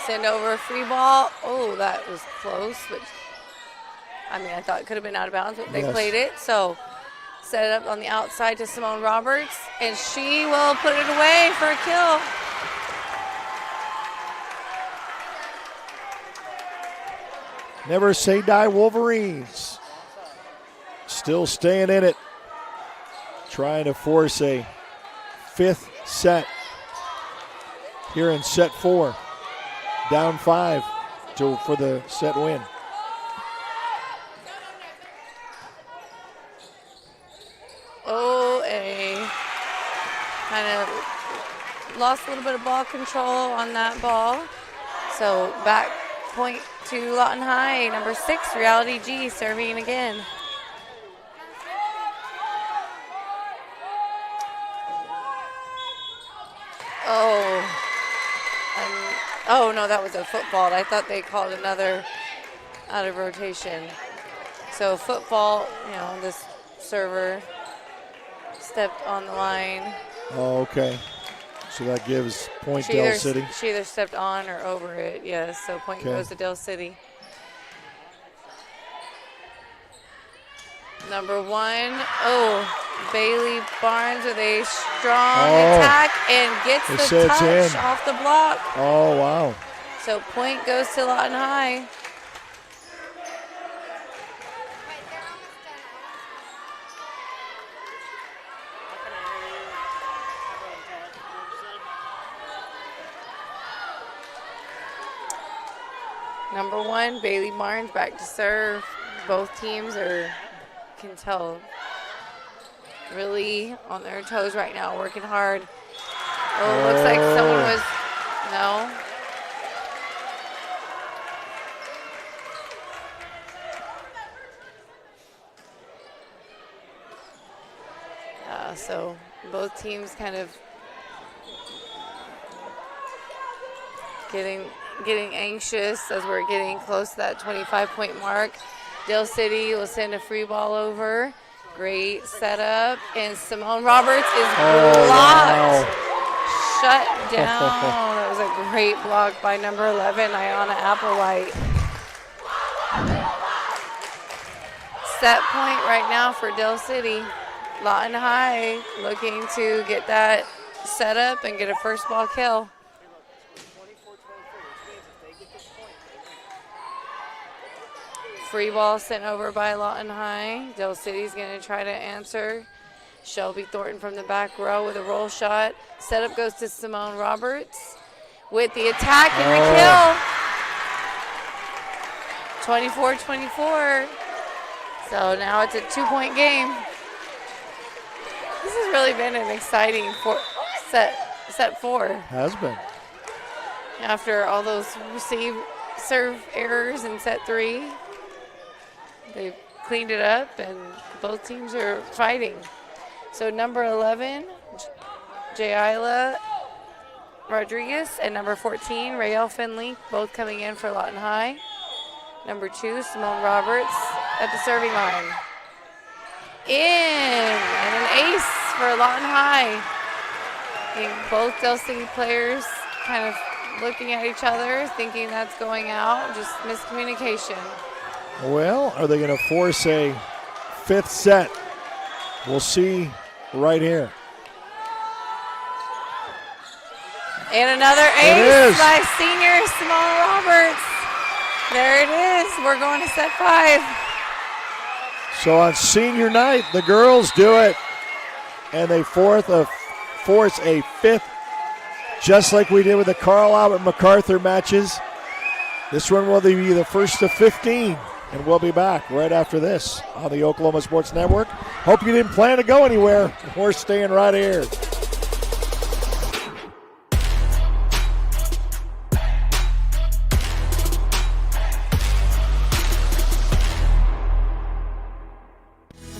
send over a free ball. Oh, that was close, but I mean, I thought it could have been out of bounds, but they played it. So set it up on the outside to Simone Roberts, and she will put it away for a kill. Never say die, Wolverines. Still staying in it. Trying to force a fifth set here in set 4. Down 5 for the set win. Oh, kind of lost a little bit of ball control on that ball. So back point to Lawton High, number 6, Reality G, serving again. Oh, no, that was a football. I thought they called another out of rotation. So football, this server stepped on the line. Oh, okay. So that gives point Del City. She either stepped on or over it, yes. So point goes to Del City. Number 1, Bailey Barnes with a strong attack and gets the touch off the block. Oh, wow. So point goes to Lawton High. Number 1, Bailey Barnes back to serve. Both teams can tell, really on their toes right now, working hard. Oh, looks like someone was, no. So both teams kind of getting anxious as we're getting close to that 25-point mark. Del City will send a free ball over. Great setup, and Simone Roberts is blocked. Wow. Shut down. That was a great block by number 11, Ayanna Applewhite. Set point right now for Del City. Lawton High looking to get that set up and get a first ball kill. Free ball sent over by Lawton High. Del City's going to try to answer. Shelby Thornton from the back row with a roll shot. Setup goes to Simone Roberts with the attack and the kill. 24-24. So now it's a 2-point game. This has really been an exciting set 4. Has been. After all those serve errors in set 3. They've cleaned it up, and both teams are fighting. So number 11, Jayla Rodriguez, and number 14, Rael Finley, both coming in for Lawton High. Number 2, Simone Roberts at the serving line. In, and an ace for Lawton High. And both Del City players kind of looking at each other, thinking that's going out, just miscommunication. Well, are they going to force a 5th set? We'll see right here. And another ace by senior Simone Roberts. There it is. We're going to set 5. So on senior night, the girls do it. And they force a 5th, just like we did with the Carl Albert MacArthur matches. This one will be the first of 15. And we'll be back right after this on the Oklahoma Sports Network. Hope you didn't plan to go anywhere. We're staying right here.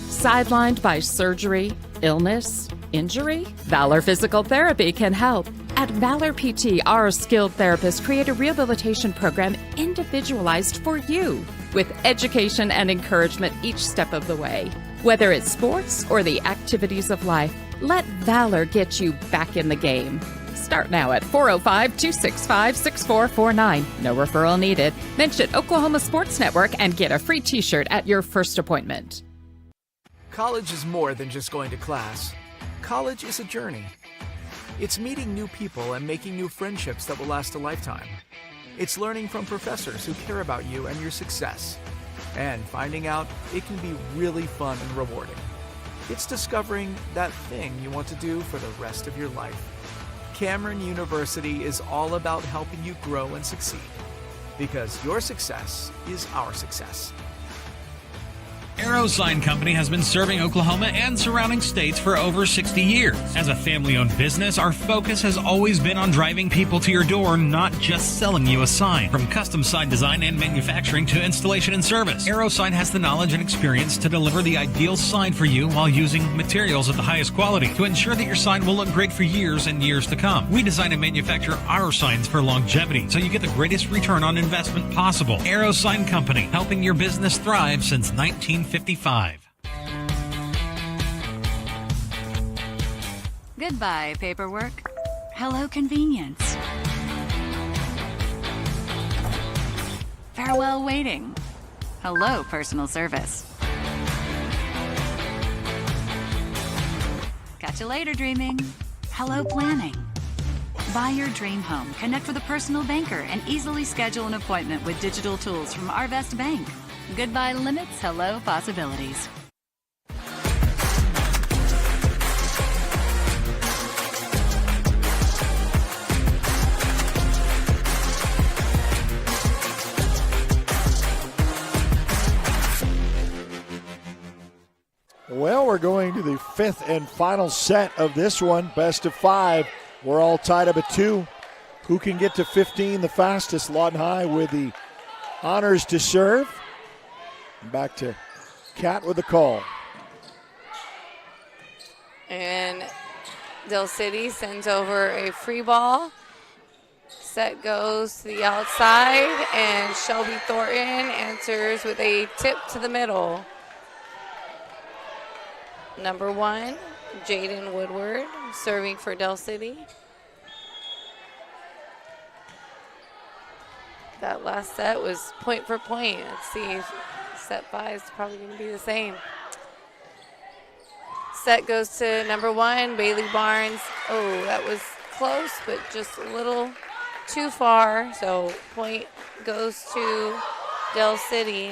Sidelined by surgery, illness, injury? Valor Physical Therapy can help. At Valor PT, our skilled therapists create a rehabilitation program individualized for you, with education and encouragement each step of the way. Whether it's sports or the activities of life, let Valor get you back in the game. Start now at 405-265-6449. No referral needed. Mention Oklahoma Sports Network and get a free t-shirt at your first appointment. College is more than just going to class. College is a journey. It's meeting new people and making new friendships that will last a lifetime. It's learning from professors who care about you and your success. And finding out it can be really fun and rewarding. It's discovering that thing you want to do for the rest of your life. Cameron University is all about helping you grow and succeed. Because your success is our success. Arrow Sign Company has been serving Oklahoma and surrounding states for over 60 years. As a family-owned business, our focus has always been on driving people to your door, not just selling you a sign. From custom sign design and manufacturing to installation and service, Arrow Sign has the knowledge and experience to deliver the ideal sign for you while using materials of the highest quality to ensure that your sign will look great for years and years to come. We design and manufacture our signs for longevity, so you get the greatest return on investment possible. Arrow Sign Company, helping your business thrive since 1955. Goodbye, paperwork. Hello, convenience. Farewell, waiting. Hello, personal service. Catch you later, dreaming. Hello, planning. Buy your dream home, connect with a personal banker, and easily schedule an appointment with digital tools from Arvest Bank. Goodbye limits, hello possibilities. Well, we're going to the 5th and final set of this one, best of 5. We're all tied up at 2. Who can get to 15 the fastest? Lawton High with the honors to serve. Back to Kat with the call. And Del City sends over a free ball. Set goes to the outside, and Shelby Thornton answers with a tip to the middle. Number 1, Jaden Woodward, serving for Del City. That last set was point for point. Let's see if set 5 is probably going to be the same. Set goes to number 1, Bailey Barnes. Oh, that was close, but just a little too far. So point goes to Del City.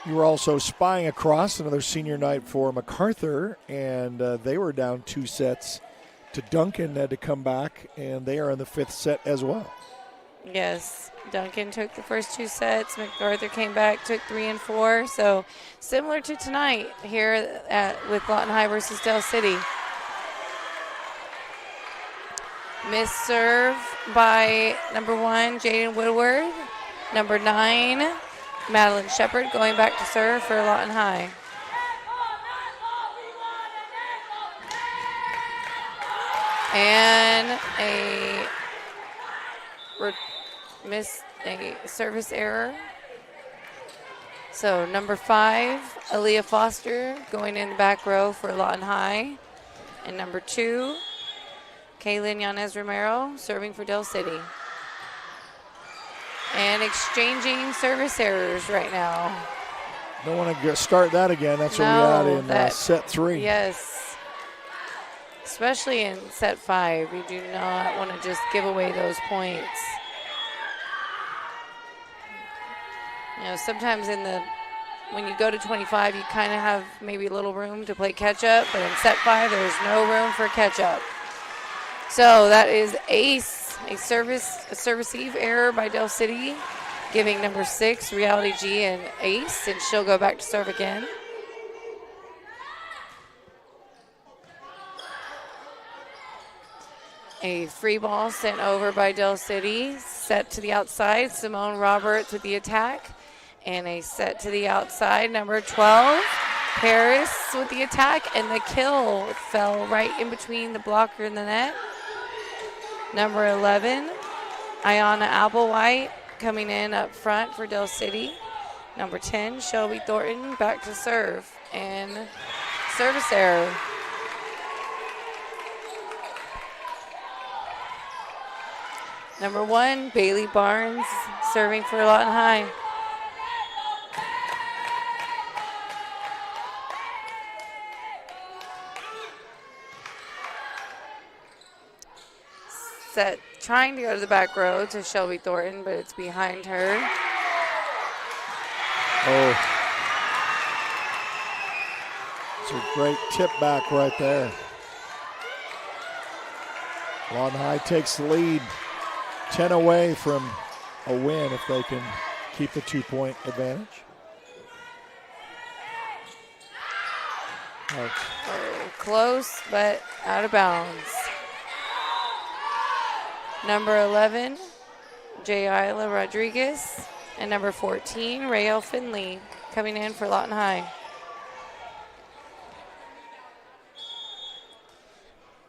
You were also spying across another senior night for MacArthur, and they were down 2 sets to Duncan, had to come back, and they are in the 5th set as well. Yes, Duncan took the first 2 sets. MacArthur came back, took 3 and 4. So similar to tonight here with Lawton High versus Del City. Missed serve by number 1, Jaden Woodward. Number 9, Madeline Shepard going back to serve for Lawton High. And a service error. So number 5, Aaliyah Foster going in the back row for Lawton High. And number 2, Kaylin Yanez Romero serving for Del City. And exchanging service errors right now. Don't want to start that again. That's what we had in set 3. Yes. especially in set 5. You do not want to just give away those points. You know, sometimes when you go to 25, you kind of have maybe a little room to play catch up, but in set 5, there's no room for catch up. So that is ace, a service eve error by Del City, giving number 6, Reality G, an ace, and she'll go back to serve again. A free ball sent over by Del City, set to the outside, Simone Roberts with the attack. And a set to the outside, number 12, Paris with the attack, and the kill fell right in between the blocker and the net. Number 11, Ayana Applewhite coming in up front for Del City. Number 10, Shelby Thornton back to serve, and service error. Number 1, Bailey Barnes serving for Lawton High. Set trying to go to the back row to Shelby Thornton, but it's behind her. Oh. It's a great tip back right there. Lawton High takes the lead. 10 away from a win if they can keep the 2-point advantage. Oh, close, but out of bounds. Number 11, Jayla Rodriguez, and number 14, Rael Finley, coming in for Lawton High.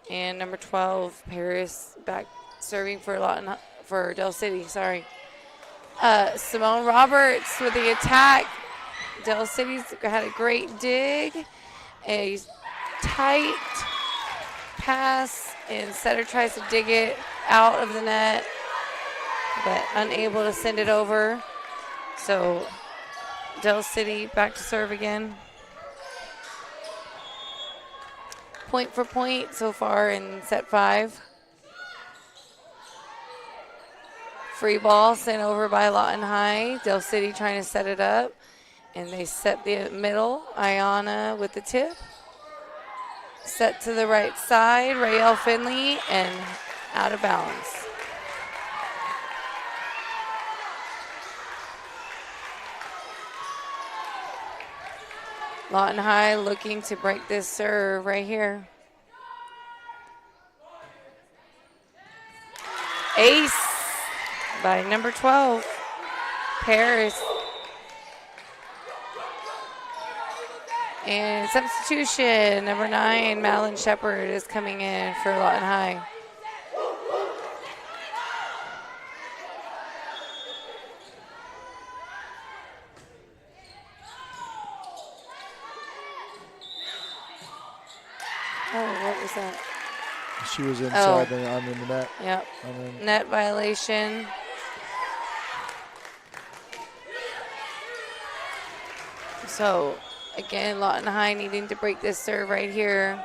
And number 12, Paris, back serving for Del City. Sorry. Simone Roberts with the attack. Del City's had a great dig, a tight pass, and setter tries to dig it out of the net, but unable to send it over. So Del City back to serve again. Point for point so far in set 5. Free ball sent over by Lawton High. Del City trying to set it up, and they set the middle. Ayana with the tip. Set to the right side, Rael Finley, and out of bounds. Lawton High looking to break this serve right here. Ace by number 12, Paris. And substitution, number 9, Madeline Shepard is coming in for Lawton High. Oh, what was that? She was inside on the net. Yep. Net violation. So, again, Lawton High needing to break this serve right here.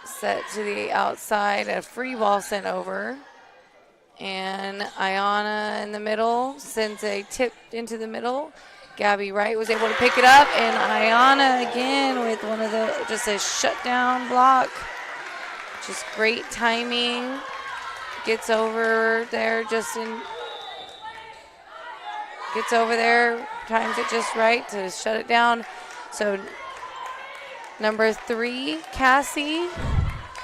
Set to the outside, a free ball sent over. And Ayana in the middle sends a tip into the middle. Gabby Wright was able to pick it up, and Ayana again with one of just a shutdown block. Just great timing. Gets over there gets over there, times it just right to shut it down. So number 3, Cassie,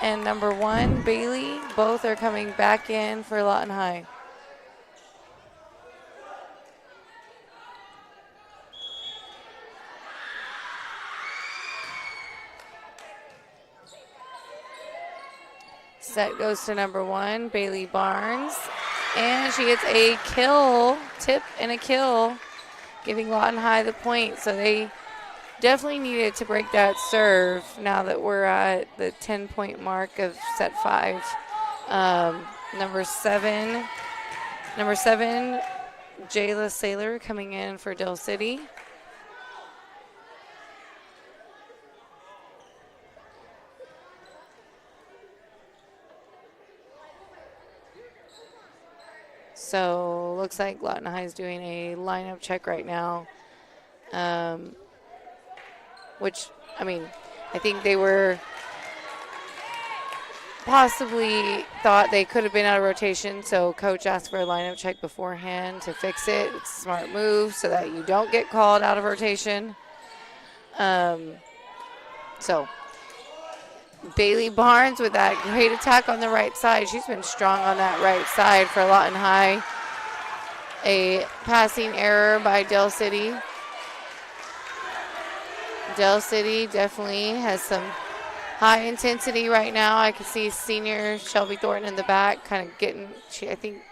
and number 1, Bailey, both are coming back in for Lawton High. Set goes to number 1, Bailey Barnes. And she gets a kill, tip and a kill, giving Lawton High the point. So they definitely needed to break that serve now that we're at the 10-point mark of set 5. Number 7, Jayla Saylor coming in for Del City. So looks like Lawton High is doing a lineup check right now, which, I mean, I think they were possibly thought they could have been out of rotation, so coach asked for a lineup check beforehand to fix it. It's a smart move so that you don't get called out of rotation. So Bailey Barnes with that great attack on the right side. She's been strong on that right side for Lawton High. A passing error by Del City. Del City definitely has some high intensity right now. I can see senior Shelby Thornton in the back kind of getting, I think,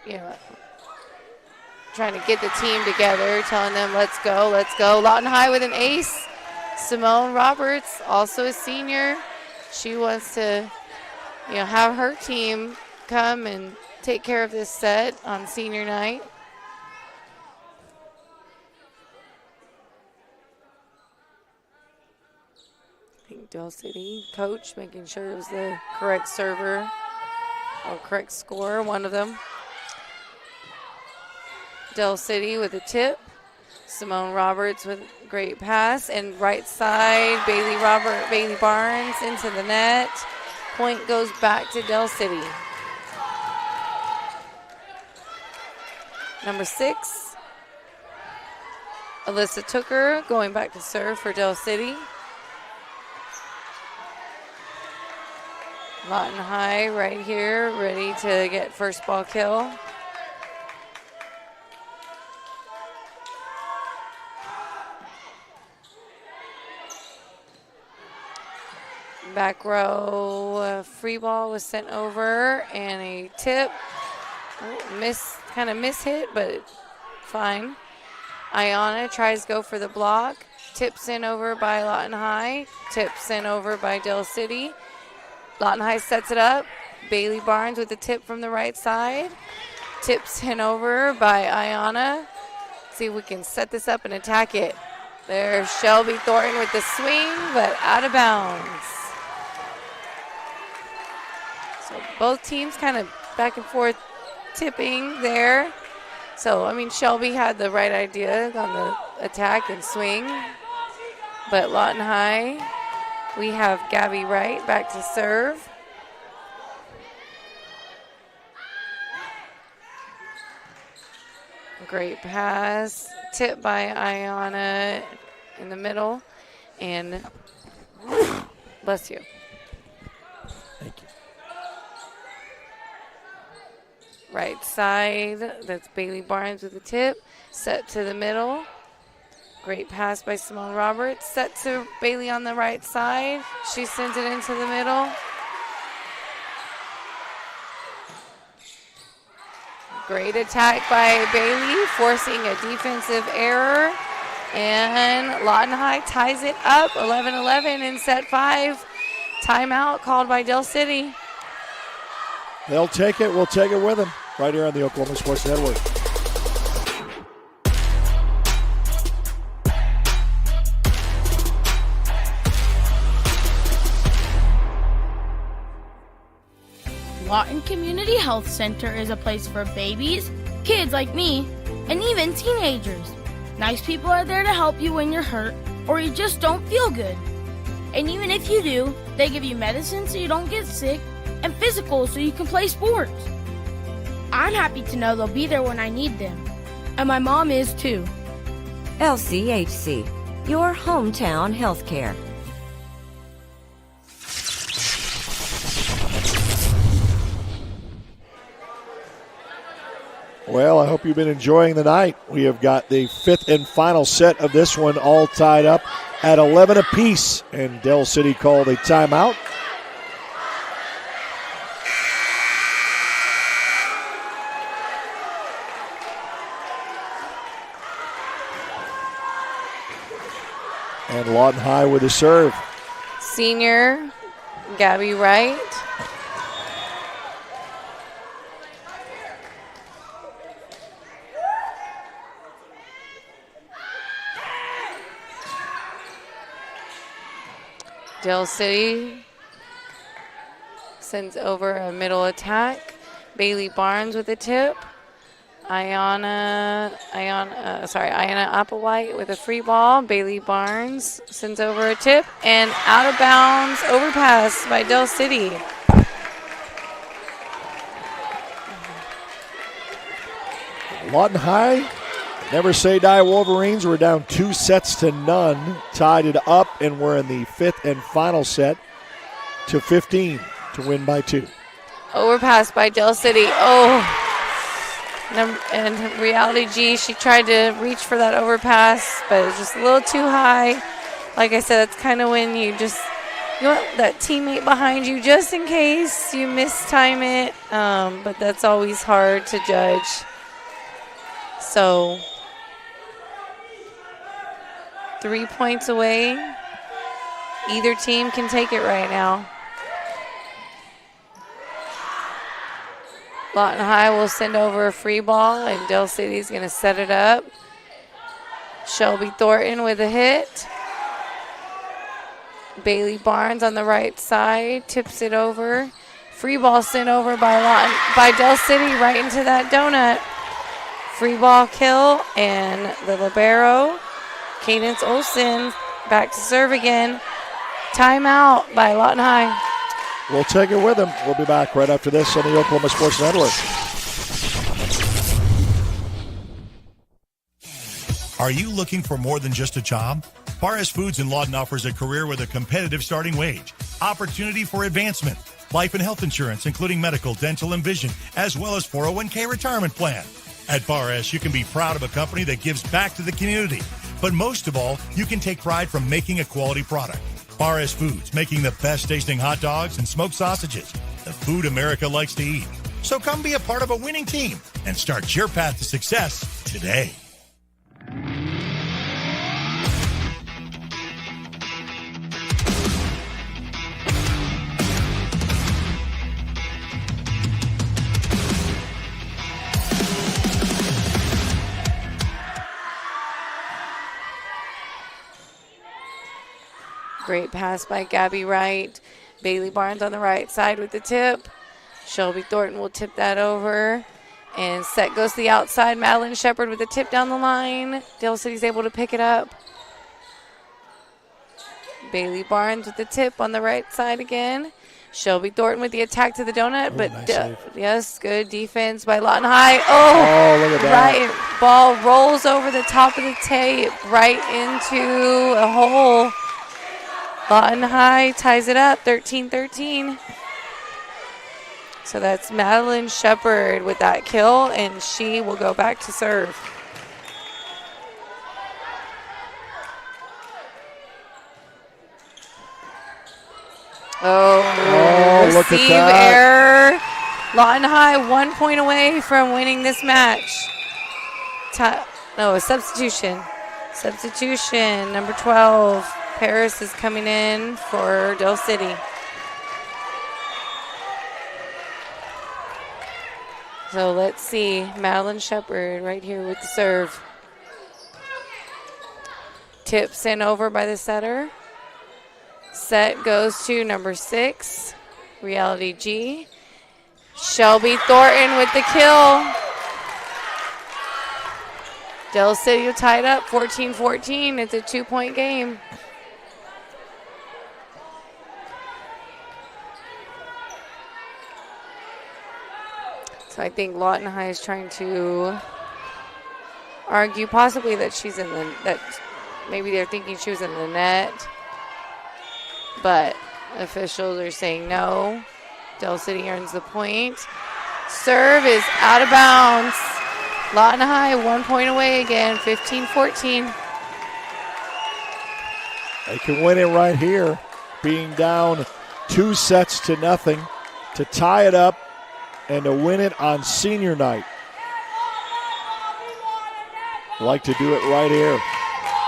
trying to get the team together, telling them, let's go, let's go. Lawton High with an ace. Simone Roberts, also a senior. She wants to, have her team come and take care of this set on senior night. I think Del City coach making sure it was the correct server or correct score, one of them. Del City with a tip. Simone Roberts with a great pass. And right side, Bailey Barnes into the net. Point goes back to Del City. Number 6, Alyssa Tooker going back to serve for Del City. Lawton High right here, ready to get first ball kill. Back row, free ball was sent over and a tip. Kind of miss hit, but fine. Ayana tries to go for the block. Tips in over by Lawton High. Tips in over by Del City. Lawton High sets it up. Bailey Barnes with the tip from the right side. Tips in over by Ayana. See if we can set this up and attack it. There's Shelby Thornton with the swing, but out of bounds. So both teams kind of back and forth tipping there. So, I mean, Shelby had the right idea on the attack and swing. But Lawton High, we have Gabby Wright back to serve. Great pass. Tip by Ayana in the middle. And bless you. Thank you. Right side, that's Bailey Barnes with the tip. Set to the middle. Great pass by Simone Roberts. Set to Bailey on the right side. She sends it into the middle. Great attack by Bailey, forcing a defensive error. And Lawton High ties it up, 11-11 in set 5. Timeout called by Del City. They'll take it. We'll take it with them right here on the Oklahoma Sports Network. Lawton Community Health Center is a place for babies, kids like me, and even teenagers. Nice people are there to help you when you're hurt or you just don't feel good. And even if you do, they give you medicine so you don't get sick and physical so you can play sports. I'm happy to know they'll be there when I need them. And my mom is too. LCHC, your hometown healthcare. Well, I hope you've been enjoying the night. We have got the 5th and final set of this one all tied up at 11 apiece. And Del City called a timeout. And Lawton High with a serve. Senior Gabby Wright. Del City sends over a middle attack. Bailey Barnes with a tip. Ayanna Applewhite with a free ball. Bailey Barnes sends over a tip and out of bounds overpass by Del City. Lawton High, never say die Wolverines. We're down 2-0, tied it up, and we're in the fifth and final set to 15 to win by 2. Overpass by Del City. Oh. And Reality G, she tried to reach for that overpass, but it was just a little too high. Like I said, that's kind of when you want that teammate behind you just in case you mistime it. But that's always hard to judge. So 3 points away. Either team can take it right now. Lawton High will send over a free ball, and Del City's going to set it up. Shelby Thornton with a hit. Bailey Barnes on the right side tips it over. Free ball sent over by Del City right into that donut. Free ball kill, and the libero, Cadence Olsen, back to serve again. Timeout by Lawton High. We'll take it with them. We'll be back right after this on the Oklahoma Sports Network. Are you looking for more than just a job? Paris Foods in Lawton offers a career with a competitive starting wage, opportunity for advancement, life and health insurance, including medical, dental, and vision, as well as 401k retirement plan. At Bar S, you can be proud of a company that gives back to the community. But most of all, you can take pride from making a quality product. Bar S Foods, making the best tasting hot dogs and smoked sausages. The food America likes to eat. So come be a part of a winning team and start your path to success today. Great pass by Gabby Wright. Bailey Barnes on the right side with the tip. Shelby Thornton will tip that over. And set goes to the outside. Madeline Shepard with the tip down the line. Del City's able to pick it up. Bailey Barnes with the tip on the right side again. Shelby Thornton with the attack to the donut. But nice yes, good defense by Lawton High. Oh, look at that. Right. Ball rolls over the top of the tape right into a hole. Lawton High ties it up, 13-13. So that's Madeline Shepard with that kill, and she will go back to serve. Look at receive that. error. Lawton High 1 point away from winning this match. Substitution. Substitution, number 12. Paris is coming in for Del City. So let's see. Madeline Shepard right here with the serve. Tip sent over by the setter. Set goes to number 6, Reality G. Shelby Thornton with the kill. Del City will tie it up 14-14. It's a 2-point game. So I think Lawton High is trying to argue possibly that maybe they're thinking she was in the net. But officials are saying no. Del City earns the point. Serve is out of bounds. Lawton High 1 point away again, 15-14. They can win it right here, being down 2-0 to tie it up and to win it on senior night. Like to do it right here.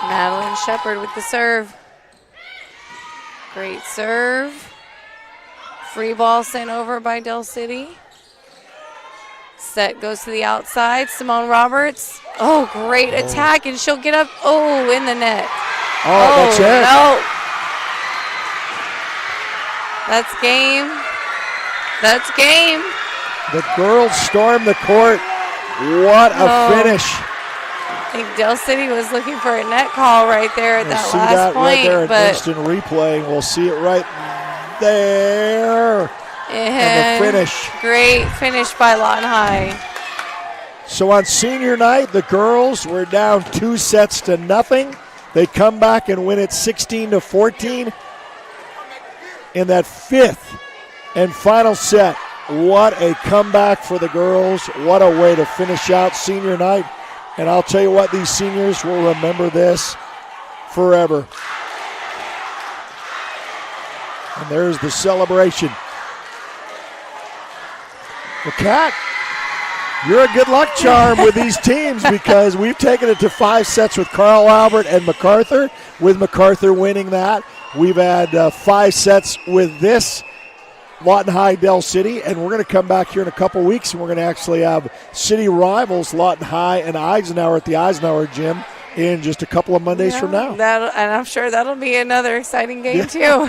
Madeline Shepard with the serve. Great serve. Free ball sent over by Del City. Set goes to the outside. Simone Roberts. Oh, great attack, and she'll get up. Oh, in the net. That's it. No. That's game. That's game. The girls storm the court. What a finish. I think Dale City was looking for a net call right there at that last point. Right there in but instant replay. We'll see it right there. And the finish. Great finish by Lawton High. So on senior night, the girls were down 2-0. They come back and win it 16-14 in that fifth and final set. What a comeback for the girls. What a way to finish out senior night. And I'll tell you what, these seniors will remember this forever. And there's the celebration. Well, Kat, you're a good luck charm with these teams because we've taken it to 5 sets with Carl Albert and MacArthur, with MacArthur winning that. We've had 5 sets with this Lawton High, Del City, and we're going to come back here in a couple weeks, and we're going to actually have city rivals Lawton High and Eisenhower at the Eisenhower Gym in just a couple of Mondays from now. And I'm sure that'll be another exciting game, too.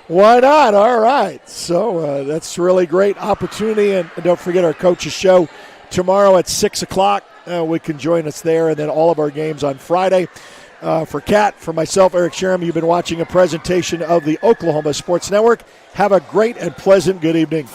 Why not? All right. So that's a really great opportunity. And don't forget our coaches show tomorrow at 6 o'clock. We can join us there, and then all of our games on Friday. For Kat, for myself, Eric Sherem, you've been watching a presentation of the Oklahoma Sports Network. Have a great and pleasant good evening.